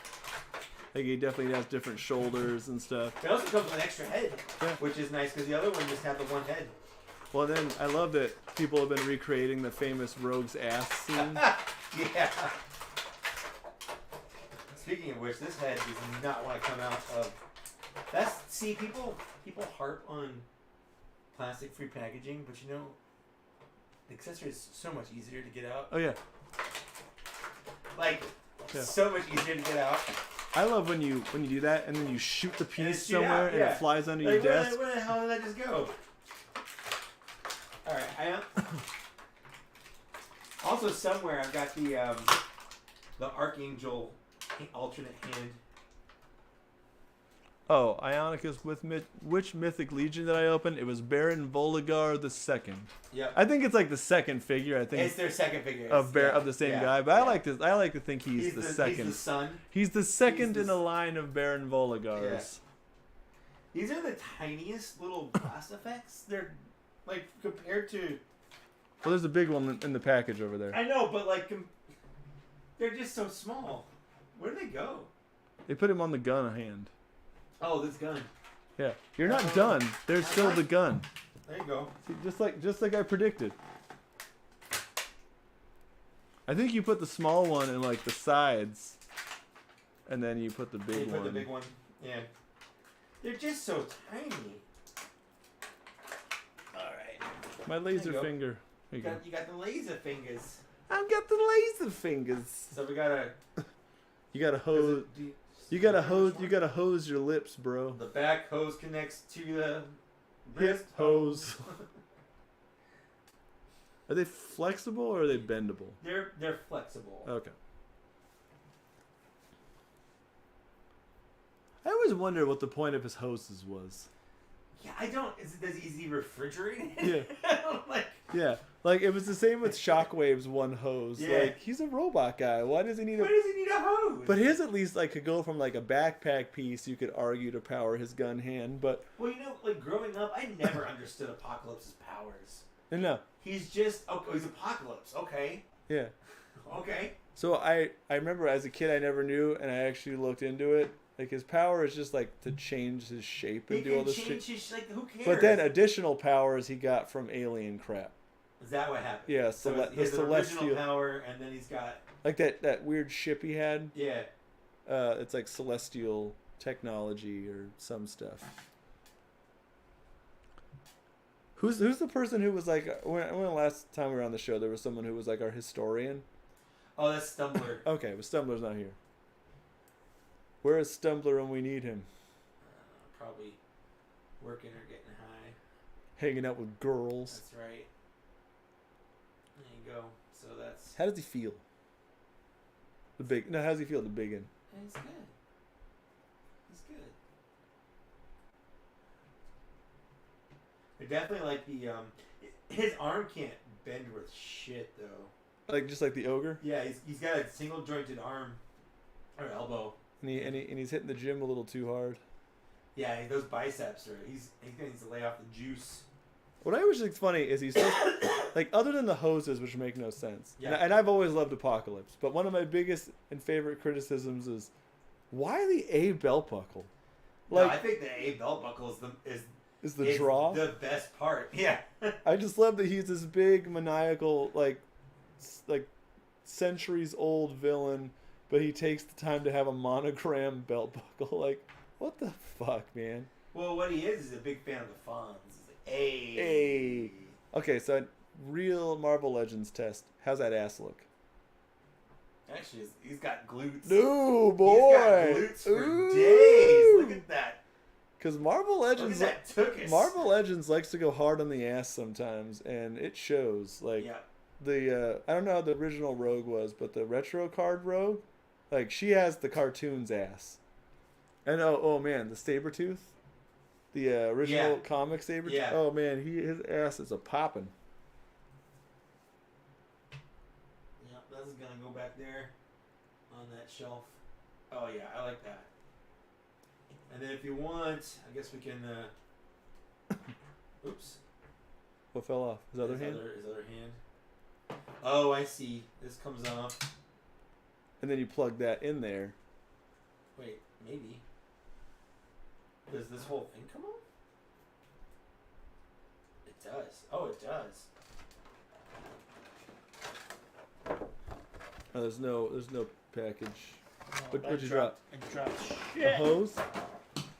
Like he definitely has different shoulders and stuff. It also comes with an extra head, Yeah. which is nice because the other one just had the one head. Well, then I love that people have been recreating the famous Rogue's ass scene. Yeah. Speaking of which, this head does not want to come out of. People harp on plastic-free packaging, but you know, The accessory is so much easier to get out. Oh yeah. Like so much easier to get out. I love when you do that and then you shoot the piece somewhere out, and it flies under your desk. Where the hell did that just go? All right, also somewhere I've got the Archangel alternate hand. Oh, Ionicus with which Mythic Legion did I open? It was Baron Voligar II. Yeah. I think it's like the second figure. I think it's their second figure of the same guy. But I like this. I like to think he's the second. He's the son. He's the second in a line of Baron Voligars. Yeah. These are the tiniest little glass effects. They're like compared to. Well, there's a big one in the package over there. I know, but like they're just so small. Where do they go? They put him on the gun hand. Oh, this gun. Yeah, you're not done. There's still the gun. There you go. See, just like I predicted. I think you put the small one in like the sides, and then you put the big one. Put the big one. Yeah. They're just so tiny. All right. My laser finger. You got the laser fingers. I've got the laser fingers. So we gotta. You gotta hose. You gotta hose your lips, bro. The back hose connects to the wrist hose. Are they flexible or are they bendable? They're flexible. Okay. I always wonder what the point of his hoses was. Yeah, I don't. Is he refrigerating it? Yeah. Yeah. Like, it was the same with Shockwave's one hose. Yeah. Like, he's a robot guy. Why does he need a hose? But his at least, like, could go from, like, a backpack piece, you could argue, to power his gun hand, but... Well, you know, like, growing up, I never understood Apocalypse's powers. No. He's just... Oh, he's Apocalypse. Okay. Yeah. Okay. So, I remember as a kid, I never knew, and I actually looked into it. Like, his power is just, like, to change his shape and do all this shit. Like, who cares? But then additional powers he got from alien crap. Is that what happened? Yeah, so the celestial original power, and then he's got like that weird ship he had. Yeah. It's like celestial technology or some stuff. Who's the person who was like when the last time we were on the show there was someone who was like our historian? Oh, that's Stumbler. Okay, but Stumbler's not here. Where is Stumbler when we need him? Probably working or getting high. Hanging out with girls. That's right. There you go. So that's... How does he feel? How does he feel at the big end? He's good. He's good. I definitely like the, his arm can't bend worth shit, though. Like, just like the ogre? Yeah, he's got a single jointed arm. Or elbow. And he's hitting the gym a little too hard. Yeah, those biceps are... He's going to lay off the juice. What I always think's funny is he's so, like, other than the hoses, which make no sense. Yeah. And I've always loved Apocalypse, but one of my biggest and favorite criticisms is why the A belt buckle? Like, no, I think the A belt buckle is the draw. The best part. Yeah. I just love that he's this big maniacal like centuries old villain, but he takes the time to have a monogram belt buckle. Like, what the fuck, man? Well, what he is a big fan of the Fonz. Hey. Okay, so real Marvel Legends test. How's that ass look? Actually, he's got glutes. No, boy. He's got glutes for days. Look at that. Because Marvel Legends, look at that Marvel Legends likes to go hard on the ass sometimes, and it shows. Like the I don't know how the original Rogue was, but the retro card Rogue, like she has the cartoon's ass. And oh man, the Sabretooth. The original comic Sabretooth. Yeah. Oh man, his ass is a poppin'. Yep, that's gonna go back there on that shelf. Oh yeah, I like that. And then if you want, I guess we can. Oops. What fell off? His other hand. His other hand. Oh, I see. This comes off. And then you plug that in there. Wait, maybe. Does this whole thing come off? It does. Oh, it does. Oh, there's no package. Oh, What'd you drop? I dropped shit. A hose?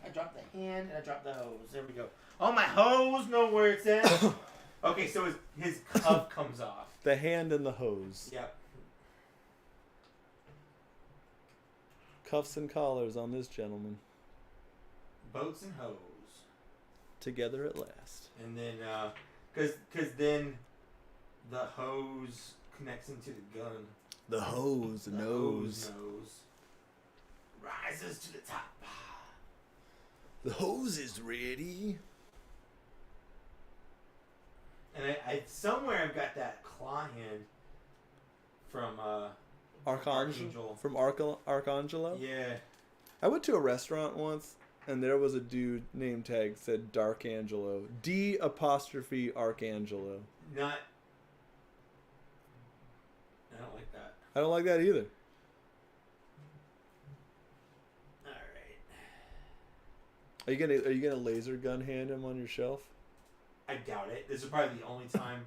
I dropped the hand and I dropped the hose. There we go. Oh, my hose! Know where it's at. Okay, so his cuff comes off. The hand and the hose. Yep. Cuffs and collars on this gentleman. Boats and hose. Together at last. And then, because then the hose connects into the gun. The hose knows. Rises to the top. The hose is ready. And I somewhere I've got that claw hand from Archangel. From Archangelo? Yeah. I went to a restaurant once, and there was a dude name tag said Dark Angelo. D' Archangelo. Not. I don't like that. I don't like that either. All right. Are you gonna laser gun hand him on your shelf? I doubt it. This is probably the only time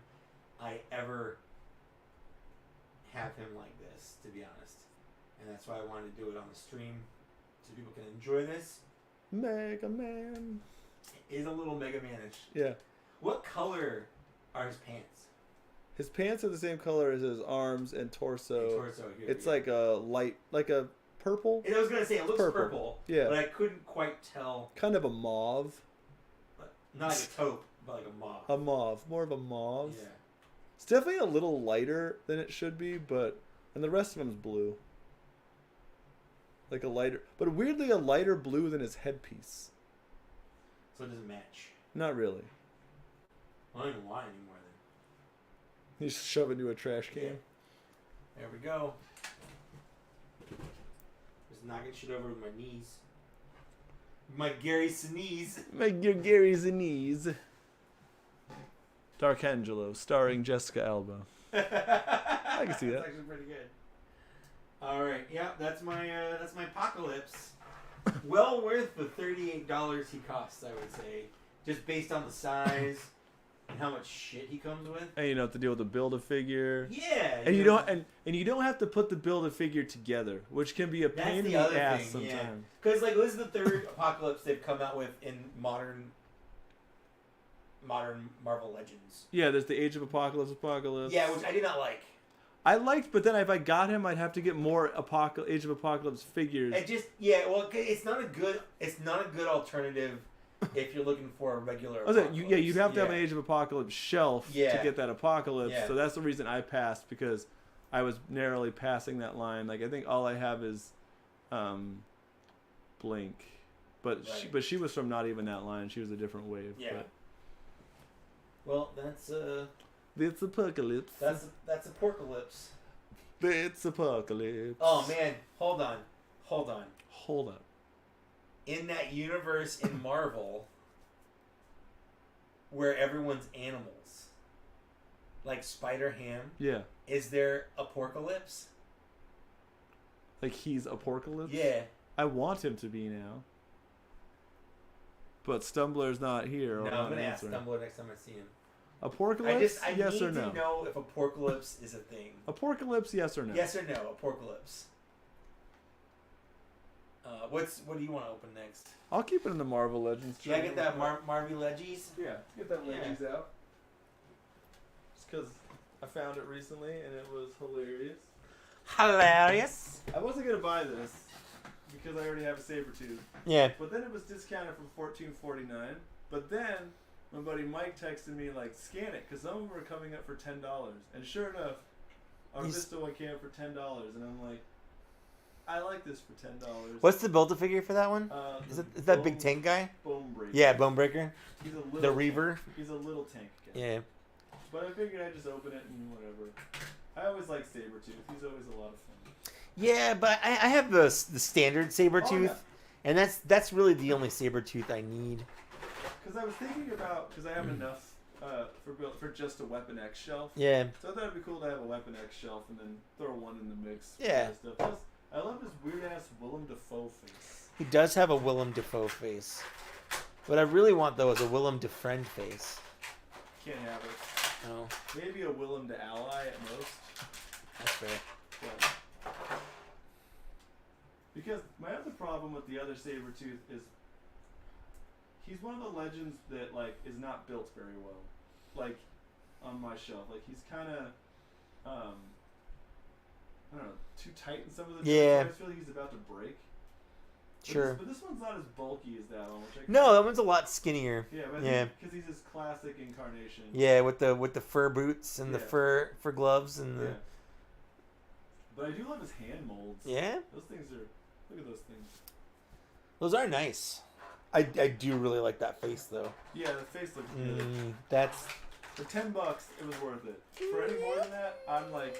I ever have him like this, to be honest. And that's why I wanted to do it on the stream, so people can enjoy this. Mega Man. It is a little Mega Man-ish. Yeah. What color are his pants? His pants are the same color as his arms and torso. Here, it's like a light, like a purple. I was gonna say it looks purple. Yeah. But I couldn't quite tell. Kind of a mauve. Not like a taupe, but like a mauve. A mauve, more of a mauve. Yeah. It's definitely a little lighter than it should be, and the rest of him's blue. Like a lighter, but weirdly a lighter blue than his headpiece. So it doesn't match. Not really. I don't even want anymore then. You just shove it into a trash can. Yeah. There we go. Just knocking shit over with my knees. My Gary Sinise. Make your Gary's knees. Dark Angelo, starring Jessica Alba. I can see that. That's actually pretty good. All right, yeah, that's my apocalypse. Well worth the $38 he costs, I would say, just based on the size and how much shit he comes with. And you don't have to deal with the Build-A-Figure. Yeah, and you don't and you don't have to put the Build-A-Figure together, which can be a pain in the ass sometimes. Because like this is the third apocalypse they've come out with in modern Marvel Legends. Yeah, there's the Age of Apocalypse. Yeah, which I did not like. I liked, but then if I got him, I'd have to get more Age of Apocalypse figures. It just it's not a good alternative if you're looking for a regular. You'd have to have an Age of Apocalypse shelf to get that Apocalypse. Yeah. So that's the reason I passed, because I was narrowly passing that line. Like I think all I have is Blink, but right. she was from not even that line. She was a different wave. Yeah. But. Well, that's It's Apocalypse. That's Apocalypse. It's Apocalypse. Oh man, hold on. Hold up. In that universe in Marvel, where everyone's animals, like Spider-Ham. Yeah. Is there Apocalypse? Like he's Apocalypse? Yeah. I want him to be now. But Stumbler's not here. No, I'm gonna ask Stumbler next time I see him. Apocalypse? I yes need or no? to know if Apocalypse is a thing. Apocalypse, yes or no? Yes or no, Apocalypse. What do you want to open next? I'll keep it in the Marvel Legends. Should I get that Marvel Legends? Yeah, get that Legends out. Just because I found it recently and it was hilarious. Hilarious. I wasn't gonna buy this because I already have a Sabretooth. Yeah. But then it was discounted from $14.49. But then my buddy Mike texted me like, scan it, because some of them were coming up for $10. And sure enough, our Vista one came up for $10, and I'm like, I like this for $10. What's the Build-A-Figure for that one? Is that Big Tank guy? Bone Breaker. Yeah, Bone Breaker. He's a little the Reaver. He's a little tank guy. Yeah. But I figured I'd just open it and whatever. I always like Sabretooth. He's always a lot of fun. Yeah, but I have the standard Sabretooth, and that's really the only Sabretooth I need. Because I was thinking about, because I have enough for just a Weapon X shelf. Yeah. So I thought it'd be cool to have a Weapon X shelf and then throw one in the mix. Yeah. Plus, I love his weird ass Willem Dafoe face. He does have a Willem Dafoe face. What I really want though is a Willem Defriend face. Can't have it. No. Maybe a Willem to ally at most. That's fair. Yeah. Because my other problem with the other Sabretooth is he's one of the legends that like is not built very well. Like on my shelf. Like he's kind of, I don't know, too tight in some of the joints. I feel like he's about to break. Sure. But this one's not as bulky as that one. No, that one's a lot skinnier. Yeah, because he's his classic incarnation. Yeah, with the fur boots and the fur gloves and the. But I do love his hand molds. Yeah. Those things are. Look at those things. Those are nice. I do really like that face though. Yeah, the face looks good. That's. For $10, it was worth it. For any more than that, I'm like,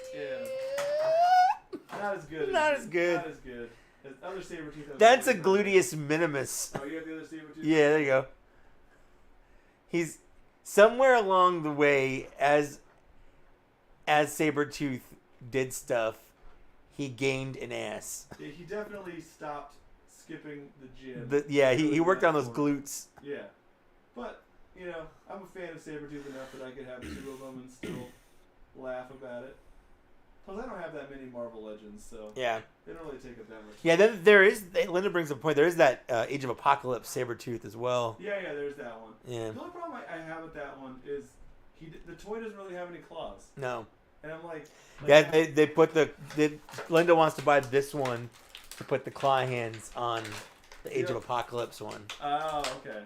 not as good. Not as good. As other Sabretooth. That's a gluteus minimus. Oh, you have the other Sabretooth? Yeah, there you go. He's somewhere along the way as Sabretooth did stuff, he gained an ass. Yeah, he definitely stopped skipping the gym. He worked on those glutes. Yeah. But, you know, I'm a fan of Sabretooth enough that I could have 2 of them and still laugh about it. Plus, I don't have that many Marvel Legends, so they don't really take up that much. Yeah, then there is, Linda brings up a point, there is that Age of Apocalypse Sabretooth as well. Yeah, there's that one. Yeah. The only problem I have with that one is the toy doesn't really have any claws. No. And I'm like they put Linda wants to buy this one to put the claw hands on the Age of Apocalypse one. Oh, okay.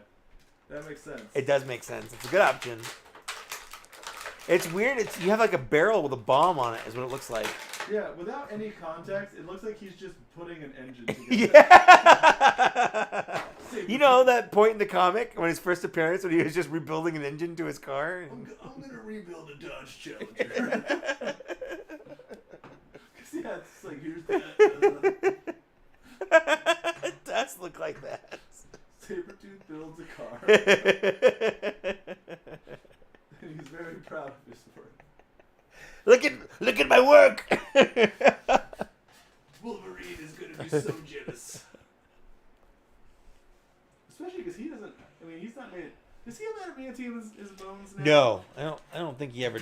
That makes sense. It does make sense. It's a good option. It's weird. You have like a barrel with a bomb on it is what it looks like. Yeah, without any context, it looks like he's just putting an engine together. Yeah. You know that point in the comic when his first appearance when he was just rebuilding an engine to his car? I'm going to rebuild a Dodge Challenger. It's like, here's that. It does look like that. Sabretooth builds a car. And he's very proud of his work. Look at my work. Wolverine is going to be so jealous. Especially because he doesn't. I mean, he's not made. Does he have adamantium in his bones now? No, I don't think he ever.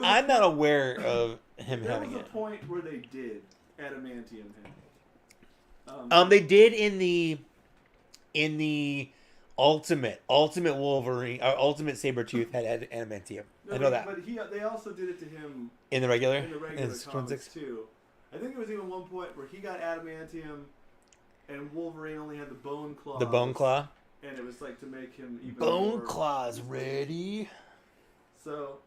I'm not aware of him having it. There was a point where they did adamantium him. They did in the Ultimate Wolverine, Ultimate Sabretooth had adamantium. No, I know that. But they also did it to him in the regular comics too. I think it was even one point where he got adamantium, and Wolverine only had the bone claw. The bone claw. And it was like to make him even bone more claws ready. So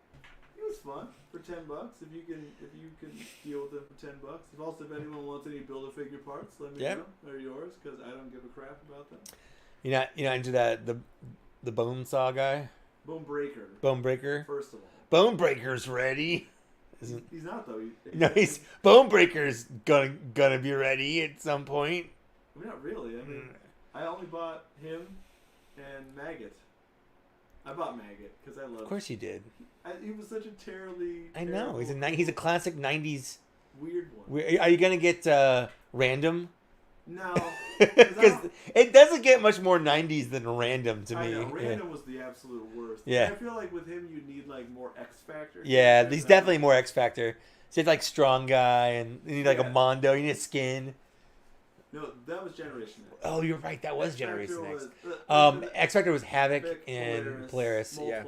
it was fun for $10 if you can deal with them for $10. If anyone wants any Build-A-Figure parts, let me know. They're yours because I don't give a crap about them. You're not into that the bone saw guy. Bone breaker. First of all. Bone breaker's ready. He's not though. He's Bone breaker's gonna be ready at some point. I mean, not really. I mean, I only bought him and Maggot. I bought Maggot because I love. Of course you did. He was such a terribly. I know he's a classic '90s. Weird one. Are you gonna get Random? No, because it doesn't get much more '90s than Random to me. I know. Random was the absolute worst. Yeah, I feel like with him you need like more X Factor. Yeah, he's definitely more X Factor. So it's like strong guy, and you need like a Mondo. You need a skin. No, that was Generation X. Oh, you're right. That was Generation X. X Factor was Havoc and Polaris. Yeah,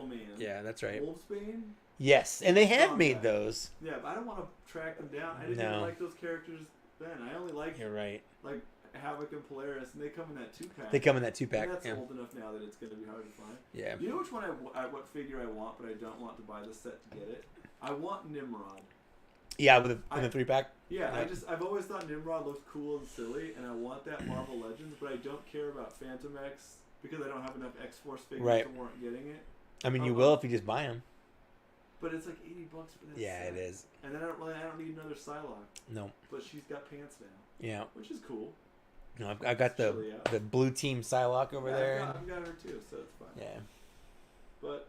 that's right. Wolfsbane. Yes, and they have made those. Yeah, but I don't want to track them down. I didn't even like those characters then. I only like. You're right. Like Havoc and Polaris, and they come in that 2-pack. And that's old enough now that it's going to be hard to find. Yeah. You know which one what figure I want, but I don't want to buy the set to get it. I want Nimrod. Yeah, with the 3-pack. Yeah, I've always thought Nimrod looked cool and silly, and I want that Marvel Legends, but I don't care about Phantom X because I don't have enough X-Force figures to warrant getting it. I mean, you will if you just buy them. But it's like $80 for that. Yeah, it is. And then I don't need another Psylocke. No. But she's got pants now. Yeah. Which is cool. No, I've got the blue team Psylocke over there. I've got her too, so it's fine. Yeah. But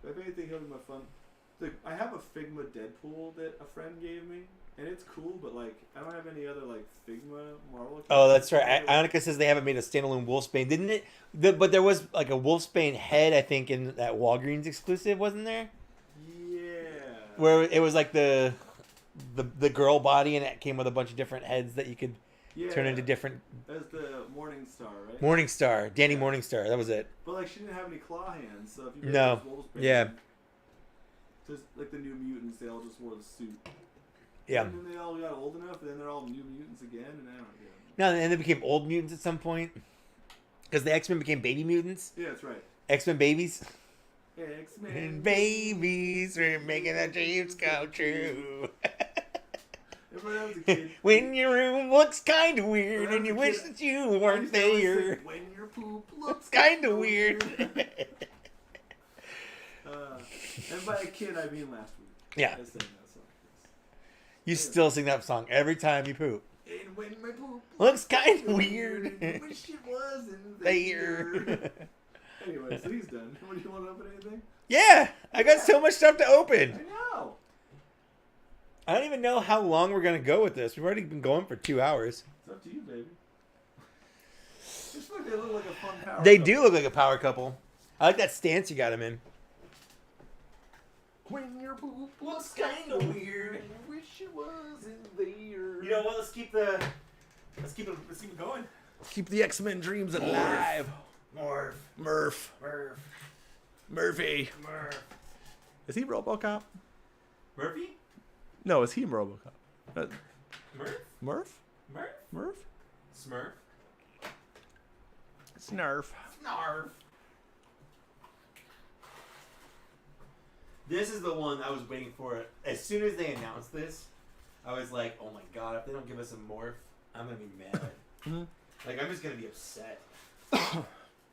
if anything, he'll be my fun. I have a Figma Deadpool that a friend gave me, and it's cool, but like I don't have any other like Figma Marvel. Oh, that's right. Ionica says they haven't made a standalone Wolfsbane, didn't it? But there was like a Wolfsbane head, I think, in that Walgreens exclusive, wasn't there? Yeah. Where it was like the girl body, and it came with a bunch of different heads that you could turn into different. As the Morningstar, right? Morningstar, Danny Morningstar. That was it. But like, she didn't have any claw hands, so if you no, yeah. Just like the New Mutants, they all just wore the suit. Yeah. And then they all got old enough, and then they're all New Mutants again, and I don't get it. No, and they became old mutants at some point. Because the X-Men became baby mutants. Yeah, that's right. X-Men babies. X-Men babies, we're making our dreams come true. Remember I was a kid? When your room looks kind of weird and you wish that you weren't there. When your poop looks kind of weird. And by a kid, I mean last week. Yeah. I sang that song. You still sing that song every time you poop. And when my poop looks kind of weird. Wish it wasn't there. Anyway, so he's done. Do you want to open anything? Yeah, I got so much stuff to open. I know. I don't even know how long we're gonna go with this. We've already been going for 2 hours. It's up to you, baby. Just look, they look like a fun power. They do look like a power couple. I like that stance you got them in. When your poop looks kind of weird, I wish it wasn't there. You know what? Let's keep it going. Keep the X-Men dreams alive. Murph. Murphy. Is he RoboCop? Murphy? No, is he RoboCop? Murph? Murph? Smurf? Snarf. This is the one I was waiting for. As soon as they announced this, I was like, oh my god, if they don't give us a morph, I'm going to be mad. Mm-hmm. Like, I'm just going to be upset.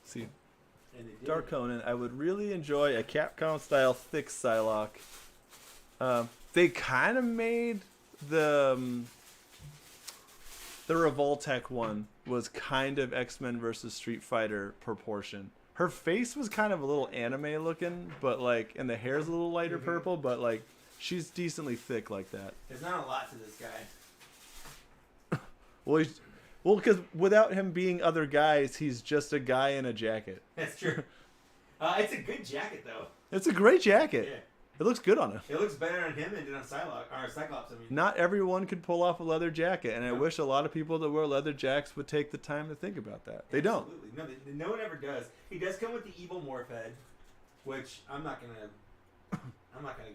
See, And they did. Dark Conan, I would really enjoy a Capcom-style thick Psylocke. They kind of made the Revoltech one was kind of X-Men versus Street Fighter proportion. Her face was kind of a little anime looking, but like, and the hair's a little lighter purple, but like, she's decently thick like that. There's not a lot to this guy. Well, because without him being other guys, he's just a guy in a jacket. That's true. It's a good jacket, though. It's a great jacket. Yeah. It looks good on him. It looks better on him than it did on Cyclops. I mean. Not everyone could pull off a leather jacket, and I wish a lot of people that wear leather jacks would take the time to think about that. They don't. Absolutely. No one ever does. He does come with the evil morph head, which I'm not gonna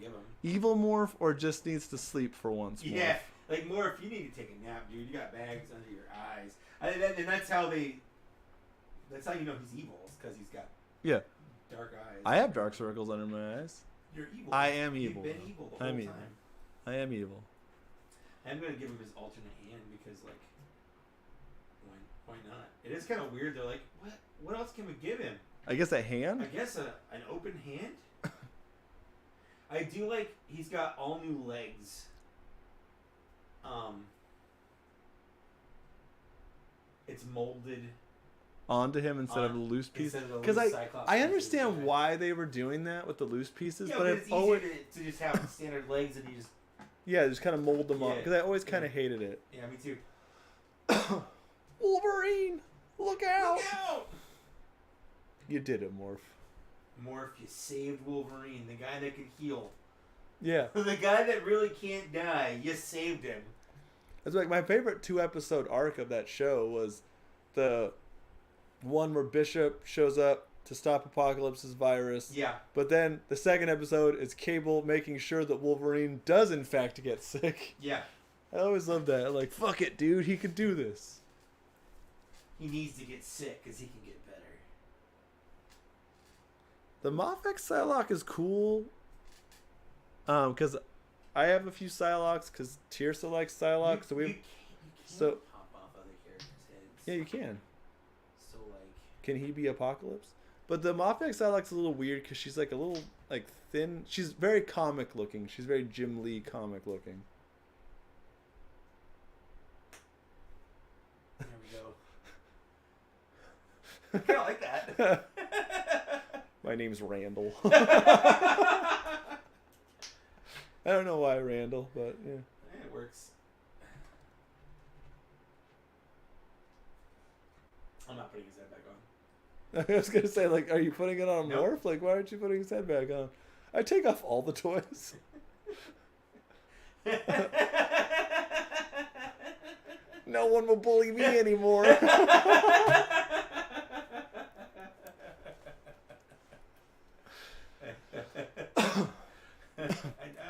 give him. Evil morph or just needs to sleep for once. Yeah, like morph, you need to take a nap, dude. You got bags under your eyes, and that's how you know he's evil, because he's got dark eyes. I have dark circles under my eyes. You're evil. I am evil. You've been evil the whole time. I am evil. I'm gonna give him his alternate hand because, like, why not? It is kind of weird. They're like, what else can we give him? I guess a hand. I guess an open hand. I do like he's got all new legs. It's molded onto him instead of the loose pieces. Because I understand why they were doing that with the loose pieces, but it's easier to just have standard legs and you just just kind of mold them up. Because I always kind of hated it. Yeah, me too. Wolverine, look out! Look out! You did it, Morph. Morph, you saved Wolverine, the guy that could heal. Yeah. The guy that really can't die, you saved him. It's like my favorite 2-episode arc of that show was the one where Bishop shows up to stop Apocalypse's virus. Yeah. But then the second episode is Cable making sure that Wolverine does in fact get sick. Yeah. I always loved that. Like, fuck it, dude. He could do this. He needs to get sick because he can get better. The Mafex Psylocke is cool. Because I have a few Psylocks because Tirsa likes Psylocke. So you can pop off other characters' heads. Yeah, you can. So, like... Can he be Apocalypse? But the Mafex Psylocke's a little weird because she's like a little, like, thin. She's very comic looking. She's very Jim Lee comic looking. There we go. I kind of like that. My name's Randall. I don't know why Randall, but yeah. It works. I'm not putting his head back on. I was going to say, like, are you putting it on a morph? Like, why aren't you putting his head back on? I take off all the toys. No one will bully me anymore. I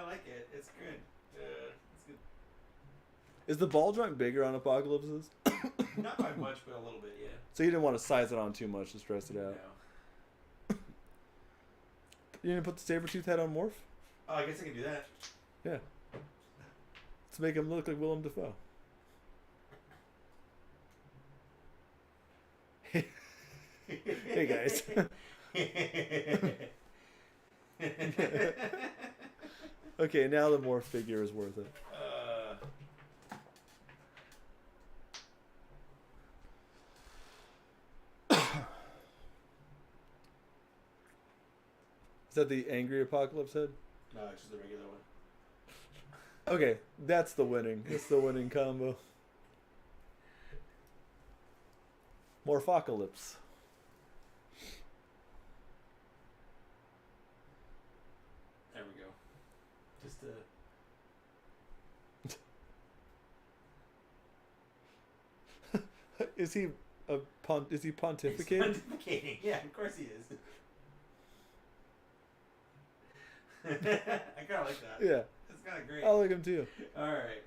like it. It's good. It's good. Is the ball joint bigger on Apocalypses? Not by much, but a little bit, yeah. So you didn't want to size it on too much to stress it out. No. You didn't put the Sabretooth head on Morph? Oh, I guess I can do that. Yeah. Let's make him look like Willem Dafoe. Hey guys. Okay, now the Morph figure is worth it. Is that the angry Apocalypse head? No, it's just the regular one. Okay, that's the winning. That's the winning combo. Morphocalypse. There we go. Just Is he is he pontificating? He's pontificating. Yeah, of course he is. I kind of like that. Yeah. It's kind of great. I like him too. All right.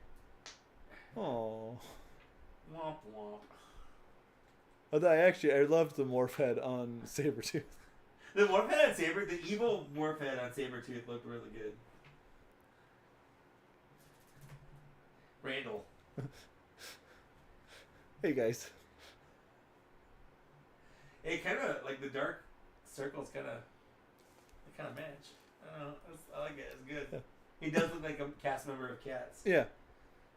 Oh. Womp womp. I loved the Morph head on Sabretooth. The Morph head on the evil Morph head on Sabretooth looked really good. Randall. Hey guys. It kind of like the dark circles kind of match. I don't know. I like it. It's good. Yeah. He does look like a cast member of Cats. Yeah.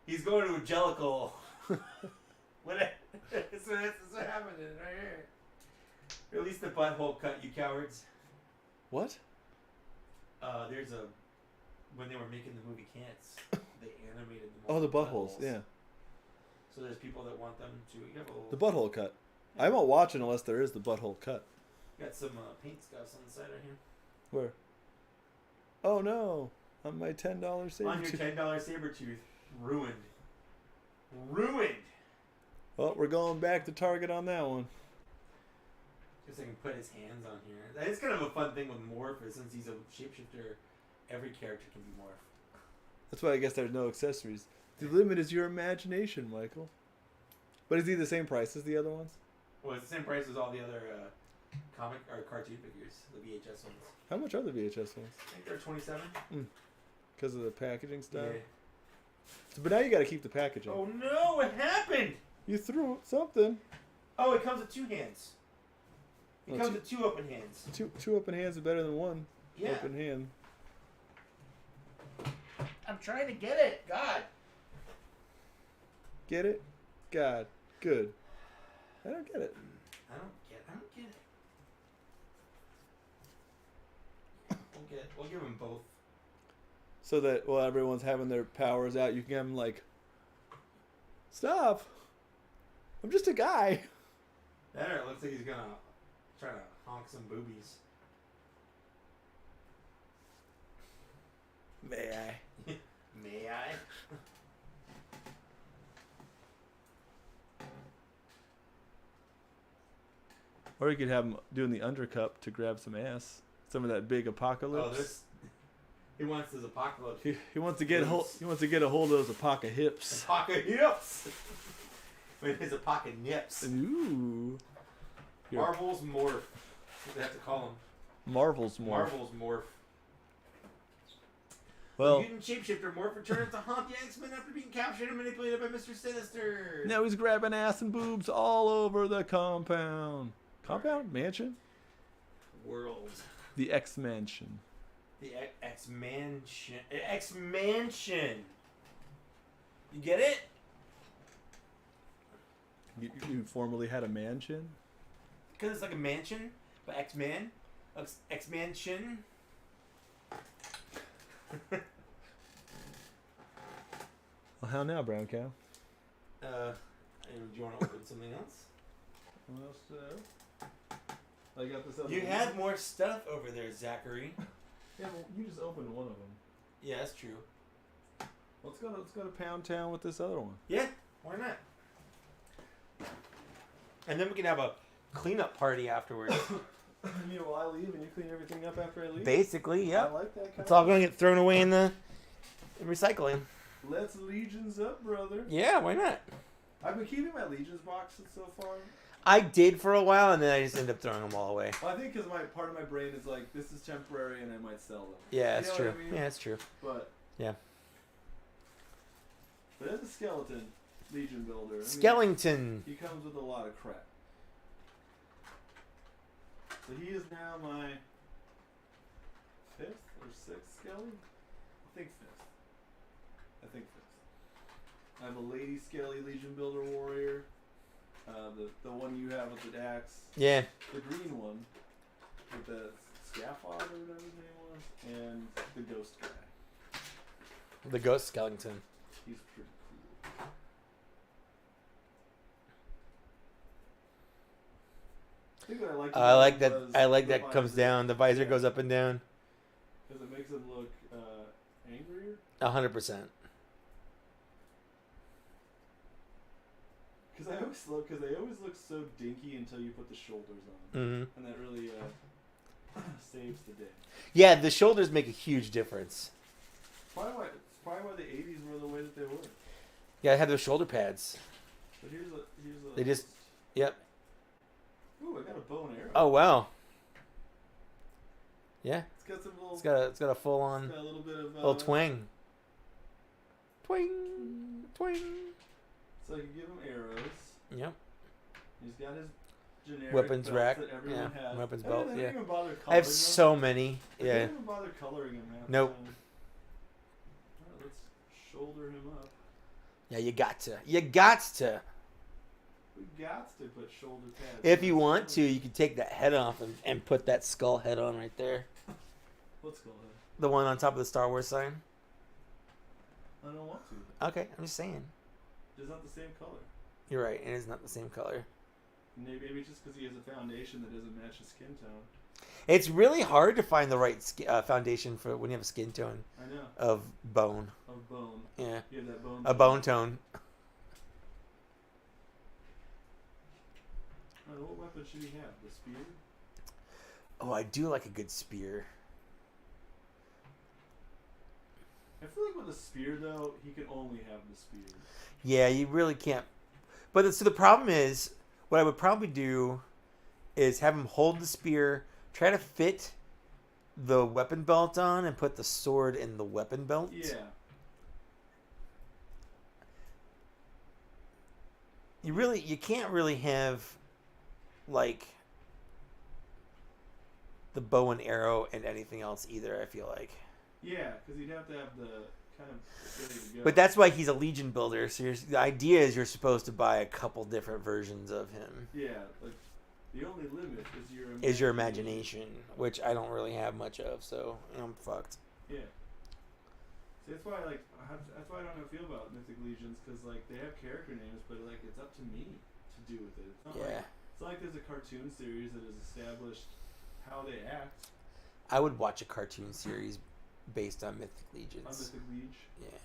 He's going to Jellicle. That's what happened right here. Release the butthole cut, you cowards. What? There's when they were making the movie Cats, they animated the Oh, the buttholes. Yeah. So there's people that want them to. You have a little, The butthole cut. I won't watch it unless there is the butthole cut. got some paint scuffs on the side right here. Where? Oh no! On my $10 Sabretooth. On your $10 Sabretooth. Ruined. Ruined! Well, we're going back to Target on that one. Guess I can put his hands on here. That is kind of a fun thing with Morph, is since he's a shapeshifter, every character can be Morph. That's why I guess there's no accessories. The limit is your imagination, Michael. But is he the same price as the other ones? Well, it's the same price as all the other comic or cartoon figures, the VHS ones. How much are the VHS ones? I think they're $27. Because of the packaging stuff? Yeah. So, but now you got to keep the packaging. Oh no! What happened? You threw something. Oh, it comes with two hands. It comes with two open hands. Two open hands are better than one open hand. I'm trying to get it. God. Get it? God. Good. I don't get it. I don't get it. We'll give them both. So that while everyone's having their powers out, you can have them like, stop. I'm just a guy. That or it looks like he's gonna try to honk some boobies. May I? May I? Or you could have him doing the undercup to grab some ass. Some of that big apocalypse. He wants his apocalypse. He wants to get a hold. He wants to get a hold of those apoca hips. Apoca hips. With his apoca nips. Ooh. Here. Marvel's Morph. They have to call him. Marvel's Morph. Marvel's Morph. Well, the mutant shapeshifter Morph returns to haunt the X-Men after being captured and manipulated by Mr. Sinister. now he's grabbing ass and boobs all over the compound. Compound? Mansion? World. The X-Mansion. The X-Mansion. X-Mansion. You get it? You formerly had a mansion? Because it's like a mansion, but X-Man. X-Mansion. Well, how now, brown cow? Do you want to open something else? Well, so I got this other You one. had more stuff over there, Zachary. Yeah, well, you just opened one of them. Yeah, that's true. Let's go to Pound Town with this other one. Yeah, why not? And then we can have a cleanup party afterwards. You know, while I leave and you clean everything up after I leave? Basically, yeah. I like that kind It's all going to get thrown away in recycling. Let's Legions up, brother. Yeah, why not? I've been keeping my Legions boxes so far. I did for a while, and then I just ended up throwing them all away. Well, I think because part of my brain is like, this is temporary, and I might sell them. Yeah, that's true. I mean? Yeah, that's true. But yeah. But as a skeleton Legion builder, Skellington. He comes with a lot of crap. So he is now my 5th or 6th Skelly? I think 5th. I have a Lady Skelly Legion Builder Warrior. The one you have with the Dax. Yeah. The green one with the Scaffold or whatever his name was. And the Ghost guy. The Ghost Skellington. He's pretty cool. I think what I like that. I like that comes down. The visor goes up and down. Because it makes him look angrier. 100%. Because they always look so dinky until you put the shoulders on, and that really saves the day. Yeah, the shoulders make a huge difference. Probably why the '80s were the way that they were. Yeah, I had those shoulder pads. But here's a. They just. Yep. Ooh, I got a bow and arrow. Oh wow. Yeah. It's got some little. It's got a full on. It's got a little bit of. Little twang. Twing, twing. So you can give him arrows. Yep. He's got his generic weapons rack. that everyone has. Weapons belt. They Yeah. Even bother I have them. so many. They Yeah. don't even bother coloring him. Nope. Right, let's shoulder him up. Yeah, you got to. You got to. We got to put shoulder pads. If you want to, you can take that head off and put that skull head on right there. What skull head? The one on top of the Star Wars sign. I don't want to. Okay, I'm just saying. It's not the same color. You're right. It is not the same color. Maybe just because he has a foundation that doesn't match his skin tone. It's really hard to find the right foundation for when you have a skin tone. I know. Of bone. Of bone. Yeah. You have that bone. A bone tone. What weapon should he have? The spear? Oh, I do like a good spear. I feel like with a spear, though, he can only have the spear. Yeah, you really can't. But so the problem is, what I would probably do is have him hold the spear, try to fit the weapon belt on, and put the sword in the weapon belt. Yeah. You can't really have, like, the bow and arrow and anything else either, I feel like. Yeah, because you'd have to have the kind of ready to go. But that's why he's a Legion builder. So the idea is you're supposed to buy a couple different versions of him. Yeah, like the only limit is your imagination, which I don't really have much of, so I'm fucked. Yeah. See, that's why that's why I don't know how I feel about Mythic Legions, because like they have character names, but like it's up to me to do with it. It's not like there's a cartoon series that has established how they act. I would watch a cartoon series based on Mythic Legions. On Mythic Liege? Yeah.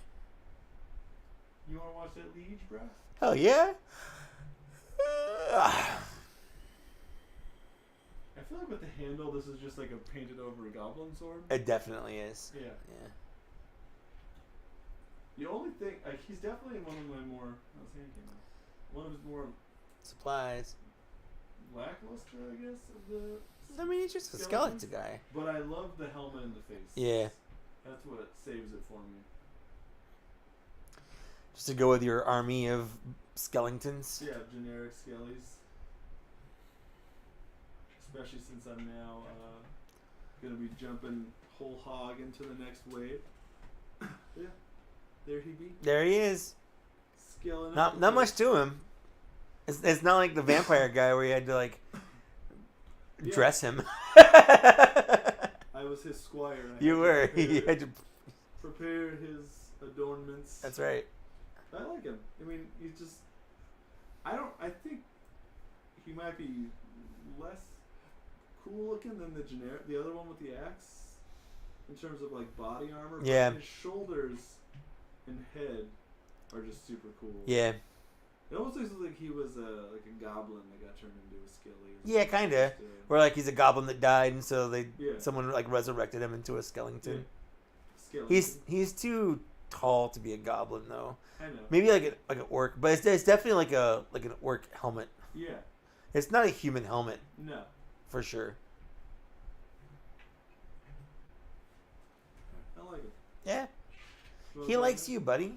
You want to watch that Liege, bro? Hell yeah. I feel like with the handle, this is just like a painted over goblin sword. It definitely is. Yeah. Yeah. The only thing, like, he's definitely one of my more, one of his more supplies. Lackluster, I guess, of the. I mean, he's just a skeleton guy. But I love the helmet in the face. Yeah. That's what saves it for me. Just to go with your army of skeletons. Yeah, generic skellies. Especially since I'm now going to be jumping whole hog into the next wave. Yeah. There he be. There he is. Scaling not much to him. It's not like the vampire guy where you had to like dress him. I was his squire. You were. You had to prepare his adornments. That's right. I like him. I mean, he's just. I think he might be less cool looking than the other one with the axe, in terms of like body armor. Yeah. But his shoulders and head are just super cool. Yeah. It almost looks like he was like a goblin that got turned into a skelly. Yeah, kind of. Where like he's a goblin that died, and so someone like resurrected him into a skeleton. Yeah. He's too tall to be a goblin though. I know. Maybe like an orc, but it's definitely like an orc helmet. Yeah. It's not a human helmet. No. For sure. I like it. Yeah. He likes you, buddy.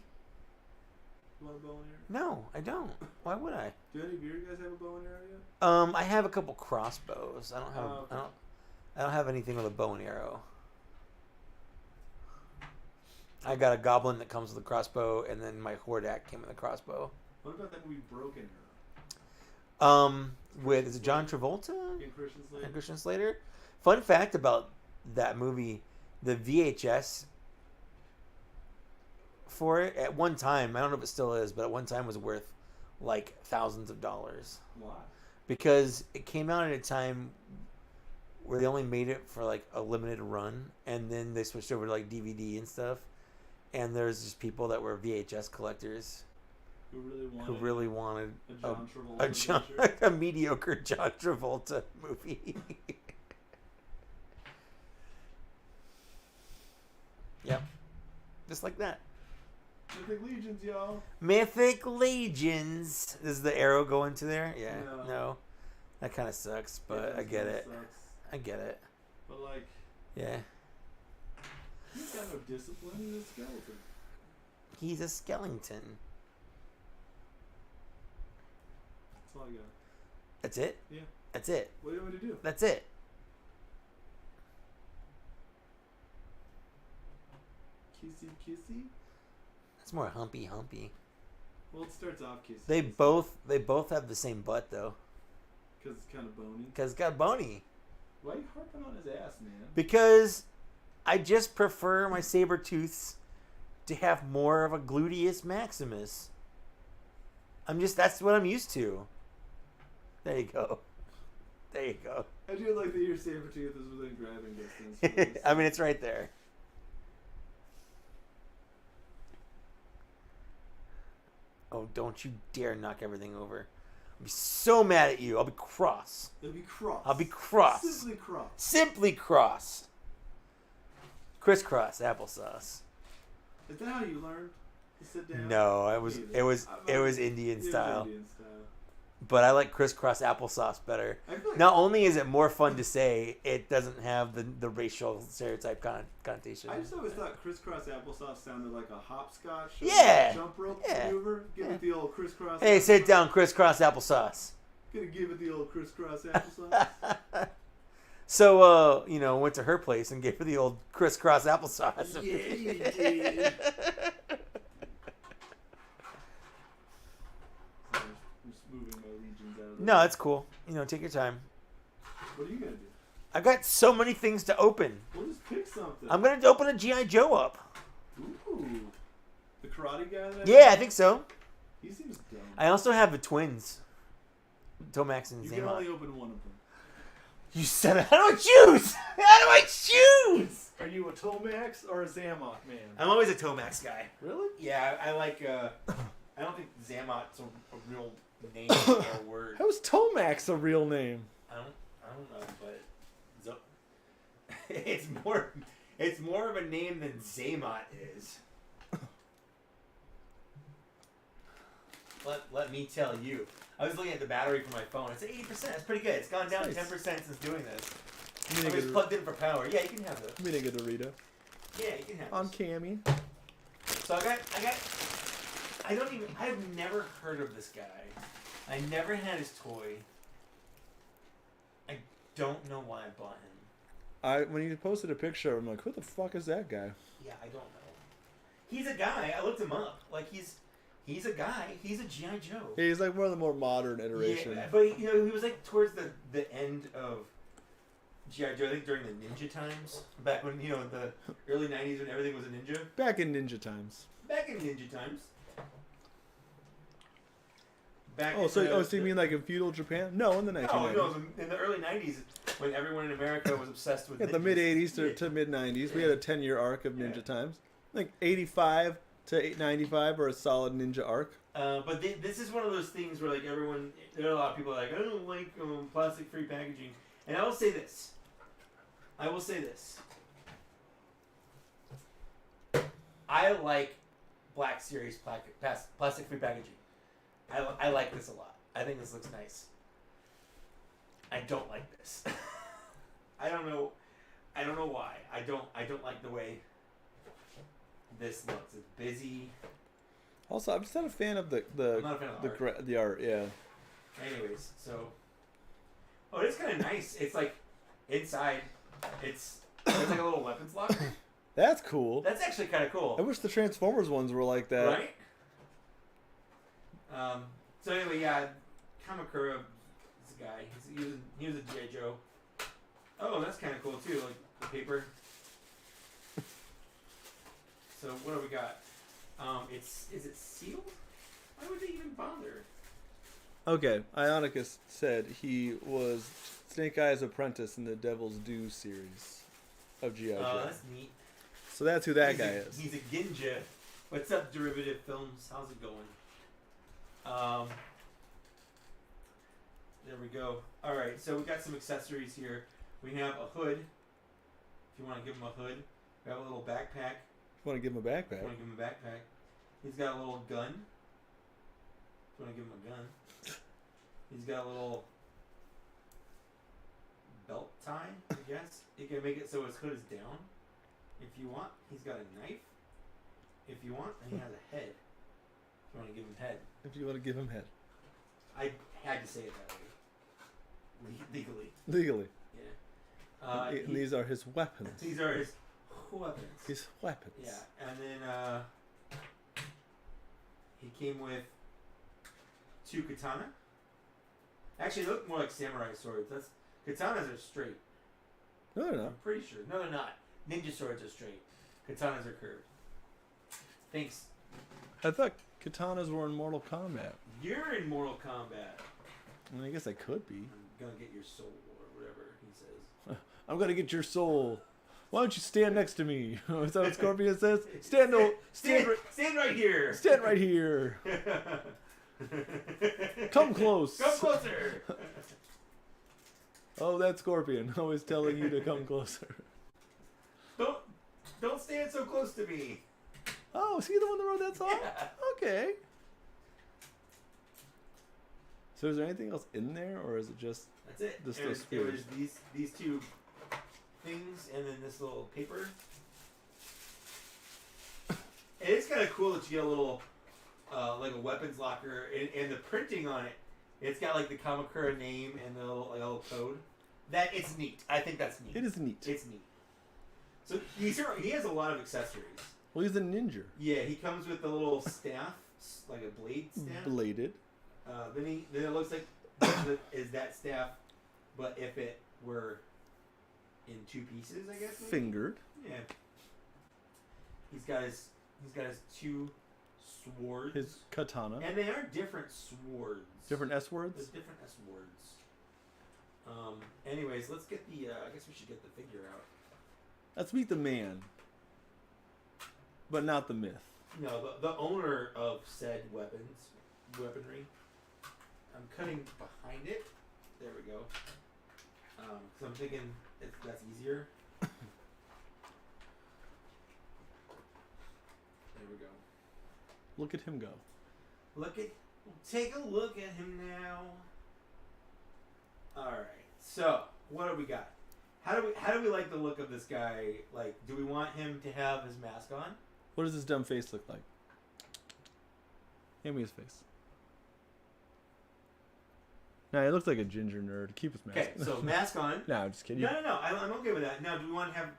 You want a bow and arrow? No, I don't. Why would I? Do any of you guys have a bow and arrow yet? I have a couple crossbows. I don't have. Okay. I don't have anything with a bow and arrow. I got a goblin that comes with a crossbow, and then my Hordak came with a crossbow. What about that movie Broken Arrow? With is it John Travolta And Christian Slater. and Christian Slater? Fun fact about that movie: the VHS for it at one time, I don't know if it still is, but at one time was worth like thousands of dollars. Why? Because it came out at a time where they only made it for like a limited run, and then they switched over to like DVD and stuff. And there's just people that were VHS collectors who really wanted a John Travolta a mediocre John Travolta movie. Yep, just like that. Mythic Legions, y'all. Mythic Legions. Does the arrow go into there? Yeah. No. That kind of sucks, but I get it. Sucks. I get it. But like, yeah. He's got no discipline. He's a skeleton. He's a skeleton. That's all I got. That's it? Yeah. That's it. What do you want me to do? That's it. Kissy, kissy? That's more humpy. Well, it starts off kissy. They both have the same butt though. Because it's kind of bony. Because it's got bony. Why are you harping on his ass, man? Because I just prefer my saber-tooths to have more of a gluteus maximus. That's what I'm used to. There you go. There you go. I do like that your saber-tooth is within grabbing distance. I mean, it's right there. Oh, don't you dare knock everything over. I'll be so mad at you. I'll be cross. It'll be cross. I'll be cross. Simply cross. Simply cross. Crisscross applesauce. Is that how you learned to sit down? No, it was Indian style. Indian style. But I like crisscross applesauce better. Like Not only is it more fun to say, it doesn't have the racial stereotype connotation. I just always thought crisscross applesauce sounded like a hopscotch or Yeah. a jump rope Yeah. maneuver. Give it the old crisscross. Hey, sit applesauce. down, crisscross applesauce. Gonna give it the old crisscross applesauce. So, went to her place and gave her the old crisscross applesauce. Yeah, you did. I'm just moving my legions out of the No, it's cool. Take your time. What are you gonna do? I've got so many things to open. We'll just pick something. I'm going to open a G.I. Joe up. Ooh. The karate guy that Yeah, I think so. He seems dumb. I also have the twins. Tomax and You Zaymot. can only open one of them. You said it. How do I choose? How do I choose? Are you a Tomax or a Zammot man? I'm always a Tomax guy. Really? Yeah, I like, I don't think Zammot's a real name or a word. How is Tomax a real name? I don't know, but it's more of a name than Zaymot is. Let me tell you. I was looking at the battery for my phone. It's at 80%. That's pretty good. It's gone down 10% since doing this. I was plugged in for power. Yeah, you can have those. Give me a Dorito. Yeah, you can have On those. Cammy. So I've never heard of this guy. I never had his toy. I don't know why I bought him. When you posted a picture, I'm like, who the fuck is that guy? Yeah, I don't know. He's a guy. I looked him up. Like, he's a guy. He's a G.I. Joe. Yeah, he's like one of the more modern iterations. Yeah, but he was like towards the end of G.I. Joe, I think during the ninja times. Back when, the early 90s when everything was a ninja. Back in ninja times. Back in ninja times. So you mean like in feudal Japan? No, in the 1990s. No, in the early 90s when everyone in America was obsessed with At the mid 80s to mid 90s, we had a 10-year arc of ninja times. Like 85 to 95 are a solid ninja arc. But this is one of those things where like everyone, there are a lot of people like, I don't like plastic-free packaging. And I will say this. I like Black Series plastic-free packaging. I like this a lot. I think this looks nice. I don't like this. I don't know why. I don't like the way this looks. It's busy. Also, I'm just not a fan of the I'm not a fan of the art. Yeah. Anyways, so it's kind of nice. It's like inside. It's like a little weapons locker. That's cool. That's actually kind of cool. I wish the Transformers ones were like that. Right? So anyway, yeah, Kamakura is a guy. He was a G.I. Joe. Oh, that's kind of cool too, like the paper. So what do we got? Is it sealed? Why would they even bother? Okay, Ionicus said he was Snake Eye's apprentice in the Devil's Due series of G.I. Joe. Oh, that's neat. So that's who that guy is. He's a Ginja. What's up, Derivative Films? How's it going? There we go. All right, so we got some accessories here. We have a hood. If you want to give him a hood, we have a little backpack. You want to give him a backpack? If you want to give him a backpack. He's got a little gun. If you want to give him a gun. He's got a little belt tie, I guess. You can make it so his hood is down. If you want, he's got a knife. If you want, and he has a head. If you want to give him head. If you want to give him head. I had to say it that way. Legally. Legally. Yeah. And these are his weapons. These are his weapons. His weapons. Yeah, and then he came with 2 katana. Actually, they look more like samurai swords. Katanas are straight. No, they're not. I'm pretty sure. No, they're not. Ninja swords are straight. Katanas are curved. Thanks. I thought katanas were in Mortal Kombat. You're in Mortal Kombat. I guess I could be. I'm gonna get your soul, or whatever he says. I'm gonna get your soul. Why don't you stand next to me? Is that what Scorpion says? Stand right here. Stand right here. Come close. Come closer. Oh, that's Scorpion. Always telling you to come closer. Don't stand so close to me. Oh, is he the one that wrote that song? Yeah. Okay. So is there anything else in there, or is it just... That's it. It was these 2 things, and then this little paper. And it's kind of cool that you get a little, like a weapons locker, and the printing on it. It's got like the Kamakura name and the little code. It's neat. I think that's neat. It is neat. It's neat. So he has a lot of accessories. Well, he's a ninja. Yeah, he comes with a little staff, like a blade staff. Bladed. Then it looks like is that staff, but if it were in 2 pieces, I guess. Maybe? Fingered. Yeah. He's got his 2 swords. His katana. And they are different swords. Different S words. There's different S words. Anyways, let's get the. I guess we should get the figure out. Let's meet the man, but not the myth. No, the owner of said weaponry. I'm cutting behind it. There we go. So I'm thinking that's easier. There we go. Look at him go. Take a look at him now. All right. So what do we got? How do we like the look of this guy? Like, do we want him to have his mask on? What does his dumb face look like? Hand me his face. Nah, he looks like a ginger nerd. Keep his mask. Okay, so mask on. No, I'm just kidding. No. I'm okay with that. Now, do we want to have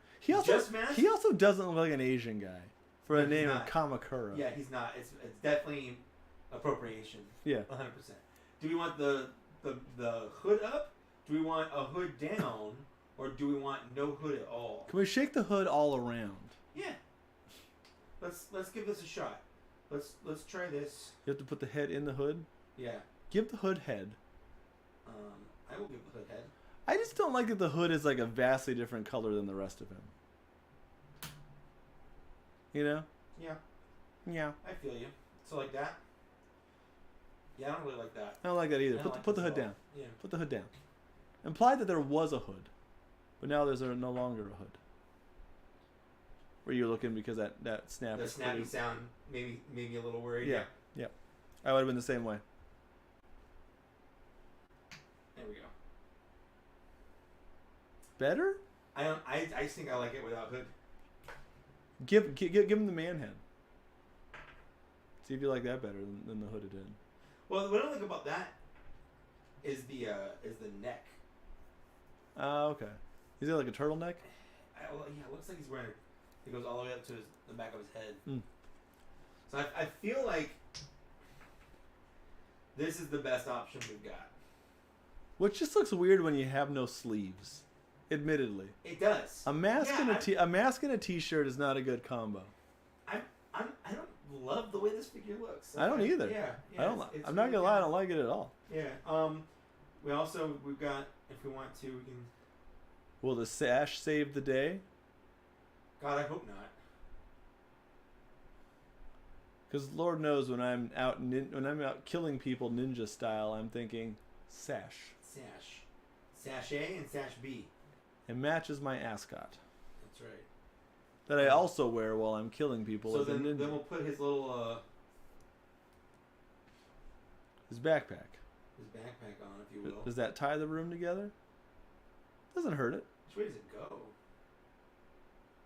just mask? He also doesn't look like an Asian guy for No, a name of not. Kamakura. Yeah, he's not. It's definitely appropriation. Yeah. 100%. Do we want the hood up? Do we want a hood down? Or do we want no hood at all? Can we shake the hood all around? Yeah. Let's give this a shot. Let's try this. You have to put the head in the hood? Yeah. Give the hood head. I will give the hood head. I just don't like that the hood is like a vastly different color than the rest of him. You know? Yeah. Yeah. I feel you. So like that? Yeah, I don't really like that. I don't like that either. Put the hood down. Yeah. Put the hood down. Implied that there was a hood, but now there's no longer a hood. Were you looking because that snap? The snappy sound made me a little worried. Yeah. I would have been the same way. There we go. Better? I think I like it without hood. Give him the man head. See if you like that better than the hooded head. Well, what I like about that is the neck. Okay. Is it like a turtleneck? Well, yeah, it looks like he's wearing it. It goes all the way up to the back of his head. Mm. So I feel like this is the best option we've got. Which just looks weird when you have no sleeves. Admittedly, it does. A mask and a t-shirt is not a good combo. I don't love the way this figure looks. I don't either. Yeah, I'm not gonna lie. I don't like it at all. Yeah. We've got, if we want to, we can. Will the sash save the day? God, I hope not. Because Lord knows when I'm out killing people ninja style, I'm thinking sash. Sash A and Sash B. It matches my ascot. That's right. That I also wear while I'm killing people. So then we'll put his little his backpack. His backpack on, if you will. Does that tie the room together? Doesn't hurt it. Which way does it go?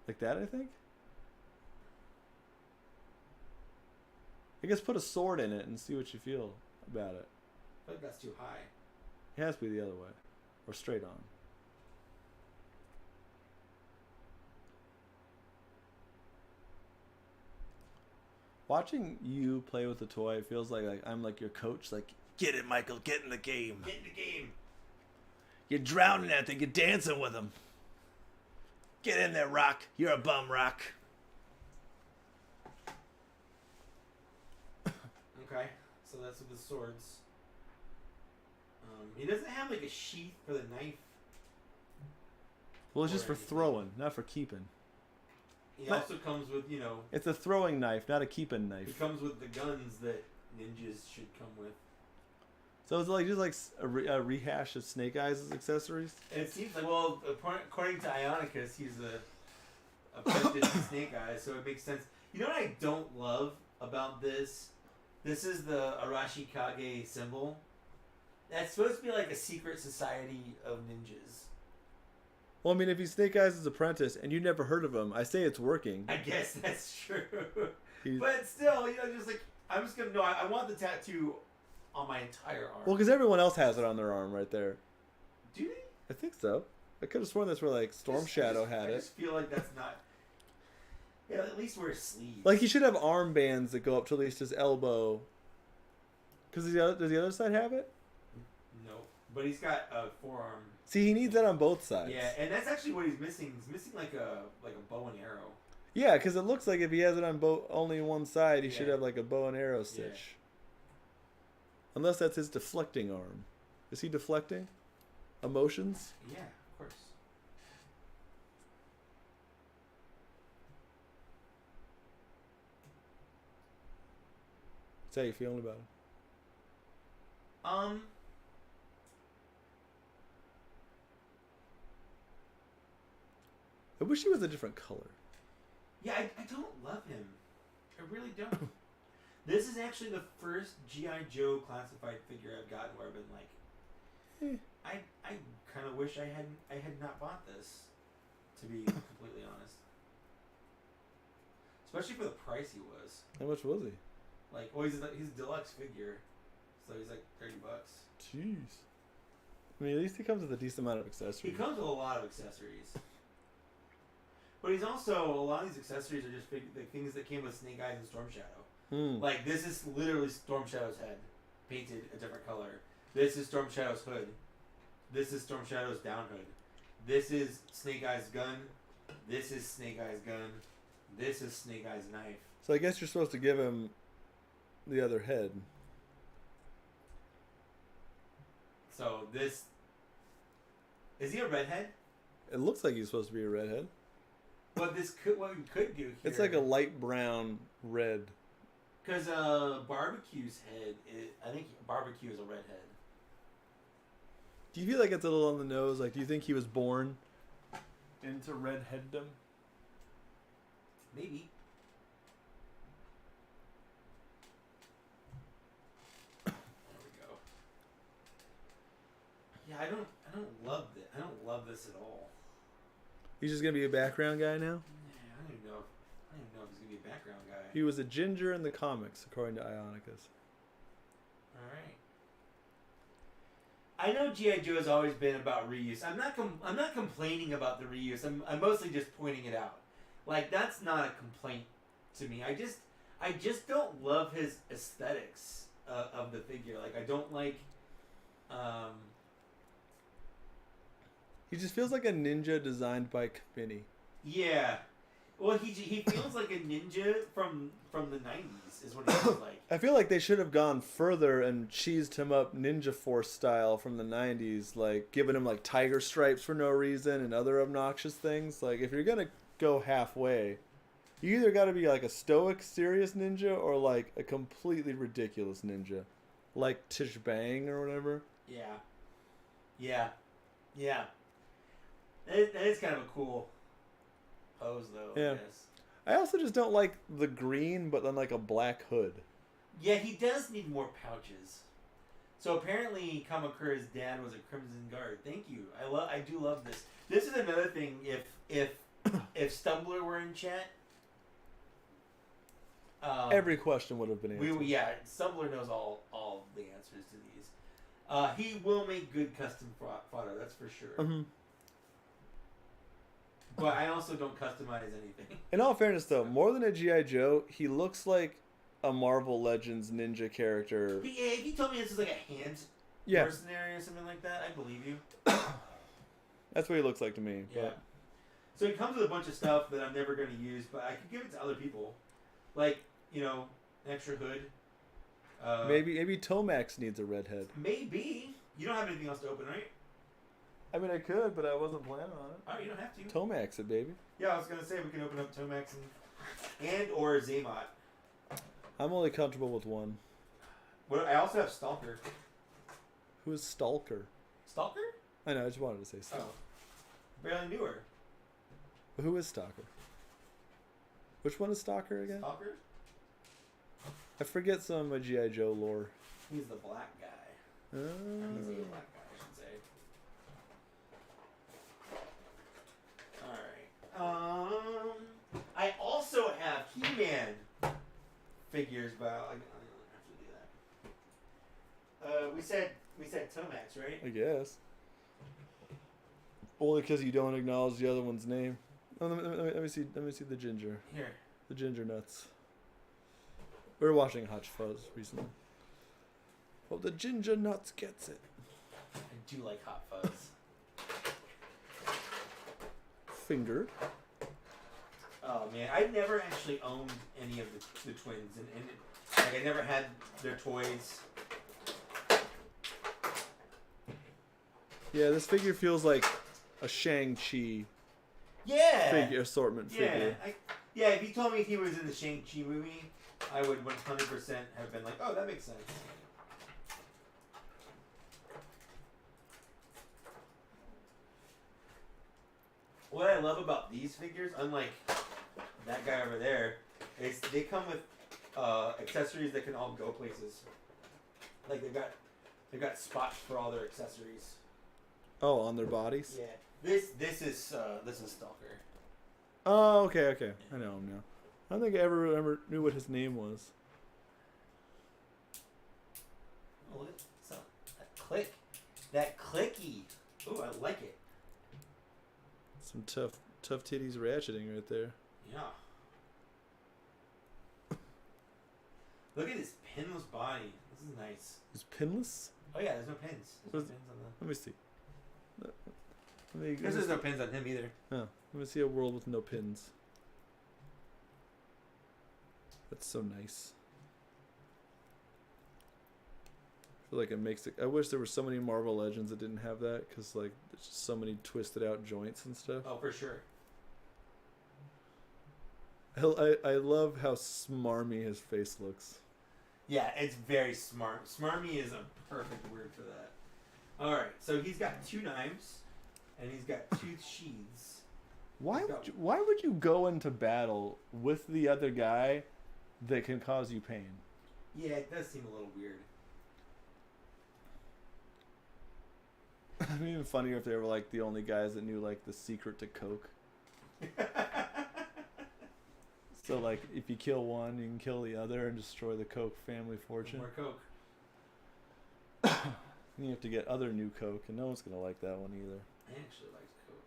Like that, I think. I guess put a sword in it and see what you feel about it. I feel like that's too high. It has to be the other way. Or straight on. Watching you play with the toy feels like I'm like your coach. Like, get it, Michael. Get in the game. Get in the game. You're drowning that thing. You're dancing with him. Get in there, Rock. You're a bum, Rock. Okay, so that's with the swords. He doesn't have like a sheath for the knife. Well, it's just for throwing, not for keeping. He also comes with, It's a throwing knife, not a keeping knife. He comes with the guns that ninjas should come with. So it's just a rehash of Snake Eyes' accessories? And it seems like, well, according to Ionicus, he's a apprenticed to Snake Eyes, so it makes sense. You know what I don't love about this? This is the Arashikage symbol. That's supposed to be like a secret society of ninjas. Well, I mean, if he's Snake Eyes' apprentice and you never heard of him, I say it's working. I guess that's true. But still, just like, I'm just going to know, I want the tattoo on my entire arm. Well, because everyone else has it on their arm right there. Do they? I think so. I could have sworn that's where, like, Storm Shadow had it. I just feel like that's not... Yeah, at least wear sleeves. Like, he should have armbands that go up to at least his elbow. Because does the other side have it? No. But he's got a forearm. See, he needs that on both sides. Yeah, and that's actually what he's missing. He's missing like a bow and arrow. Yeah, because it looks like if he has it on only one side, he should have like a bow and arrow stitch. Yeah. Unless that's his deflecting arm. Is he deflecting? Emotions? Yeah, of course. How you feeling about it? I wish he was a different color. Yeah, I don't love him. I really don't. This is actually the first G.I. Joe classified figure I've gotten where I've been like, I kind of wish I had not bought this, to be completely honest. Especially for the price he was. How much was he? Like, well, he's a deluxe figure, so he's like $30. Jeez. I mean, at least he comes with a decent amount of accessories. He comes with a lot of accessories. But he's also, a lot of these accessories are just things that came with Snake Eyes and Storm Shadow. Like, this is literally Storm Shadow's head, painted a different color. This is Storm Shadow's hood. This is Storm Shadow's down hood. This is Snake Eyes' gun. This is Snake Eyes' gun. This is Snake Eyes' knife. So I guess you're supposed to give him the other head. So this... Is he a redhead? It looks like he's supposed to be a redhead. But what we could do here... It's like a light brown red Because Barbecue's head, I think Barbecue is a redhead. Do you feel like it's a little on the nose? Like, do you think he was born into redheaddom? Maybe. There we go. Yeah, I don't love this. I don't love this at all. He's just gonna be a background guy now? Yeah, I don't even know if he's gonna be a background guy. He was a ginger in the comics, according to Ionicus. Alright. I know G.I. Joe has always been about reuse. I'm not complaining about the reuse. I'm mostly just pointing it out. Like, that's not a complaint to me. I just don't love his aesthetics of the figure. Like, I don't like He just feels like a ninja designed by Kmini. Yeah. Well, he feels like a ninja from the 90s is what he feels like. I feel like they should have gone further and cheesed him up Ninja Force style from the 90s, like giving him like tiger stripes for no reason and other obnoxious things. Like, if you're going to go halfway, you either got to be like a stoic, serious ninja or like a completely ridiculous ninja. Like Tish Bang or whatever. Yeah. Yeah. Yeah. That is kind of a cool pose, though, Yeah. I guess. I also just don't like the green, but then like a black hood. Yeah, he does need more pouches. So apparently, Kamakura's dad was a Crimson Guard. Thank you. I do love this. This is another thing. If Stumbler were in chat, every question would have been answered. Stumbler knows all the answers to these. He will make good custom fodder. That's for sure. Mm-hmm. But I also don't customize anything. In all fairness, though, more than a G.I. Joe, he looks like a Marvel Legends ninja character. If you told me this is like a hand mercenary or something like that, I believe you. That's what he looks like to me. Yeah. But. So it comes with a bunch of stuff that I'm never going to use, but I could give it to other people. Like, an extra hood. Maybe Tomax needs a redhead. Maybe. You don't have anything else to open, right? I mean, I could, but I wasn't planning on it. Oh, you don't have to. Tomax it, baby. Yeah, I was going to say we can open up Tomax and or Zaymot. I'm only comfortable with one. Well, I also have Stalker. Who is Stalker? Stalker? I know, I just wanted to say Stalker. Oh. Barely knew her. Who is Stalker? Which one is Stalker again? Stalker? I forget some of my G.I. Joe lore. He's the black guy. He's a black guy, I should say. Alright. I also have He-Man figures, but I don't have to do that. We said Tomax, right? I guess. Only because you don't acknowledge the other one's name. Oh, let me see the ginger. Here. The ginger nuts. We were watching Hot Fuzz recently. Well, the ginger nuts gets it. I do like Hot Fuzz. Fingered. Oh man, I never actually owned any of the twins, and like I never had their toys. Yeah, this figure feels like a Shang-Chi assortment figure. If you told me he was in the Shang-Chi movie, I would 100% have been like, oh, that makes sense. What I love about these figures, unlike that guy over there, is they come with accessories that can all go places. Like they've got spots for all their accessories. Oh, on their bodies? Yeah. This is Stalker. Oh, okay. I know him now. I don't think I ever knew what his name was. Oh, look at that clicky. Ooh, I like it. Some tough titties ratcheting right there. Yeah. Look at his pinless body. This is nice. He's pinless? Oh yeah, there's no pins. There's no pins on the... Let me see. There's no pins on him either. Oh, let me see a world with no pins. That's so nice. I feel like it makes it... I wish there were so many Marvel Legends that didn't have that, because like there's just so many twisted out joints and stuff. Oh, for sure. I love how smarmy his face looks. Yeah, it's very smart. Smarmy is a perfect word for that. All right, so he's got 2 knives, and he's got 2 sheaths. Why would you go into battle with the other guy that can cause you pain? Yeah, it does seem a little weird. It'd be even funnier if they were like the only guys that knew like the secret to Coke. So like if you kill one, you can kill the other and destroy the Coke family fortune. More Coke. And you have to get other new Coke, and no one's gonna like that one either. I actually like Coke.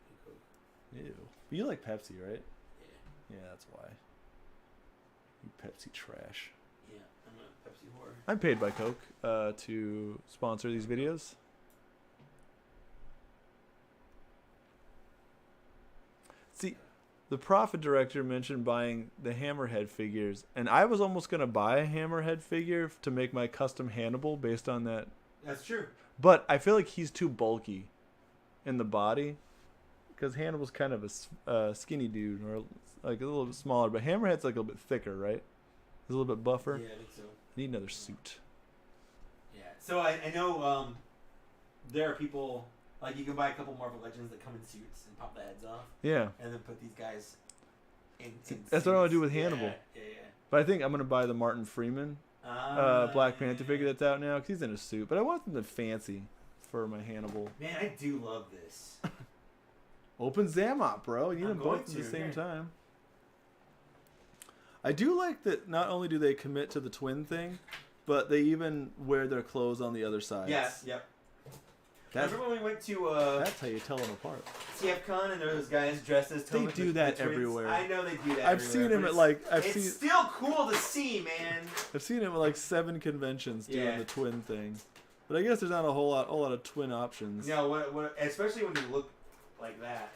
Ew. But you like Pepsi, right? Yeah. Yeah, that's why. You Pepsi trash. Yeah, I'm a Pepsi whore. I'm paid by Coke to sponsor these videos. See, the profit director mentioned buying the Hammerhead figures, and I was almost going to buy a Hammerhead figure to make my custom Hannibal based on that. That's true. But I feel like he's too bulky in the body, because Hannibal's kind of a skinny dude, or like a little bit smaller, but Hammerhead's like a little bit thicker, right? He's a little bit buffer. Yeah, I think so. Need another suit. Yeah, so I know there are people, like you can buy a couple Marvel Legends that come in suits and pop the heads off. Yeah. And then put these guys in That's what I want to do with Hannibal. Yeah. But I think I'm going to buy the Martin Freeman Black Panther figure that's out now, because he's in a suit. But I want something fancy for my Hannibal. Man, I do love this. Open Zammot, bro. You need them both at the same time. I do like that not only do they commit to the twin thing, but they even wear their clothes on the other side. Yes, yep. Remember when we went to that's how you tell them apart. CFCon and there were those guys dressed as They do that everywhere. I know they do that. I've seen him at like it's still cool to see, man. I've seen him at like 7 conventions doing the twin thing, but I guess there's not a whole lot of twin options. No, what especially when you look like that.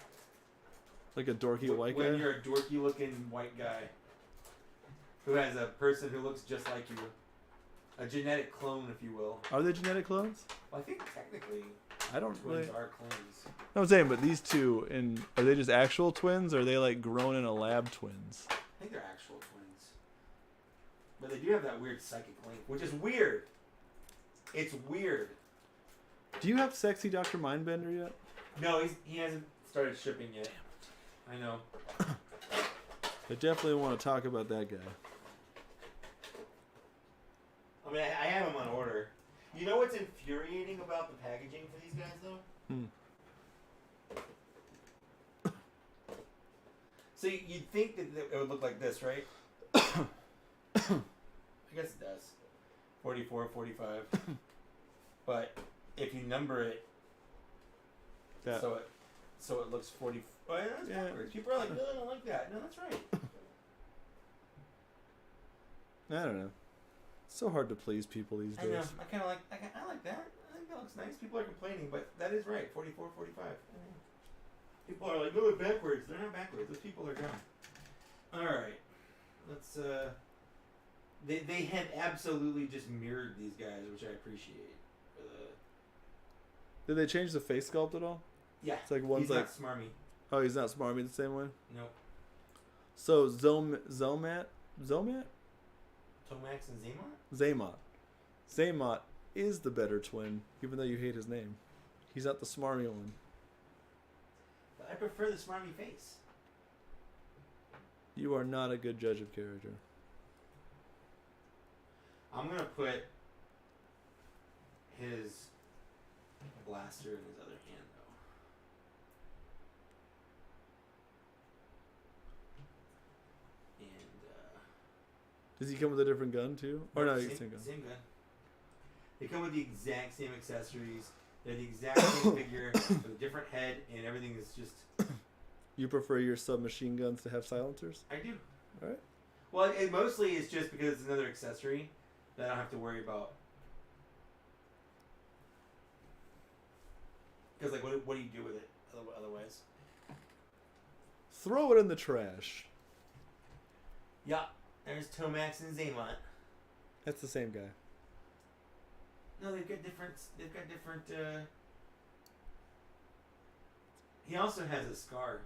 Like a dorky white guy. When you're a dorky looking white guy who has a person who looks just like you, a genetic clone, if you will. Are they genetic clones? Well, I think technically. I don't twins really. are clones. No, I'm saying, but these two, are they just actual twins, or are they like grown in a lab twins? I think they're actual twins. But they do have that weird psychic link, which is weird. It's weird. Do you have sexy Dr. Mindbender yet? No, he hasn't started shipping yet. I know. I definitely want to talk about that guy. I mean, I have him on order. You know what's infuriating about the packaging for these guys, though? So you'd think that it would look like this, right? I guess it does. 44, 45. But if you number it, so it looks 40. Oh, yeah, that's backwards. People are like, no, I don't like that. No, that's right. I don't know. It's so hard to please people these days. I know. I kind of like. I like that. I think that looks nice. People are complaining, but that is right. 44, 45. People are like, no, they're backwards. They're not backwards. Those people are dumb. All right. Let's. They have absolutely just mirrored these guys, which I appreciate. Did they change the face sculpt at all? Yeah. It's like one's he's like. Not smarmy. Oh, he's not smarmy the same way? Nope. So Zomat? Tomax and Zaymot. Zaymot is the better twin, even though you hate his name. He's not the smarmy one. But I prefer the smarmy face. You are not a good judge of character. I'm gonna put his blaster in his other hand, though. And does he come with a different gun too? Or no, same gun. Same gun. They come with the exact same accessories. They're the exact same figure with a different head, and everything is just. You prefer your submachine guns to have silencers? I do. All right. Well, it mostly is just because it's another accessory that I don't have to worry about. Because, like, what do you do with it otherwise? Throw it in the trash. Yeah, there's Tomax and Zaymot. That's the same guy. No, they've got different. He also has a scar.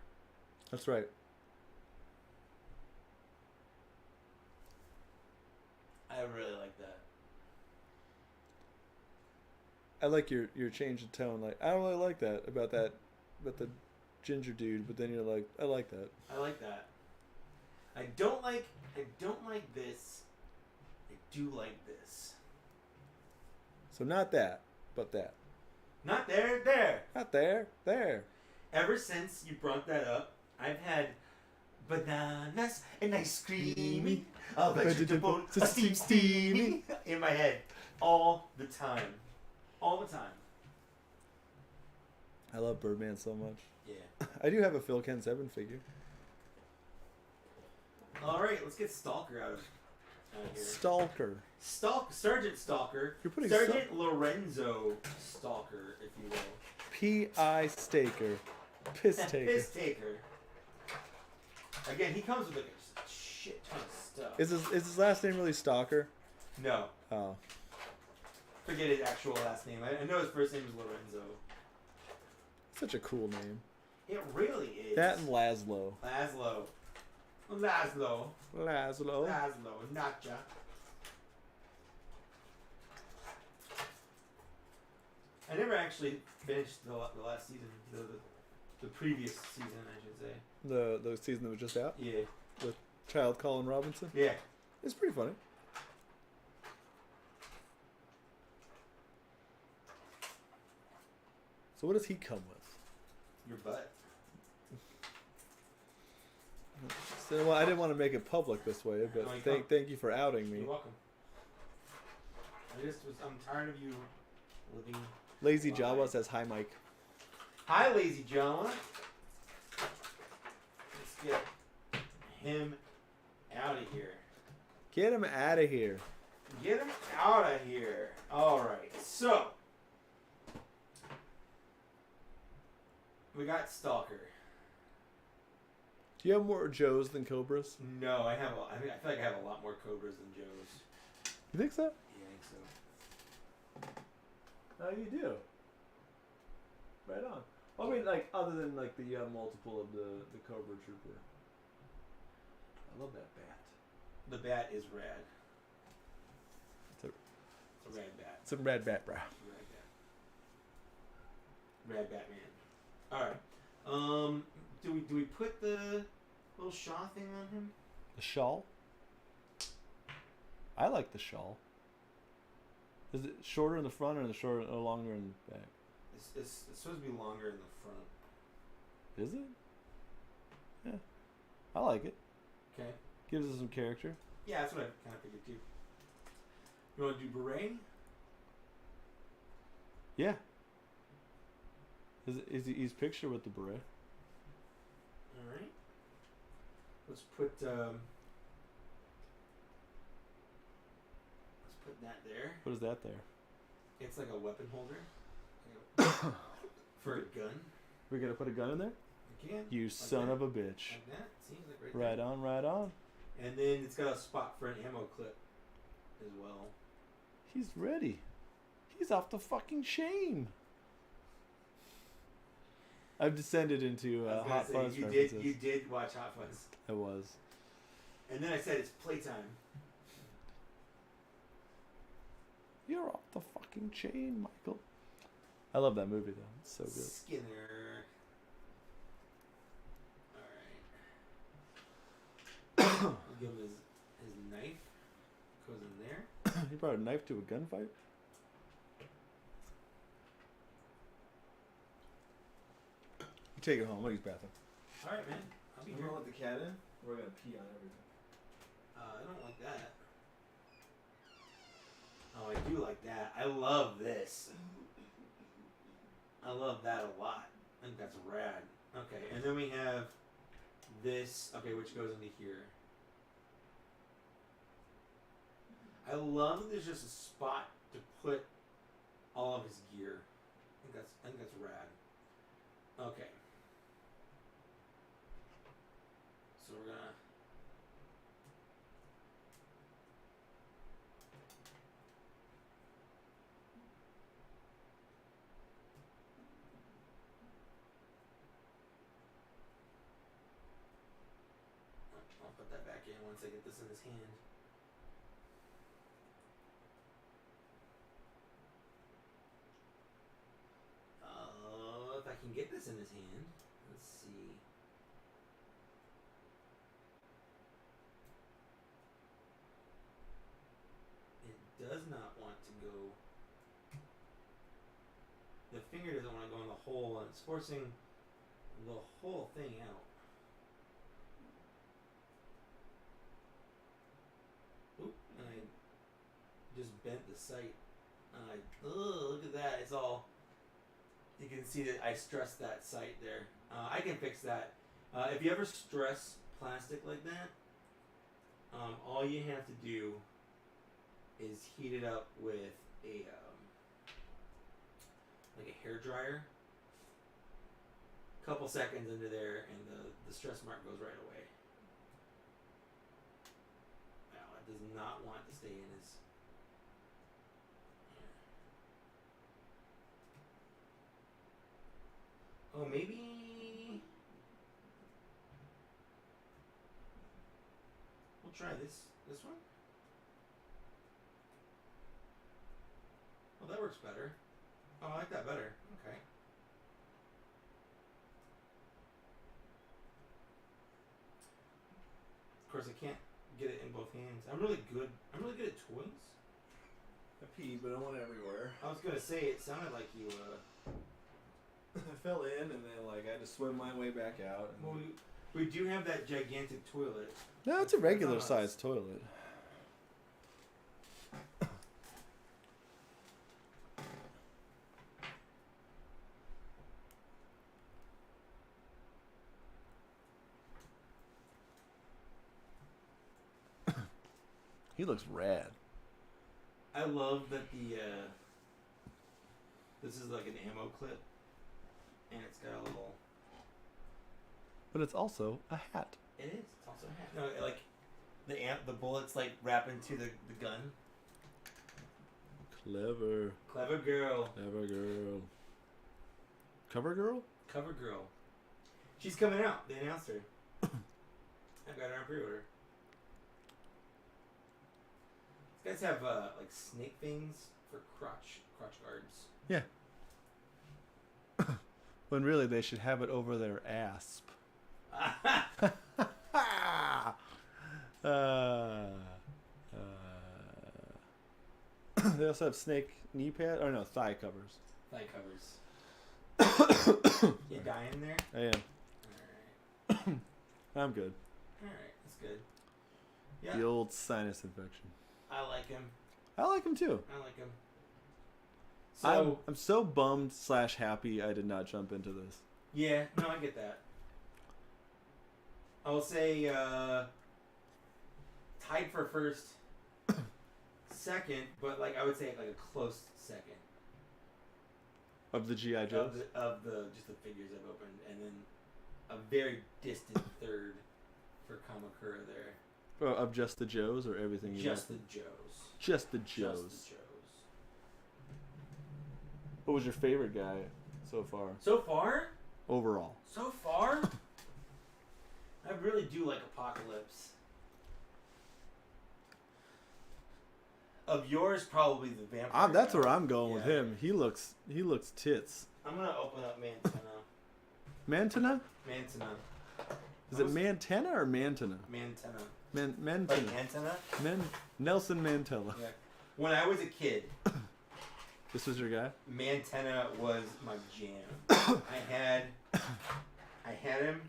That's right. I really like that. I like your change of tone. Like, I don't really like that about the ginger dude, but then you're like, I like that. I like that. I don't like this. I do like this. So not that, but that. Not there. Not there, there. Ever since you brought that up, I've had bananas and ice cream, a vegetable, a steamy in my head all the time. All the time. I love Birdman so much. Yeah. I do have a Phil Ken 7 figure. All right, let's get Stalker out of here. Stalker. Sergeant Stalker. You're putting Sergeant Lorenzo Stalker, if you will. P.I. Staker. Piss taker. Piss taker. Again, he comes with like a shit ton of stuff. Is his last name really Stalker? No. Oh. Forget his actual last name. I know his first name is Lorenzo. Such a cool name. It really is. That and Laszlo. Laszlo. Nacha. I never actually finished the last season. The previous season, I should say. The season that was just out? Yeah. With Child Colin Robinson? Yeah. It's pretty funny. So what does he come with? Your butt. So, well, I didn't want to make it public this way, but No, thank you for outing me. You're welcome. I'm tired of you living. Lazy Java says hi, Mike. Hi, Lazy Java. Let's get him out of here. Get him out of here. Get him out of here. All right. So we got Stalker. Do you have more Joes than Cobras? No, I feel like I have a lot more Cobras than Joes. You think so? Yeah, I think so. Oh, you do. Right on. Well, I mean, like, other than like the multiple of the Cobra Trooper. I love that bat. The bat is rad. It's a rad bat. It's a rad bat, bro. Rad Batman. All right. Do we put the little Shaw thing on him? The shawl? I like the shawl. Is it shorter in the front or longer in the back? It's supposed to be longer in the front. Is it? Yeah. I like it. Okay. Gives us some character. Yeah, that's what I kind of figured too. You want to do beret? Yeah. He's pictured with the beret. All right. Let's put that there. What is that there? It's like a weapon holder for a gun. We're gonna put a gun in there? We can. You like son that. of a bitch. Like that. Seems like right there. Right on. And then it's got a spot for an ammo clip as well. He's ready. He's off the fucking chain. I've descended into Hot Fuzz references. You did watch Hot Fuzz. I was. And then I said it's playtime. You're off the fucking chain, Michael. I love that movie though. It's so good. Skinner. Alright. We'll give him his knife. Goes in there. He brought a knife to a gunfight? You take it home. I'm gonna use the bathroom. Alright, man. I'll be You here. want to let the cat in? We're going to pee on everything. I don't like that. Oh, I do like that. I love this. I love that a lot. I think that's rad. Okay, and then we have this, okay, which goes into here. I love that there's just a spot to put all of his gear. I think that's rad. Okay. So we're gonna I'll put that back in once I get this in his hand. can get this in his hand. Let's see. It does not want to go. The finger doesn't want to go in the hole, and it's forcing the whole thing out. Oop, and I just bent the sight. Look at that. It's all... You can see that I stressed that sight there. I can fix that. If you ever stress plastic like that, all you have to do is heat it up with a like a hair dryer. Couple seconds into there, and the stress mark goes right away. Wow, it does not want to stay in his. Oh, maybe we'll try this one. Well, that works better. Oh, I like that better. Okay. Of course, I can't get it in both hands. I'm really good at toys. I peed, but I went everywhere. I was gonna say it sounded like you. I fell in and then I had to swim my way back out. Well, we do have that gigantic toilet. No, it's a regular sized toilet. He looks rad. I love that this is like an ammo clip, and it's got a little. But it's also a hat. It is. It's also a hat. No, like the bullets like wrap into the gun. Clever. Clever girl. Clever girl. Cover girl? Cover girl. She's coming out. They announced her. I got her on pre-order. These guys have like snake things for crotch guards. Yeah. When really they should have it over their asp. They also have snake knee pad, or no, thigh covers. Thigh covers. You dying there? I am. Alright. I'm good. Alright, that's good. Yeah. The old sinus infection. I like him. I like him too. I like him. So I'm so bummed / happy I did not jump into this. yeah, no, I get that. I will say tied for first, second, but like I would say like a close second. Of the G.I. Joes? Of the just the figures I've opened, and then a very distant third for Kamakura there. Oh, of just the Joes or everything? Just the Joes. Just the Joes. Just the Joes. What was your favorite guy so far? So far? Overall. So far? I really do like Apocalypse. Of yours, probably the vampire. That's where I'm going with him. He looks tits. I'm gonna open up Mantena. Mantena? Mantena. Is it Mantena or Mantena? Mantena. Mantena. Like antenna? Nelson Mandela. Yeah. When I was a kid, this was your guy? Mantena was my jam. I had him.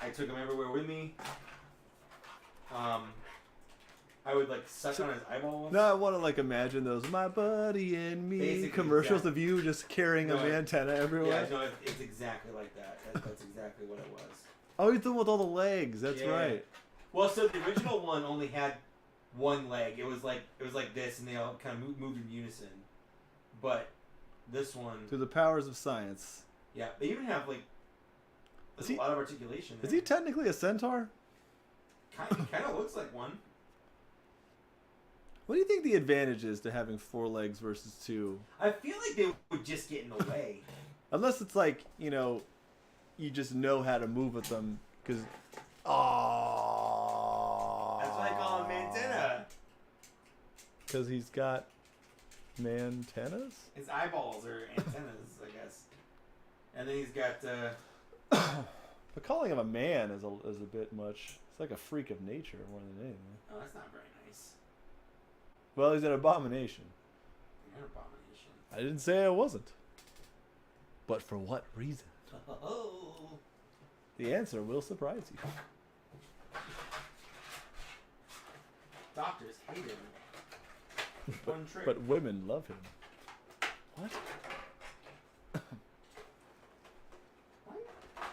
I took him everywhere with me. I would like suck on his eyeballs. No, I want to like imagine those "My Buddy and Me" Basically, commercials of you just carrying a antenna everywhere. Yeah, no, it's exactly like that. That's exactly what it was. Oh, you're the one with all the legs. That's right. Well, so the original one only had one leg. It was like this, and they all kind of moved in unison. But this one, through the powers of science. Yeah, they even have like a lot of articulation. Is he technically a centaur? Kind of looks like one. What do you think the advantage is to having 4 legs versus 2? I feel like they would just get in the way. Unless it's like, you just know how to move with them. Because, that's why I call him Mantena. Because he's got mantennas? His eyeballs are antennas, I guess. And then he's got. But calling him a man is a bit much. It's like a freak of nature more than anything. Oh, that's not very nice. Well, he's an abomination. You're an abomination. I didn't say I wasn't. But for what reason? Oh. The answer will surprise you. Doctors hate him. One trick. But women love him. What?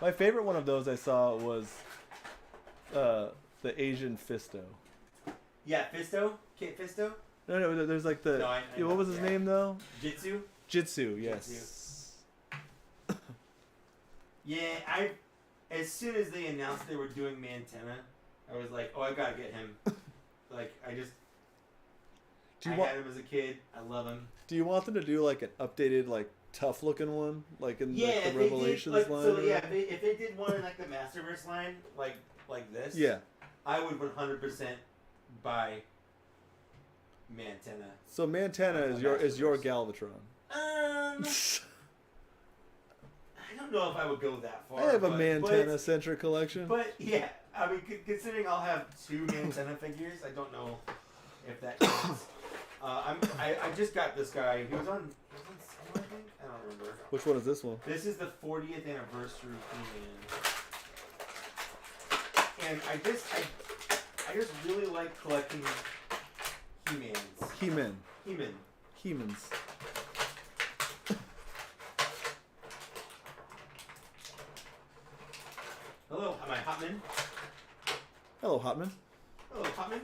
My favorite one of those I saw was the Asian Fisto. Yeah, Fisto? Kate Fisto? No, there's like the... No, I what was his name, though? Jitsu? Jitsu, yes. Yeah, as soon as they announced they were doing Mantena, I was like, oh, I gotta get him. Like, I had him as a kid. I love him. Do you want them to do, like, an updated, like, tough-looking one? Like, in the Revelations did, like, line? So, yeah, if they did one in, like, the Masterverse line, like this, yeah, I would 100% buy Mantena. So Mantena is your Galvatron. I don't know if I would go that far. I have a Mantena-centric collection. But, yeah, I mean, considering I'll have 2 Mantena figures, I don't know if that counts. I just got this guy. He was on sale, I think? I don't remember. Which one is this one? This is the 40th anniversary He-Man. And I just really like collecting He-Mans. He-Mans. Hello, am I Hotman? Hello, Hotman. Hello, Hotman.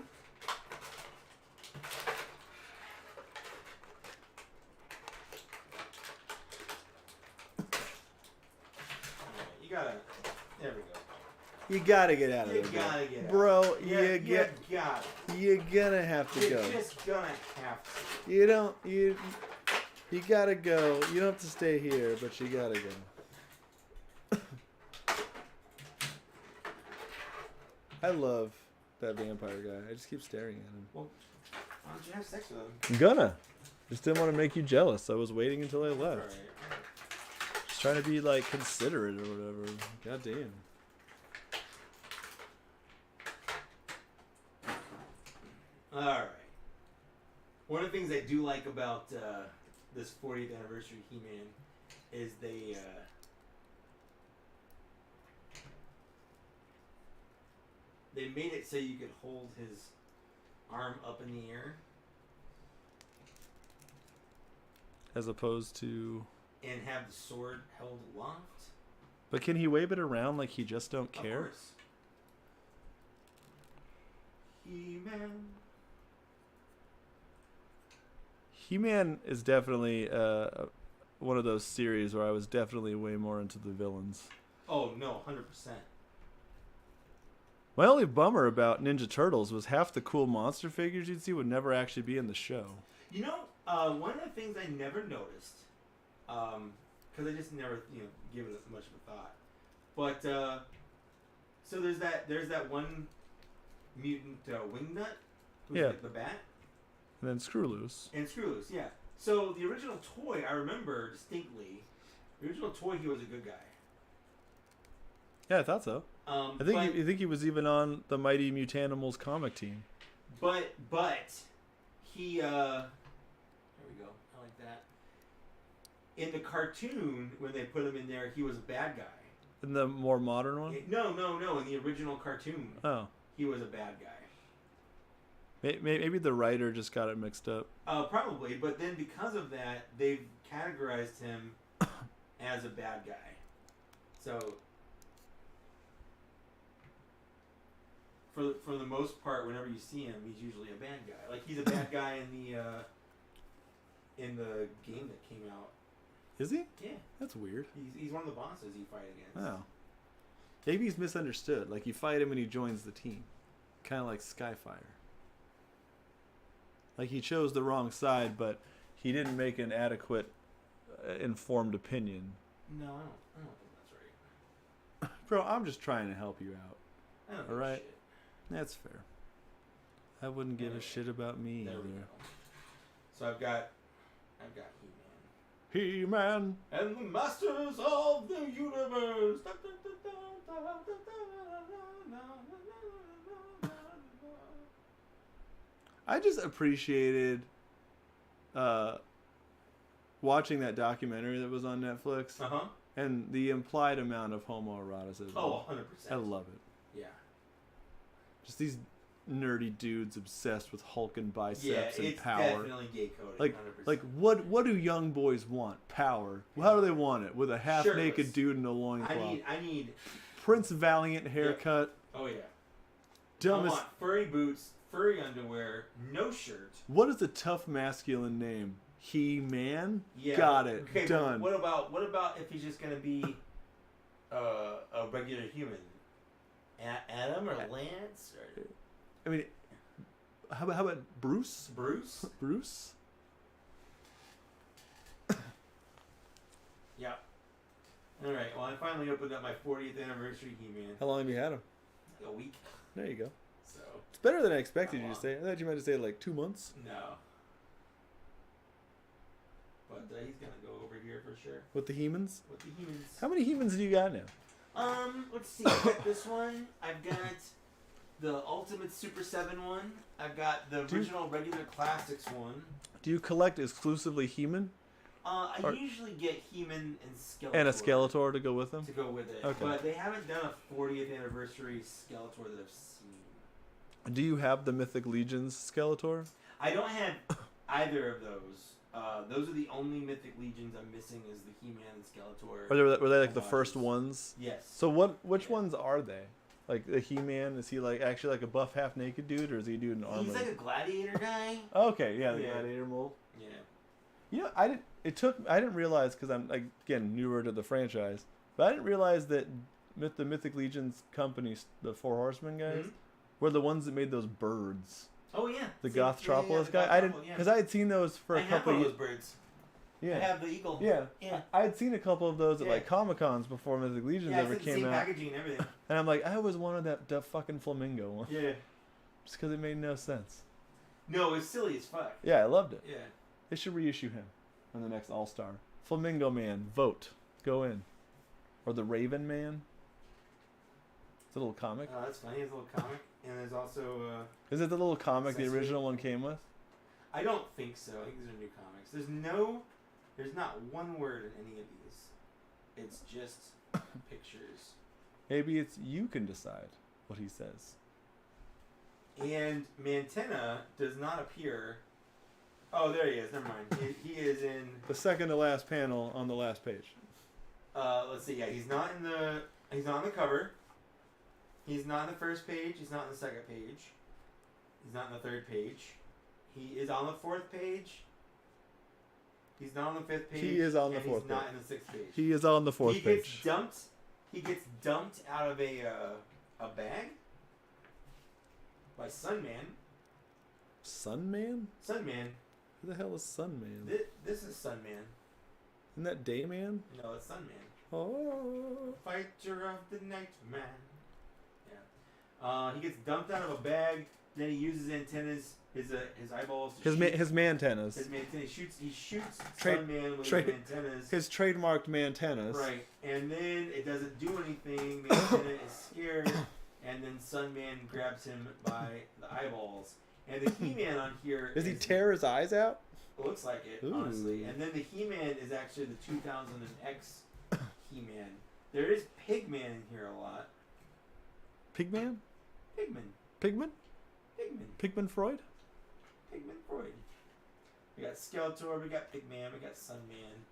There we go. You gotta get out of there. You gotta get out. Bro, You're gonna have to go. You're just gonna have to. You gotta go. You don't have to stay here, but you gotta go. I love that vampire guy. I just keep staring at him. Well, why don't you have sex with him? I'm gonna. Just didn't want to make you jealous. I was waiting until I left. All right. Just trying to be like considerate or whatever. God damn. All right. One of the things I do like about this 40th anniversary He-Man is they made it so you could hold his arm up in the air. As opposed to... And have the sword held aloft. But can he wave it around like he just don't care? Of course. He-Man. He-Man is definitely one of those series where I was definitely way more into the villains. Oh, no, 100%. My only bummer about Ninja Turtles was half the cool monster figures you'd see would never actually be in the show. You know, one of the things I never noticed, because I just never, given it much of a thought. But so there's that one mutant Wingnut, who's like the bat, and then Screw Loose. And Screw Loose, yeah. So the original toy, I remember distinctly. The original toy, he was a good guy. Yeah, I thought so. I think he was even on the Mighty Mutanimals comic team. But he there we go. I like that. In the cartoon, when they put him in there, he was a bad guy. In the more modern one? No. In the original cartoon, he was a bad guy. Maybe the writer just got it mixed up. Probably, but then because of that, they've categorized him as a bad guy. So, for the most part, whenever you see him, he's usually a bad guy. Like he's a bad guy in the game that came out. Is he? Yeah. That's weird. He's one of the bosses you fight against. Oh. Maybe he's misunderstood. Like you fight him and he joins the team, kind of like Skyfire. Like he chose the wrong side, but he didn't make an adequate, informed opinion. No, I don't think that's right. Bro, I'm just trying to help you out. I don't all right? Shit. That's fair. I wouldn't give a shit about me either. So I've got He-Man. He-Man. And the masters of the universe. I just appreciated watching that documentary that was on Netflix. Uh-huh. And the implied amount of homoeroticism. Oh, 100%. I love it. Yeah. Just these nerdy dudes obsessed with hulking biceps and power. Yeah, it's definitely gay coded. 100%. Like what do young boys want? Power. How do they want it? With a half-naked dude in a loincloth. I need Prince Valiant haircut. Oh yeah. Dumbest. I want furry boots, furry underwear, no shirt. What is a tough masculine name? He-Man? Yeah. Got it. Okay, Done. What about if he's just gonna be a regular human? Adam or Lance? Or... I mean, how about Bruce? Bruce? Bruce? Yeah. All right. Well, I finally opened up my 40th anniversary He-Man. How long have you had him? Like a week. There you go. So. It's better than I expected you to say. I thought you might have said like 2 months. No. But he's gonna go over here for sure. With the He-Mans? With the He-Mans. How many He-Mans do you got now? Let's see. I've got this one. I've got the Ultimate Super 7 one. I've got the original regular classics one. Do you collect exclusively He-Man? I usually get He-Man and Skeletor. And a Skeletor to go with them? To go with it. Okay. But they haven't done a 40th anniversary Skeletor that I've seen. Do you have the Mythic Legions Skeletor? I don't have either of those. Those are the only Mythic Legions I'm missing is the He-Man and Skeletor. Were they like the first ones? Yes. So which ones are they? Like the He-Man, is he like actually like a buff half naked dude, or is he a dude in armor? He's like a gladiator guy. Okay, yeah, the gladiator mold. Yeah. You know, I didn't realize, because I'm again newer to the franchise, but I didn't realize that the Mythic Legions companies, the Four Horsemen guys, were the ones that made those birds. Oh yeah. The Gothtropolis guy. I didn't, because I had seen those for a couple of those birds. Yeah. I have the eagle. Yeah. Yeah. I had seen a couple of those at like Comic-Cons before Mythic Legions ever came out. Packaging and everything. And I'm like, I always wanted that fucking flamingo one. Yeah. Just because it made no sense. No, it's silly as fuck. Yeah, I loved it. Yeah. They should reissue him on the next All-Star. Flamingo Man, vote. Go in. Or the Raven Man. It's a little comic. Oh, that's funny. It's a little comic. And there's also... Is it the little comic the original one came with? I don't think so. I think these are new comics. There's not one word in any of these. It's just pictures. Maybe it's you can decide what he says. And Mantenna does not appear... Oh, there he is. Never mind. He is in... The second to last panel on the last page. Let's see. Yeah, he's not on the cover. He's not on the first page. He's not on the second page. He's not on the third page. He is on the fourth page. He's not on the fifth page. He is on the fourth page. He's not in the sixth page. He is on the fourth page. He gets dumped out of a bag by Sunman. Sunman? Sunman. Who the hell is Sunman? This is Sunman. Isn't that Dayman? No, it's Sunman. Oh. Fighter of the Night Man. Yeah. He gets dumped out of a bag. Then he uses antennas, his eyeballs. His mantennas. His mantennas. He shoots Sunman with his antennas. His trademarked mantennas. Right, and then it doesn't do anything. The antenna is scared, and then Sunman grabs him by the eyeballs. And the He-Man on here Does he tear his eyes out? Looks like it, honestly. And then the He-Man is actually the 2000X He-Man. There is Pigman in here a lot. Pigman? Pigman. Pigman? Pigman. Pigman Freud? Pigman Freud. We got Skeletor, we got Pigman, we got Sunman.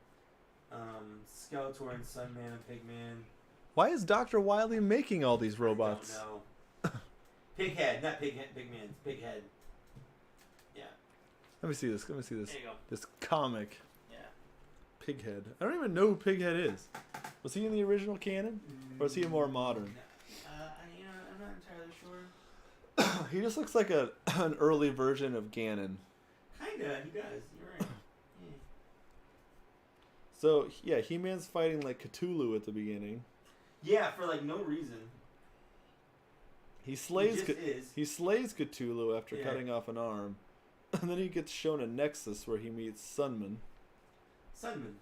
Skeletor and Sunman and Pigman. Why is Dr. Wily making all these robots? I don't know. Pighead, not Pighead, Pigman, Pighead. Yeah. Let me see this. Let me see this. There you go. This comic. Yeah. Pighead. I don't even know who Pighead is. Was he in the original canon? Or is he more modern? I'm not entirely sure. He just looks like an early version of Ganon. Kinda, he does. You're right. Yeah. So, yeah, He-Man's fighting like Cthulhu at the beginning. Yeah, for like no reason. He slays Cthulhu after cutting off an arm. And then he gets shown a nexus where he meets Sunman. Sunman.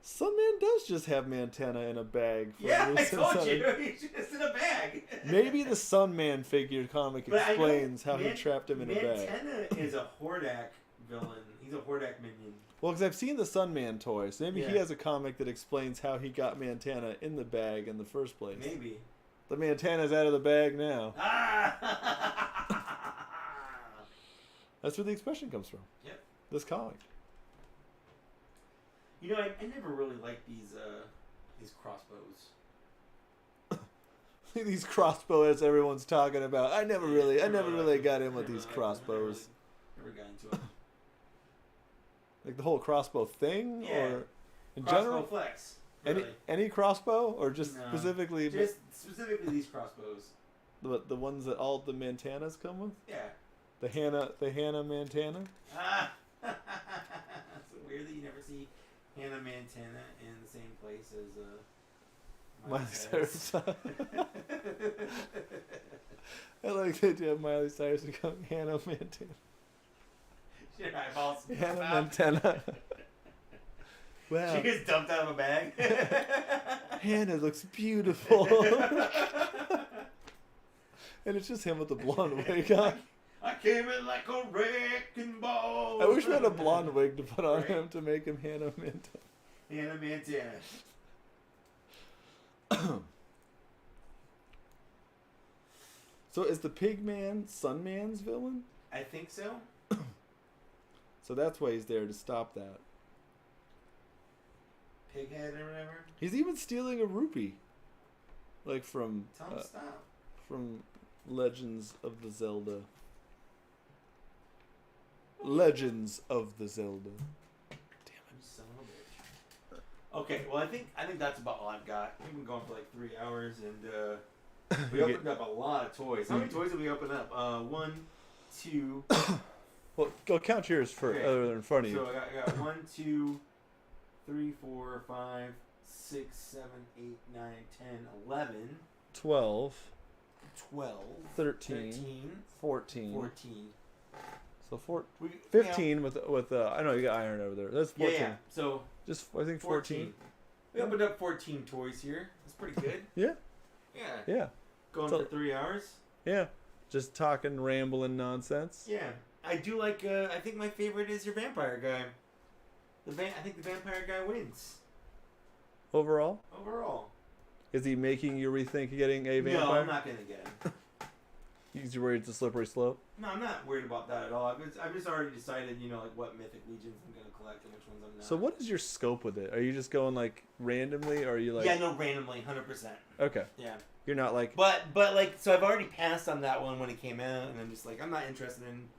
Sunman does just have Mantena in a bag. For Yeah, I told you. He's just in a bag. Maybe the Sunman figure comic explains how he trapped him in a bag. Mantena is a Hordak villain. He's a Hordak minion. Well, because I've seen the Sunman toy, so maybe he has a comic that explains how he got Mantena in the bag in the first place. Maybe. The Mantena's out of the bag now. That's where the expression comes from. Yep. This comic. You know, I never really liked these crossbows. These crossbows everyone's talking about. I never really got in with these crossbows. Never got into them. Like the whole crossbow thing, or in crossbow general, flex. Really. Any crossbow, or just specifically? Just specifically these crossbows. The ones that all the Mantanas come with. Yeah. The Hannah Mantana. Ah, it's weird that you never see Hannah Mantana in the same place as Miley Cyrus. I like the idea of Miley Cyrus becoming Hannah Mantana. Your eyeballs. Hannah Montana. Wow. She gets dumped out of a bag. Hannah looks beautiful. And it's just him with the blonde wig on. I came in like a wrecking ball. I wish we had a blonde wig to put on him to make him Hannah Montana. Hannah Montana. So is the Pigman Sunman's villain? I think so. So that's why he's there, to stop that. Pighead or whatever. He's even stealing a rupee, like from Tell him stop. From Legends of the Zelda. Legends of the Zelda. Damn it, son of a bitch. Okay, well I think that's about all I've got. We've been going for like 3 hours, and we opened up a lot of toys. How many toys did we open up? 1, 2. Well, go count yours for other than in front of you. So I got 1, 2, 3, 4, 5, 6, 7, 8, 9, 10, 11, 12, 13, 14. So 15 with I know you got iron over there. That's 14. Yeah. So just I think 14. We opened up 14 toys here. That's pretty good. Yeah. Yeah. Going for 3 hours. Yeah. Just talking, rambling nonsense. Yeah. I do like. I think my favorite is your vampire guy. I think the vampire guy wins. Overall. Is he making you rethink getting a vampire? No, I'm not gonna get him. You're worried it's a slippery slope? No, I'm not worried about that at all. I've just already decided, like what Mythic Legions I'm gonna collect and which ones I'm not. So what is your scope with it? Are you just going like randomly, or are you like? Yeah, no, randomly, 100%. Okay. Yeah. You're not like. But like, so I've already passed on that one when it came out, and I'm just like, I'm not interested in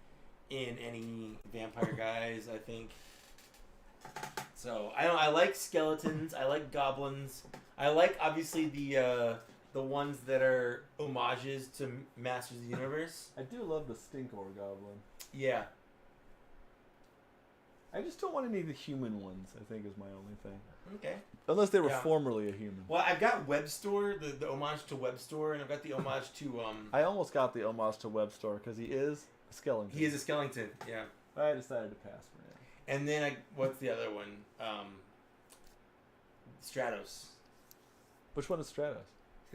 any vampire guys. I think. So I like skeletons. I like goblins. I like obviously the ones that are homages to Masters of the Universe. I do love the Stinkor Goblin. Yeah. I just don't want any of the human ones, I think, is my only thing. Okay. Unless they were formerly a human. Well, I've got Web Store, the homage to Web Store, and I've got the homage to... I almost got the homage to Web Store, because he is a skeleton. He is a skeleton, yeah. I decided to pass for him. And then, what's the other one? Stratos. Which one is Stratos?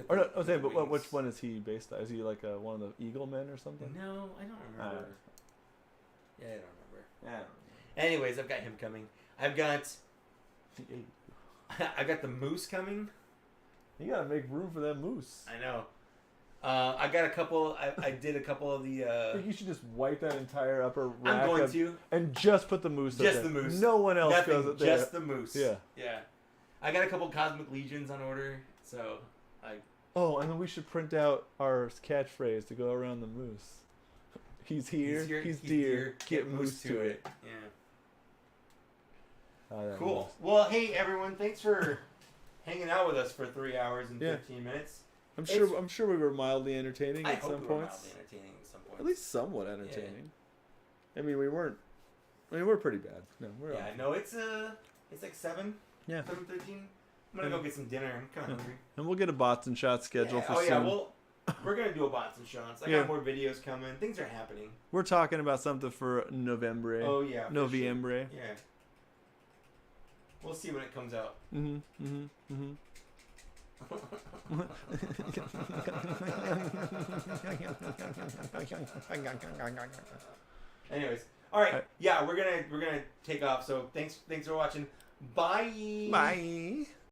Or no, I'm saying, but which one is he based on? Is he like one of the Eagle Men or something? No, I don't remember. Yeah, I don't remember. Yeah, I don't remember. Anyways, I've got him coming. I've got the moose coming. You gotta make room for that moose. I know. I got a couple. I did a couple of the. I think you should just wipe that entire upper rack. I'm going to. And just put the moose. Just the moose. No one else goes up there. Just the moose. Yeah. Yeah. I got a couple Cosmic Legions on order, so I. Oh, and then we should print out our catchphrase to go around the moose. He's here. He's dear. Get moose to it. Yeah. Oh, cool. Moose. Well, hey everyone, thanks for hanging out with us for 3 hours and 15 minutes. I'm sure we were mildly entertaining at some points. Mildly entertaining at some points. At least somewhat entertaining. Yeah. I mean, we weren't. I mean, we're pretty bad. No, we're. Yeah, no, it's like 7. Yeah. 7:13. I'm gonna go get some dinner. I'm kind of hungry. And we'll get a bots and shots scheduled for soon. Yeah, we're gonna do a bots and shots. I got more videos coming. Things are happening. We're talking about something for November. Oh yeah. November. Sure. Yeah. We'll see when it comes out. Anyways, all right. Yeah, we're gonna take off. So thanks for watching. Bye. Bye.